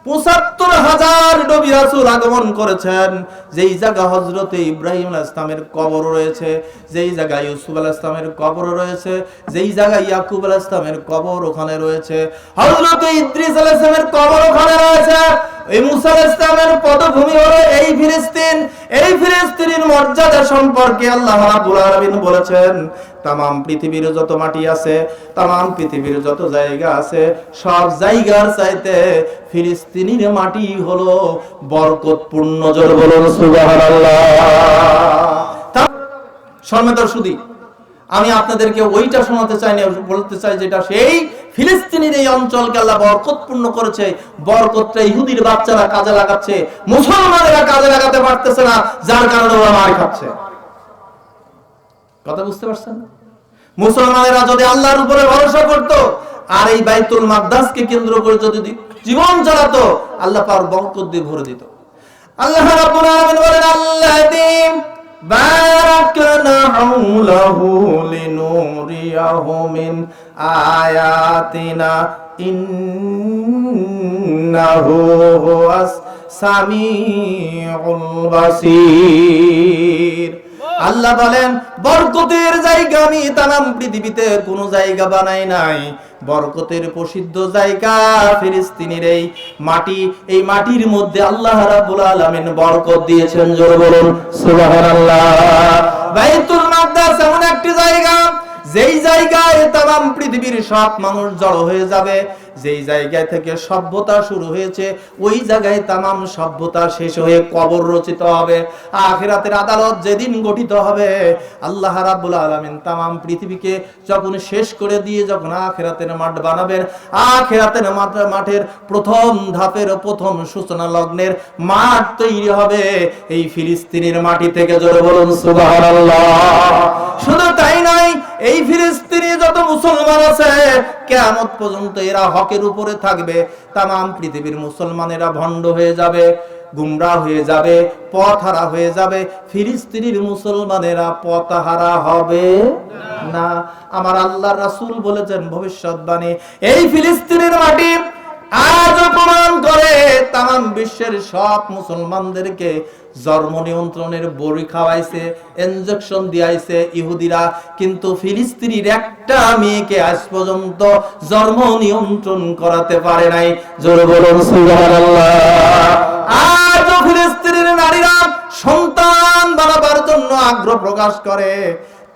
৭৫,০০০ নবী রাসূল আগমন করেছেন, যেই জায়গা হযরতে ইব্রাহিম আলাইহিস সালামের কবর রয়েছে, যেই জায়গায় ইউসুফ আলাইহিস সালামের কবর রয়েছে, যেই জায়গায় ইয়াকুব আলাইহিস সালামের কবর ওখানে রয়েছে, হযরতে ইদ্রিস আলাইহিস সালামের কবর ওখানে রয়েছে। এই মুসা আলাইহিস সালামের পদভূমি হলো এই ফিলিস্তিন। এই ফিলিস্তিনের মর্যাদা সম্পর্কে আল্লাহ রাব্বুল আলামিন বলেছেন, তামাম পৃথিবীর যত মাটি আছে, তামাম পৃথিবীর যত জায়গা আছে, সব জায়গার চাইতে ফিলিস্তিনের মাটি হলো বরকতপূর্ণ। জোরে বলুন সুবহানাল্লাহ। সম্মানিত সুধী, আমি আপনাদেরকে ওইটা শোনাতে চাই না, বলতে চাই যেটা সেই ফিলিস্তিনের এই অঞ্চলকে আল্লাহ বরকতপূর্ণ করেছে। বরকতটা ইহুদির বাচ্চারা কাজে লাগাচ্ছে, মুসলমানেরা কাজে লাগাতে পারতেছে না, যার কারণে ওরা মার খাচ্ছে। কথা বুঝতে পারছেন? মুসলমানেরা যদি আল্লাহর উপরে ভরসা করত আর এই বাইতুল মাকদাসকে কেন্দ্র করে যদি জীবন চালাতো, আল্লাহ পাক বরকত দিয়ে ভরে দিত। আল্লাহ রাব্বুল আলামিন বলেন, আল্লাযী বারাকনা হাওলাহু লিনুরিয়াহু মিন আয়াতিনা ইন্নাহু হুয়াস সামিউল বাসীর। আল্লাহ বলেন, বরকতের জায়গা আমি তামাম পৃথিবীতে কোন জায়গা বানাই নাই। বরকতের প্রসিদ্ধ জায়গা ফিলিস্তিনের এই মাটি। এই মাটির মধ্যে আল্লাহ রাব্বুল আলামিন বরকত দিয়েছেন। জোরে বলুন সুবহানাল্লাহ। বাইতুল মাকদাস এমন একটি জায়গা, যেই জায়গায় তামাম পৃথিবীর সব মানুষ জড়ো হয়ে যাবে। যেই জায়গায় থেকে সভ্যতা শুরু হয়েছে, ওই জায়গায় তামাম সভ্যতা শেষ হয়ে কবর রচিত হবে। আখিরাতের আদালত যেদিন গঠিত হবে, আল্লাহ রাব্বুল আলামিন তামাম পৃথিবীকে যখন শেষ করে দিয়ে যখন আখিরাতের মাঠ বানাবেন, আখিরাতের মাঠের প্রথম ধাপের প্রথম সূচনা লগ্নের মাঠ তৈরি হবে এই ফিলিস্তিনের মাটি থেকে। জোরে বলুন সুবহানাল্লাহ। শুধু তাই নয়, এই ফিলিস্তিনে যত মুসলমান আছে কিয়ামত পর্যন্ত এরা হকের উপরে থাকবে। তামাম পৃথিবীর মুসলমানেরা ভণ্ড হয়ে যাবে, গুমরাহ হয়ে যাবে, পথহারা হয়ে যাবে। ফিলিস্তিনের মুসলমানেরা পথহারা হবে না। আমার আল্লাহর রাসূল বলেছেন ভবিষ্যৎবাণী, এই ফিলিস্তিনের মাটি আজ প্রমাণ করে তামাম বিশ্বের সব মুসলমানদেরকে জন্ম নিয়ন্ত্রণের বড়ি খাওয়াইছে, ইনজেকশন দিয়াইছে ইহুদিরা, কিন্তু ফিলিস্তিনের একটা মেয়েকে আজ পর্যন্ত জন্ম নিয়ন্ত্রণ করাতে পারে নাই। জোরে বলুন সুবহানাল্লাহ। আজ ফিলিস্তিনের নারীরা সন্তান বানাবার জন্য আগ্রহ প্রকাশ করে।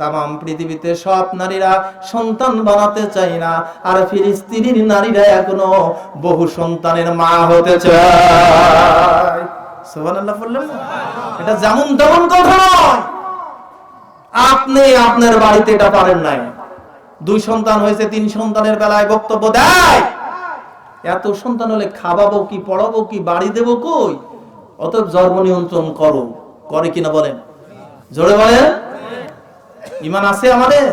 তামাম পৃথিবীতে সব নারীরা সন্তান বানাতে চায় না, আর ফিলিস্তিনের নারীরা এখনো বহু সন্তানের মা হতে চায়। সুবহানাল্লাহ বললেন না? এটা যেমন তেমন কথা নয়। আপনি আপনার বাড়িতে এটা পারেন নাই, 2 সন্তান হয়েছে, 3 সন্তানের বেলায় বক্তব্য দেয়, এত সন্তান হলে খাওয়াবো কি, পড়াবো কি, বাড়ি দেবো কই? অতএব জন্ম নিয়ন্ত্রণ করো। করে কিনা বলেন? জোরে বলেন। ঈমান আছে আমাদের?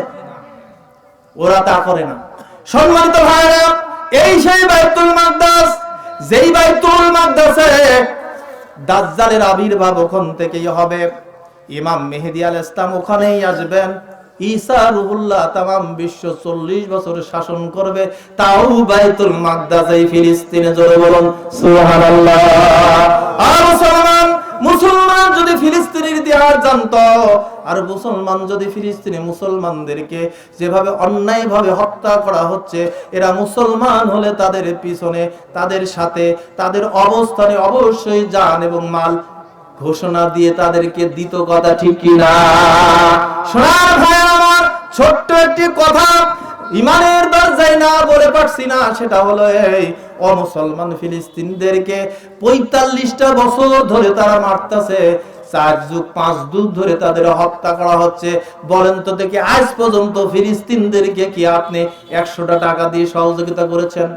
ওরা তা করে না। সম্মানিত ভাইরা, এই সেই বাইতুল মাকদাস, যেই বাইতুল মাকদাসে দাজ্জালের আবির্ভাব ওখান থেকেই হবে। ইমাম মেহেদী আলাইহিস সালাম ওখানেই আসবেন। ঈসা রুহুল্লাহ তামাম বিশ্ব 40 বছর শাসন করবে, তাও বাইতুল মাকদাস এই ফিলিস্তিনে। জোরে বলুন সুবহানাল্লাহ। আর মুসলমান যদি ফিলিস্তিনের ইতিহাস জানতো, আর মুসলমান যদি ফিলিস্তিনে মুসলমানদেরকে যেভাবে অন্যায়ভাবে হত্যা করা হচ্ছে, এরা মুসলমান হলে তাদের পিছনে, তাদের সাথে, তাদের অবস্থানে অবশ্যই জান এবং মাল ঘোষণা দিয়ে তাদেরকে দিত। কথা ঠিক কিনা? সোনার ভাই আমার, ছোট্ট একটি কথা ইমানের দরজায় না বলে পারছি না, সেটা হলো এই অমুসলমান ফিলিস্তিনদেরকে 45টা বছর ধরে তারা মারতেছে, 4 যুগ 5 যুগ ধরে তাদের হত্যা করা হচ্ছে। বলেন তো দেখি, আজ পর্যন্ত ফিলিস্তিনদেরকে কি আপনি 100টা টাকা দিয়ে সহযোগিতা করেছেন?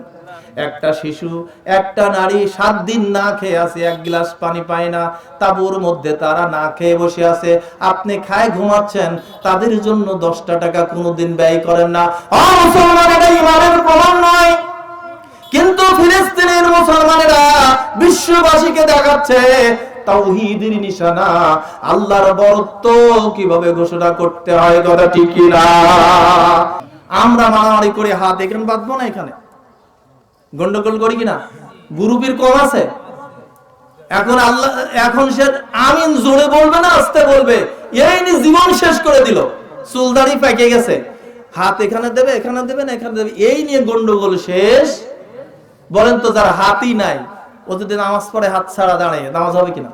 একটা শিশু, একটা নারী 7 দিন না খেয়ে আছে, 1 গ্লাস পানি পায় না, তাঁবুর মধ্যে তারা না খেয়ে বসে আছে, আপনি খায় ঘুমাচ্ছেন, তাদের জন্য 10টা টাকা কোনোদিন ব্যয় করেন না। মুসলমান, এটা ঈমানের প্রমাণ নয়। কিন্তু ফিলিস্তিনের মুসলমানেরা বিশ্ববাসীকে দেখাচ্ছে তাওহীদের নিশানা, আল্লাহর বরত্ব কিভাবে ঘোষণা করতে হয়। কথা ঠিক কিনা? আমরা মারামারি করে হাত এখানে বাঁধবো না, এখানে গন্ডগোল করি কিনা? গ্রুপের কম আছে এখন। আল্লাহ এখন সে আমিন জোরে বলবে না আস্তে বলবে, এই নিয়ে জীবন শেষ করে দিল, চুলদাড়ি পেকে গেছে, হাত এখানে দেবে, এখানে দেবে না, এখানে দেবে, এই নিয়ে গন্ডগোল শেষ। বলেন তো, যারা হাতই নাই, ও যদি নামাজ পড়ে হাত ছাড়া দাঁড়িয়ে, নামাজ হবে কিনা?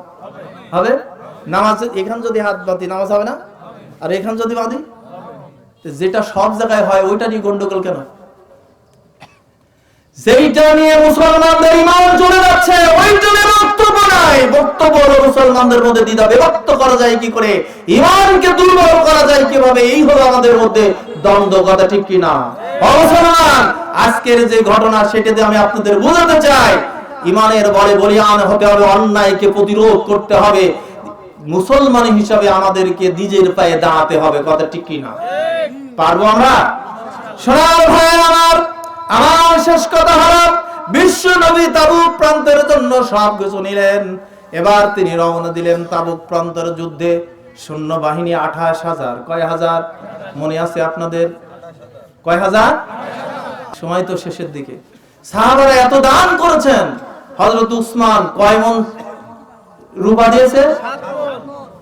হবে। নামাজ এখান যদি হাত বাঁধি নামাজ হবে না? আর এখান যদি বাঁধি, যেটা সব জায়গায় হয় ওইটা নিয়ে গন্ডগোল কেন? যেইটা নিয়ে মুসলমানদের ঈমান চলে যাচ্ছে ওইটা নিয়ে বক্তব্য নাই। বক্তব্য হলো মুসলমানদের মধ্যে দ্বিধা বিভক্ত করা যায় কি করে, ঈমানকে দুর্বল করা যায় কিভাবে, এই হলো আমাদের মধ্যে দ্বন্দ্ব। কথা ঠিক কি না? মুসলমান, আজকের যে ঘটনা সেটাতে আমি আপনাদের বোঝাতে চাই, ঈমানের বলে বলিয়ান হতে হবে, অন্যায়কে প্রতিরোধ করতে হবে, মুসলমান হিসাবে আমাদেরকে নিজের পায়ে দাঁড়াতে হবে। কথা ঠিক কি না? পারবো আমরা? সোনার ভাই আমার শেষ কথা হলো, বিশ্ব নবী তাবুক প্রান্তের জন্য সব কিছু নিলেন। এবার তিনি রওনা দিলেন তাবুক প্রান্তের যুদ্ধে। সৈন্য বাহিনী 28,000। কয় হাজার মনে আছে আপনাদের? কয় হাজার? সময় তো শেষের দিকে। সাহাবারা এত দান করেছেন। হযরত উসমান কয় মন রূপা দিয়েছে?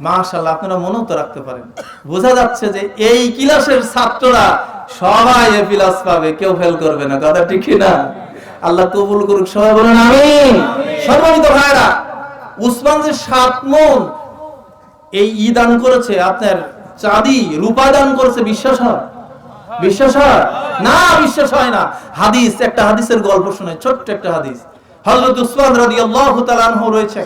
মাশাআল্লাহ, আপনারা মনেও তো রাখতে পারেন। বোঝা যাচ্ছে যে এই ক্লাসের ছাত্ররা সবাই এ প্লাস পাবে, কেউ ফেল করবে না। কথা ঠিক কি না? আল্লাহ কবুল করুক, সবাই বলেন আমিন। সম্মানিত ভাইরা, উসমান যে 7 মণ এই দান করেছে, আপনার চাঁদি রূপা দান করেছে, বিশ্বাস হয়? বিশ্বাস হয় না? বিশ্বাস হয় না। হাদিস, একটা হাদিসের গল্প শুনে, ছোট্ট একটা হাদিস। হযরত উসমান রাদিয়াল্লাহু তাআলা আনহু রয়েছে,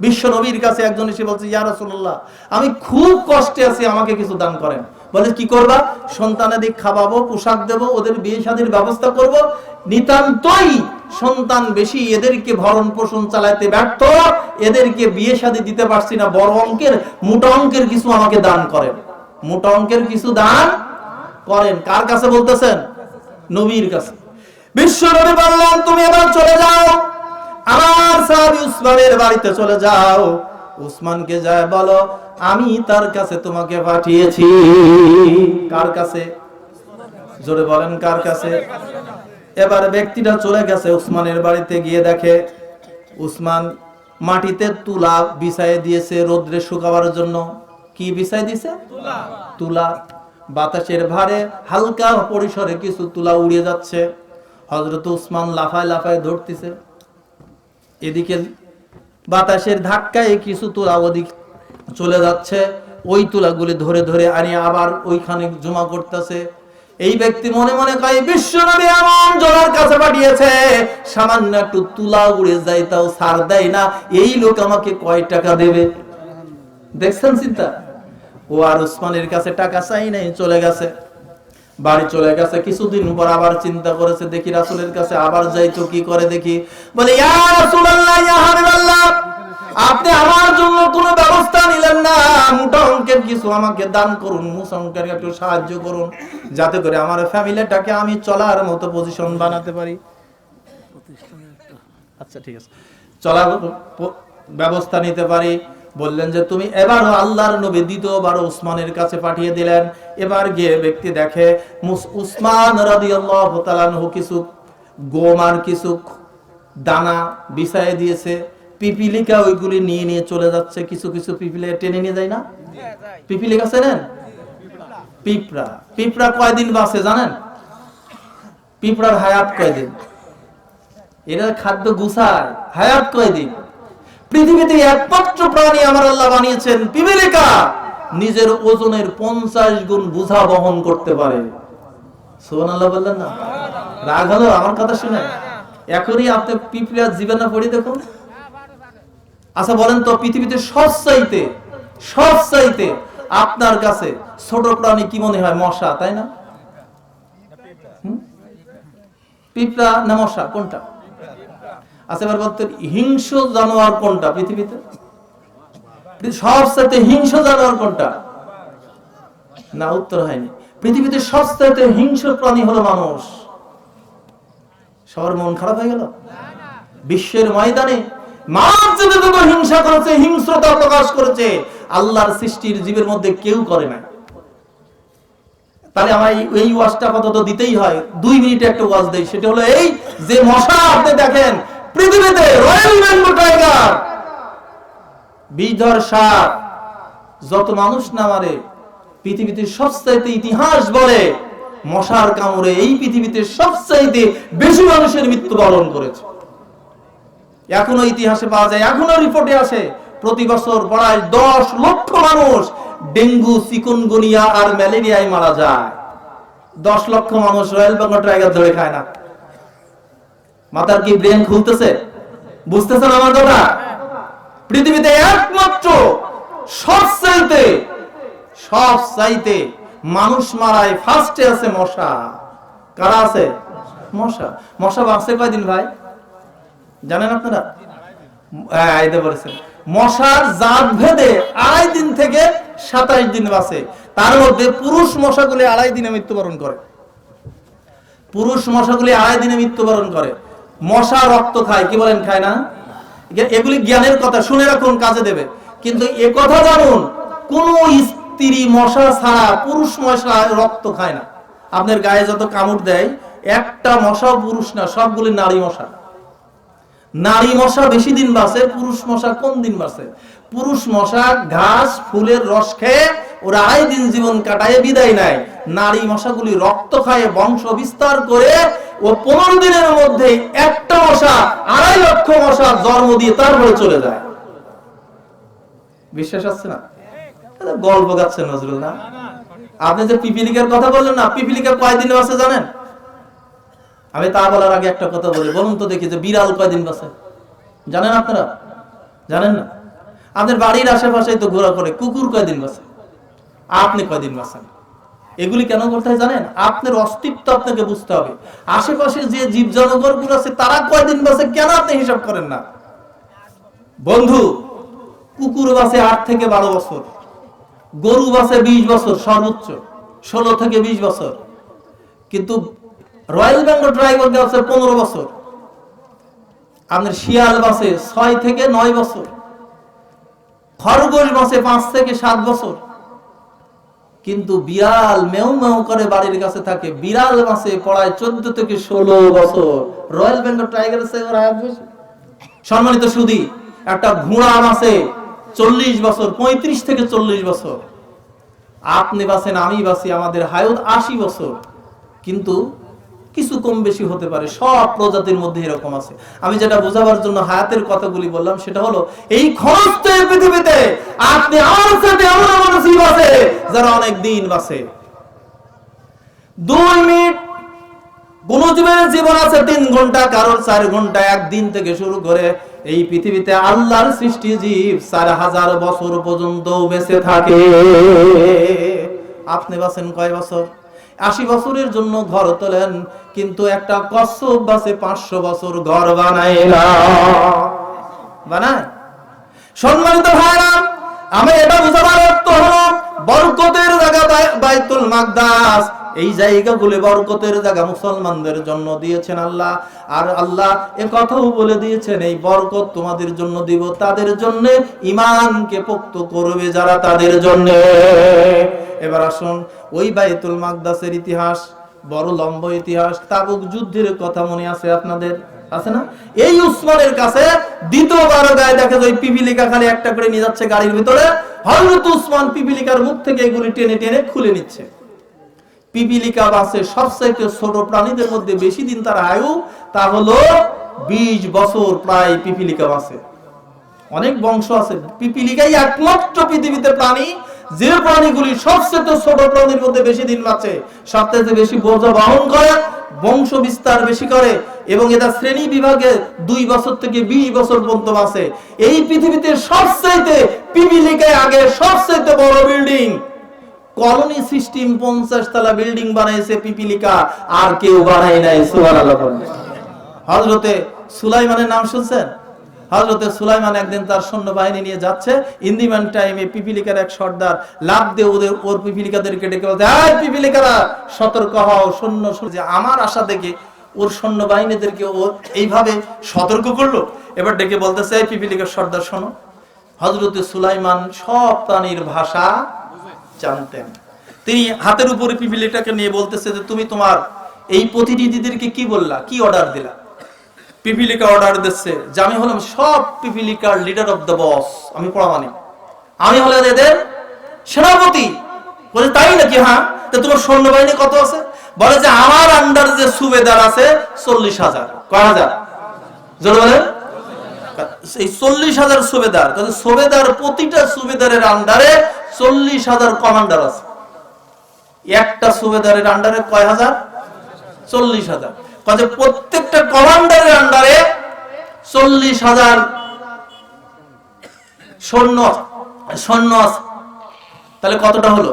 বিশ্ব নবীর কাছে একজন এসে বলছে, ইয়া রাসূলুল্লাহ, আমি খুব কষ্টে আছি, আমাকে কিছু দান করেন। বলে কি করবা? সন্তানাদি খাওয়াবো, পোশাক দেব, ওদের বিয়ে শাদীর ব্যবস্থা করব, নিতান্তই সন্তান বেশি, এদেরকে ভরণ পোষণ চালাতে ব্যর্থ, এদেরকে বিয়ে শাদী দিতে পারছি না, বড় অঙ্কের মোটা অঙ্কের কিছু আমাকে দান করেন। মোটা অঙ্কের কিছু দান করেন। কার কাছে বলতেছেন? নবীর কাছে। বিশ্ব নবী বললেন, তুমি এবার চলে যাও, আমার সাহাবী উসমানের বাড়িতে চলে যাও। উসমানকে যায় বলো, আমি তার কাছে তোমাকে পাঠিয়েছি। কার কাছে? জোরে বলেন, কার কাছে? এবার ব্যক্তিটা চলে গেছে উসমানের বাড়িতে, গিয়ে দেখে উসমান মাটিতে তুলা বিছায় দিয়েছে রোদ্রে শুকাবার জন্য। কি বিছায় দিয়েছে? তুলা। বাতাসের ভারে হালকা পরিসরে কিছু তুলা উড়িয়ে যাচ্ছে। হযরত উসমান লাফায় লাফায় ধরতেছে। এদিকে বাতাসের ধাক্কায় কিছু তুলা ওদিক চলে যাচ্ছে, ওই তুলাগুলি ধরে ধরে আনি আবার ওইখানে জমা করতেছে। এই ব্যক্তি মনে মনে কয়, বিশ্ব নবী এমন জলার কাছে পাঠিয়েছে, সামান্য একটু তুলা উড়ে যায় তাও ছাড় দেয় না, এই লোক আমাকে কয় টাকা দেবে? দেখছেন চিন্তা? ও আর উসমানের কাছে টাকা চাই নাই, চলে গেছে, বাড়ি চলে গেছে। কিছুদিন পর আবার চিন্তা করেছে, দেখি রাসূলের কাছে আবার যাই তো কি করে দেখি। বলে, ইয়া রাসূলুল্লাহ, ইয়া হাবিবাল্লাহ, আপনি আমার জন্য কোনো ব্যবস্থা নিলেন না, মোটা অঙ্কের কিছু আমাকে দান করুন, মোটা অঙ্কের একটু সাহায্য করুন, যাতে করে আমার ফ্যামিলিটাকে আমি চলার মতো পজিশন বানাতে পারি। আচ্ছা ঠিক আছে, চলার ব্যবস্থা নিতে পারি। বললেন যে তুমি এবারও আল্লাহর নবী দ্বিতীয়বার উসমানের কাছে পাঠিয়ে দিলেন। এবার গিয়ে ব্যক্তি দেখে উসমান রাদিয়াল্লাহু তাআলা আনহু কিছু গম আর কিছু দানা বিছায় দিয়েছে, পিপিলিকা ওইগুলি নিয়ে নিয়ে চলে যাচ্ছে। কিছু কিছু পিপিলে টেনে নিয়ে যায় না? পিপিলিকা চেনেন? পিঁপড়া। পিঁপড়া কয়দিন বাঁচে জানেন? পিঁপড়ার হায়াত কয়দিন? এরা খাদ্য গুছায়, হায়াত কয়দিন? পৃথিবীতে একমাত্র প্রাণী আমার আল্লাহ বানিয়েছেন পিপিলিকা, নিজের ওজনের 50 গুণ বোঝা বহন করতে পারে। সুবহানাল্লাহ বললেন না? রাগ হলো আমার কথা শুনে? এখনই আপনি পিঁপড়া জীবনে পড়ি দেখুন। আচ্ছা বলেন তো, পৃথিবীতে সবচাইতে আপনার কাছে ছোট প্রাণী কি মনে হয়? মশা, তাই না? পিঁপড়া না মশা, কোনটা? আচ্ছা এবার বলতে, হিংস্র জানোয়ার কোনটা পৃথিবীতে? সবচাইতে হিংস্র জানোয়ার কোনটা? না, উত্তর হয়নি। পৃথিবীতে সবচাইতে হিংস্র প্রাণী হলো মানুষ। সবার মন খারাপ হয়ে গেল? বিশ্বের ময়দানে মানুষ যতটুকু হিংসা করেছে, হিংস্রতা প্রকাশ করেছে, আল্লাহর সৃষ্টির জীবের মধ্যে কেউ করে না। তাহলে আমার এই ওয়াজটা কত দিতেই হয়, 2 মিনিটে একটা ওয়াজ দেই। সেটা হলো এই যে মশা আপনি দেখেন পৃথিবীতে, রয়্যাল বেঙ্গল টাইগার, বিধর সাপ, যত মানুষ না মারে, পৃথিবীতে সবচাইতে ইতিহাস বলে মশার কামড়ে এই পৃথিবীতে সবচাইতে বেশি মানুষের মৃত্যুবরণ করেছে। এখনো ইতিহাসে পাওয়া যায়, এখনো রিপোর্টে আসে, প্রতি বছর প্রায় 10 লক্ষ মানুষ ডেঙ্গু, চিকুনগুনিয়া আর ম্যালেরিয়ায় মারা যায়। 10 লক্ষ মানুষ রয়্যাল বেঙ্গল টাইগার ধরে খায় না। মাথার কি ব্রেন খুলতেছে? বুঝতেছেন আমার কথা? পৃথিবীতে একমাত্র সবচাইতে মানুষ মারায় ফার্স্টে আছে মশা। কারা আছে? মশা। মশা বাঁচে কয়দিন ভাই জানেন আপনারা? আইতে বলেছেন মশার জাত ভেদে 2.5 দিন থেকে 27 দিন বাঁচে। তার মধ্যে পুরুষ মশাগুলি 2.5 দিনে মৃত্যুবরণ করে। পুরুষ মশাগুলি 2.5 দিনে মৃত্যুবরণ করে। মশা রক্ত খায়, কি বলেন খায় না? এগুলি জ্ঞানের কথা, শুনে রাখুন, কাজে দেবে। কিন্তু এ কথা জানুন, কোন স্ত্রী মশা ছাড়া পুরুষ মশা রক্ত খায় না। আপনার গায়ে যত কামড় দেয় একটা মশাও পুরুষ না, সবগুলি নারী মশা। নারী মশা বেশি দিন বাঁচে, পুরুষ মশা কম দিন বাঁচে। পুরুষ মশা ঘাস ফুলের রস খেয়ে ওরা 2.5 দিন জীবন কাটায় বিদায় নেয়। নারী মশাগুলি রক্ত খায়, বংশ বিস্তার করে ও 15 দিনের মধ্যে একটা মশা 2.5 লক্ষ মশা জন্ম দিয়ে তারপরে চলে যায়। বিশ্বাস আছে না? গল্প গাচ্ছেন নজরুল না? আপনি যে পিপিলিকার কথা বললেন না, পিপিলিকা কয়দিনে বাঁচে জানেন? আমি তা বলার আগে একটা কথা বলি, বলুন তো দেখি যে বিড়াল কয়দিন বাঁচে জানেন আপনারা? জানেন না? আপনার বাড়ির আশেপাশে তো ঘোরা করে, কুকুর কয়দিন বাঁচে? আপনি কয়দিন বাঁচেন? এগুলি কেন করতে হয় জানেন? আপনার অস্তিত্ব আপনাকে বুঝতে হবে। আশেপাশে যে জীব জনগণ গুলো আছে তারা কয়দিন বাঁচে কেন আপনি হিসাব করেন না? বন্ধু, কুকুর বাঁচে 8 থেকে 12 বছর, গরু বাঁচে 20 বছর সর্বোচ্চ, 16 থেকে 20 বছর, কিন্তু রয়্যাল বেঙ্গল টাইগার বাঁচে 15 বছর। আপনার শিয়াল বাঁচে 6 থেকে 9 বছর, খরগোশ বাঁচে 5 থেকে 7 বছর। কিন্তু বিড়াল মেউ মেউ করে বাড়ির কাছে থাকে, বিড়াল বাঁচে পড়ায় 14 থেকে 16 বছর। রয়্যাল বেঙ্গল টাইগারের চেয়ে ওর আয়াত বেশি। সম্মানিত সুধী, একটা ঘোড়া বাঁচে 40 বছর, 35 থেকে 40 বছর। আপনি বাঁচেন, আমি বাঁচি, আমাদের হায়াত 80 বছর। কিন্তু কিছু কম বেশি হতে পারে, সব প্রজাতির মধ্যে এরকম আছে। আমি যেটা বোঝাবার জন্য হায়াতের কথাগুলি বললাম সেটা হলো, এই খরচ পৃথিবীতে আপনি আমার সাথে এমন মানুষ আছে যারা অনেক দিন বাঁচে। 2 মিনিট কোন জীবনের জীবন আছে 3 ঘন্টা, কারোর 4 ঘন্টা। একদিন থেকে শুরু করে এই পৃথিবীতে আল্লাহর সৃষ্টি জীব 4000 বছর পর্যন্ত বেঁচে থাকে। আপনি বাঁচেন কয় বছর? 80 বছরের জন্য ঘর তোলেন, কিন্তু একটা কচ্ছপ বাঁচে 500 বছর ঘর বানায় না। বানায়? সম্মানিত ভাইরা, আমি এটা বোঝাবার অর্থ হলো বরকতের জায়গা বাইতুল মাকদাস, এই জায়গাগুলো বরকতের জায়গা মুসলমানদের জন্য দিয়েছেন আল্লাহ। আর আল্লাহ এ কথাও বলে দিয়েছেন, এই বরকত তোমাদের জন্য দিব, তাদের জন্য ঈমানকে পোক্ত করবে যারা, তাদের জন্য। এবার আসুন, ওই বাইতুল মাকদাসের ইতিহাস বড় লম্বা ইতিহাস। তাবুক যুদ্ধের কথা মনে আছে আপনাদের? আছে না? এই উসমানের কাছে দ্বিতীয়বার গায়ে দেখে যে ওই পিপিলিকা খালি একটা করে নিয়ে যাচ্ছে গাড়ির ভিতরে। হযরত উসমান পিপিলিকার মুখ থেকে এগুলি টেনে টেনে খুলে নিচ্ছে। পিপিলিকা বাসে সবচাইতে ছোট প্রাণীদের মধ্যে বেশি দিন তার আয়ু, তা হলো 20 বছর প্রায় পিপিলিকা বাসে। অনেক বংশ আছে, পিপিলিকাই একমাত্র পৃথিবীতে প্রাণী যে প্রাণীগুলি সবচেয়ে ছোট প্রাণীর মধ্যে বেশি দিন বাঁচে, সবচেয়ে বেশি বোঝা বহন করে, বংশ বিস্তার বেশি করে, এবং এটা শ্রেণী বিভাগে 2 বছর থেকে 20 বছর পর্যন্ত বাঁচে। এই পৃথিবীতে সবচেয়ে পিপিলিকায় আগে সবচেয়ে বড় বিল্ডিং, কলোনি সিস্টেম 50 তলা বিল্ডিং বানাইছে পিপিলিকা, আর কেউ বানায় নাই। সুবহানাল্লাহ। হযরতে সুলাইমানের নাম শুনছেন? হযরতে সুলাইমান একদিন তার সৈন্যবাহিনী নিয়ে যাচ্ছে, ইন্দিমান টাইমে পিপিলিকার এক সর্দার লাফ দিয়ে ওর পিপিলিকাদেরকে ডেকে বলছে, এই পিপিলিকারা সতর্ক হও, সৈন্য যে আমার আশা দেখে ওর সৈন্যবাহিনীদেরকে ও এইভাবে সতর্ক করলো। এবার ডেকে বলতেছে, এই পিপিলিকার সর্দার শোনো, হযরতে সুলাইমান সব প্রাণীর ভাষা জানতেন। তিনি হাতের উপরে পিপিলিকাকে নিয়ে বলতেছে যে তুমি তোমার এই প্রতিনিধিদেরকে কি বললা, কি অর্ডার দিলা? পিপিলিকা অর্ডার দিচ্ছে যে আমি হলাম সব পিপিলিকার লিডার অফ দ্য বস, আমি প্রমাণিক, আমি হলাম এদের সেনাপতি। বলে তাই নাকি? হ্যাঁ। তো তোমার সৈন্যবাহিনী কত আছে? বলে যে আমার আন্ডার যে সুবেদার আছে 40,000। কয় হাজার? জোরে বলেন। এই 40,000 সুবেদার, তাহলে সুবেদার প্রতিটা সুবেদারের আন্ডারে 40,000 কমান্ডার আছে। একটা সুবেদারের আন্ডারে কয় হাজার? 40,000। কাজে প্রত্যেকটা কমান্ডারের আন্ডারে 40,000 সৈন্য আছে। তাহলে কতটা হলো?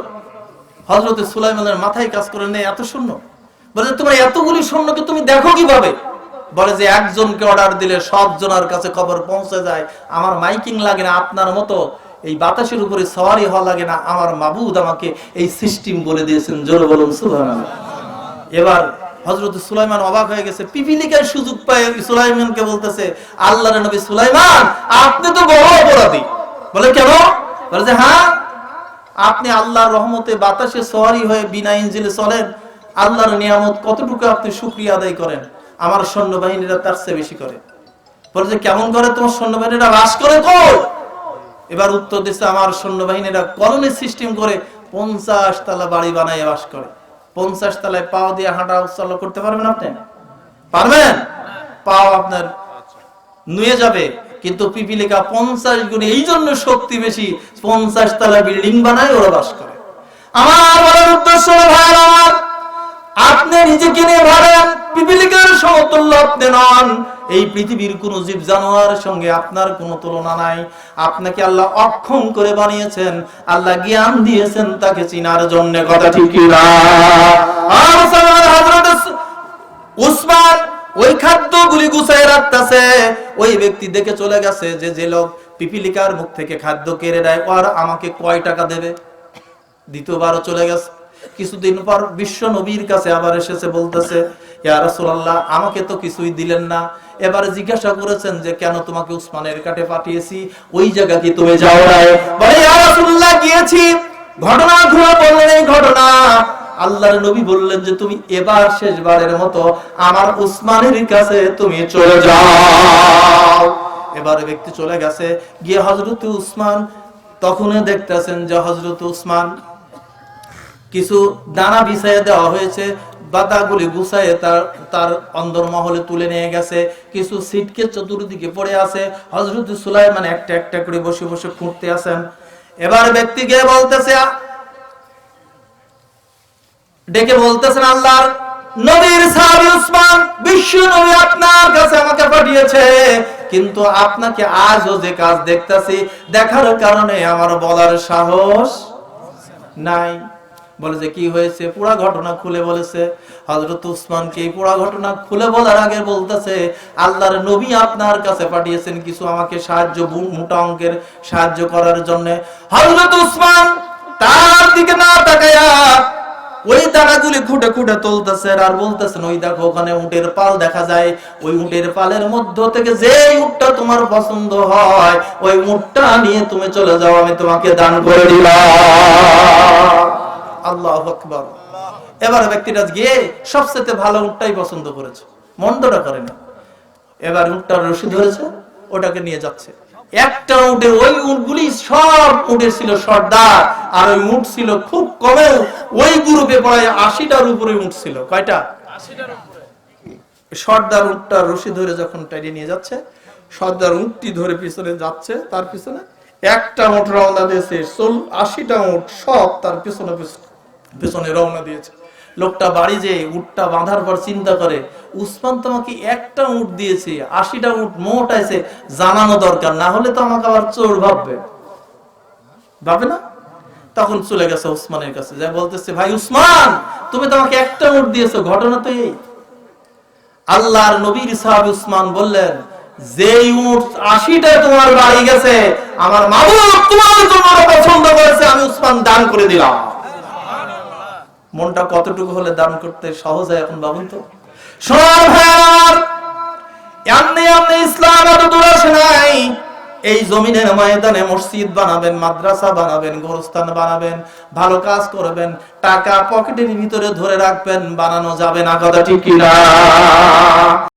হযরত সুলাইমানের মাথায় কাজ করে নেই এত সৈন্য। বলে তোমার এতগুলি সৈন্যকে তুমি দেখো কিভাবে? বলে যে একজনকে অর্ডার দিলে সব জনের কাছে খবর পৌঁছে যায়। আমার মাইকিং লাগে না, আপনার মতো এই বাতাসের উপরে সওয়ারি হওয়া লাগে না। আমার মাবুদ আমাকে এই সিস্টেম বলে দিয়েছেন। জোরে বলুন সুবহানাল্লাহ। এবার হযরত সুলাইমান অবাক হয়ে গেছে। পিপিলিকার সুযোগ পায় সুলাইমানকে বলতেছে, আল্লাহর নবী সুলাইমান, আপনি তো বড় অপরাধী। বলে কেন? বলে যে হ্যাঁ, আপনি আল্লাহর রহমতে বাতাসে সওয়ারি হয়ে বিনা ইঞ্জিনে চলেন। আল্লাহর নিয়ামত কতটুকু আপনি শুকরিয়া আদায় করেন। আমার সৈন্যবাহিনীরা তার চেয়ে বেশি করে। বলে যে কেমন করে তোমার সৈন্যবাহিনীরা বাস করে কই? এবার উত্তর দিচ্ছে, আমার সৈন্যবাহিনীরা কলোনি সিস্টেম করে 50 তলা বাড়ি বানায় বাস করে। 50 তলায় পাও দিয়ে হাঁটা চলা করতে পারবেন আপনি? পারবেন? পাও আপনার নুয়ে যাবে। কিন্তু পিপিলিকা 50 গুণে এই জন্য শক্তি বেশি, 50 তলা বিল্ডিং বানায় ওরা বাস করে। আমার বলার উদ্দেশ্য ভাইরা, আপনি নিজেকে নিয়ে ভাবেন, পিপিলিকার সমতুল্য আপনি নন। এই পৃথিবীর কোন জীব জানোয়ারের সঙ্গে আপনার কোনো তুলনা নাই। আপনাকে আল্লাহ অক্ষম করে বানিয়েছেন, আল্লাহ জ্ঞান দিয়েছেন তাকে চিনার জন্য। কথা ঠিক কি না? আর হযরত উসমান ওই খাদ্যগুলি গুছায় রাখতেছে। ওই ব্যক্তি দেখে চলে গেছে যে লোক পিপিলিকার মুখ থেকে খাদ্য কেড়ে নেয়, আর আমাকে কয় টাকা দেবে। দ্বিতীয়বারও চলে গেছে। কিছুদিন পর বিশ্ব নবীর কাছে আবার এসেছে, বলতেছে, ইয়া রাসূলুল্লাহ, আমাকে তো কিছুই দিলেন না। এবারে জিজ্ঞাসা করেছেন যে কেন তোমাকে উসমানের কাছে পাঠিয়েছি, ওই জায়গা কি তুমি যাও নাই? বলে ইয়া রাসূলুল্লাহ, গিয়েছি। ঘটনা ঘুরে বললেন এই ঘটনা। আল্লাহর নবী বললেন যে তুমি এবার শেষবারের মতো আমার উসমানের কাছে তুমি চলে যাও। এবারে ব্যক্তি চলে গেছে, গিয়ে হযরত উসমান তখনই দেখতেছেন যে হযরত উসমান কিছু দানা বিছাইয়ে দেওয়া হয়েছে, বাদাগুলি গুছাইয়ে তার অন্দরমহলে তুলে নিয়ে গেছে। কিছু সিটকে চতুর্দিকে পড়ে আছে। হযরত সুলাইমান একটা একটা করে বসে বসে খুঁড়তে আছেন। এবার ব্যক্তি গিয়ে বলতেছে, ডেকে বলতেছেন, আল্লাহর নবীর সাহাবী উসমান, বিশ্ব নবী আপনার কাছে আমাকে পাঠিয়েছে, কিন্তু আপনাকে আজও যে কাজ দেখতেছি, দেখার কারণে আমার বলার সাহস নাই। বলে যে কি হয়েছে? পুরো ঘটনা খুলে বলেছে। হযরত উসমানকে এই পুরো ঘটনা খুলে বলার আগে বলতেছে, আল্লাহর নবী আপনার কাছে পাঠিয়েছেন কিছু আমাকে সাহায্য, মোটা অঙ্কের সাহায্য করার জন্য। হযরত উসমান তার দিকে না তাকায়া ওই দানাগুলি খুঁটে খুঁটে তুলতেছেন আর বলতেছেন, ওই দেখো ওখানে উটের পাল দেখা যায়, ওই উটের পালের মধ্য থেকে যে উটটা তোমার পছন্দ হয় ওই উটটা নিয়ে তুমি চলে যাও, আমি তোমাকে দান করে দিলাম। আল্লাহু আকবার। এবার ব্যক্তিটা গিয়ে সবচেয়ে ভালো উটটাই পছন্দ করেছে, মন্দটা করে না। এবার উটটার রশি ধরেছে, ওটাকে নিয়ে যাচ্ছে। একটা উটের, ওই উটগুলি সব উটের ছিল সর্দার, আর ওই উট ছিল খুব কমে, ওই গ্রুপে প্রায় 80টার উপরে উট ছিল। কয়টা? 80টার উপরে। সর্দার উটটার রশি ধরে যখন টাইনে নিয়ে যাচ্ছে, সর্দার উটটি ধরে পিছনে যাচ্ছে, তার পিছনে একটা উট রওনা দিয়েছে, 80টা উট সব তার পিছনে পিছনে রওনা দিয়েছে। লোকটা বাড়ি যে উটটা বাঁধার পর চিন্তা করে, উসমান তোমাকে একটা উট দিয়েছে, 80টা উট মোট আছে, জানানো দরকার, না হলে তো আমাকে আবার চোর ভাববে না। তখন চলে গেছে উসমানের কাছে, যা বলতেছে, ভাই উসমান, তুমি তোমাকে একটা উট দিয়েছো, ঘটনা তো এই। আল্লাহর নবীর সাহাবী উসমান বললেন, যে উট 80টা তোমার বাড়ি গেছে, আমার মাবুদ তোমার জন্য পছন্দ করেছে, আমি উসমান দান করে দিলাম। মনটা কতটুকু হলে দান করতে সহজ হয় এখন ভাবুন তো। সোনার ভাইয়ার, এমনি এমনি ইসলাম এত দূর আসে নাই। এই জমিনের ময়দানে মসজিদ বানাবেন, মাদ্রাসা বানাবেন, গোরস্থান বানাবেন, ভালো কাজ করবেন, টাকা পকেটের ভিতরে ধরে রাখবেন, বানানো যাবে না। কথা ঠিক কি না?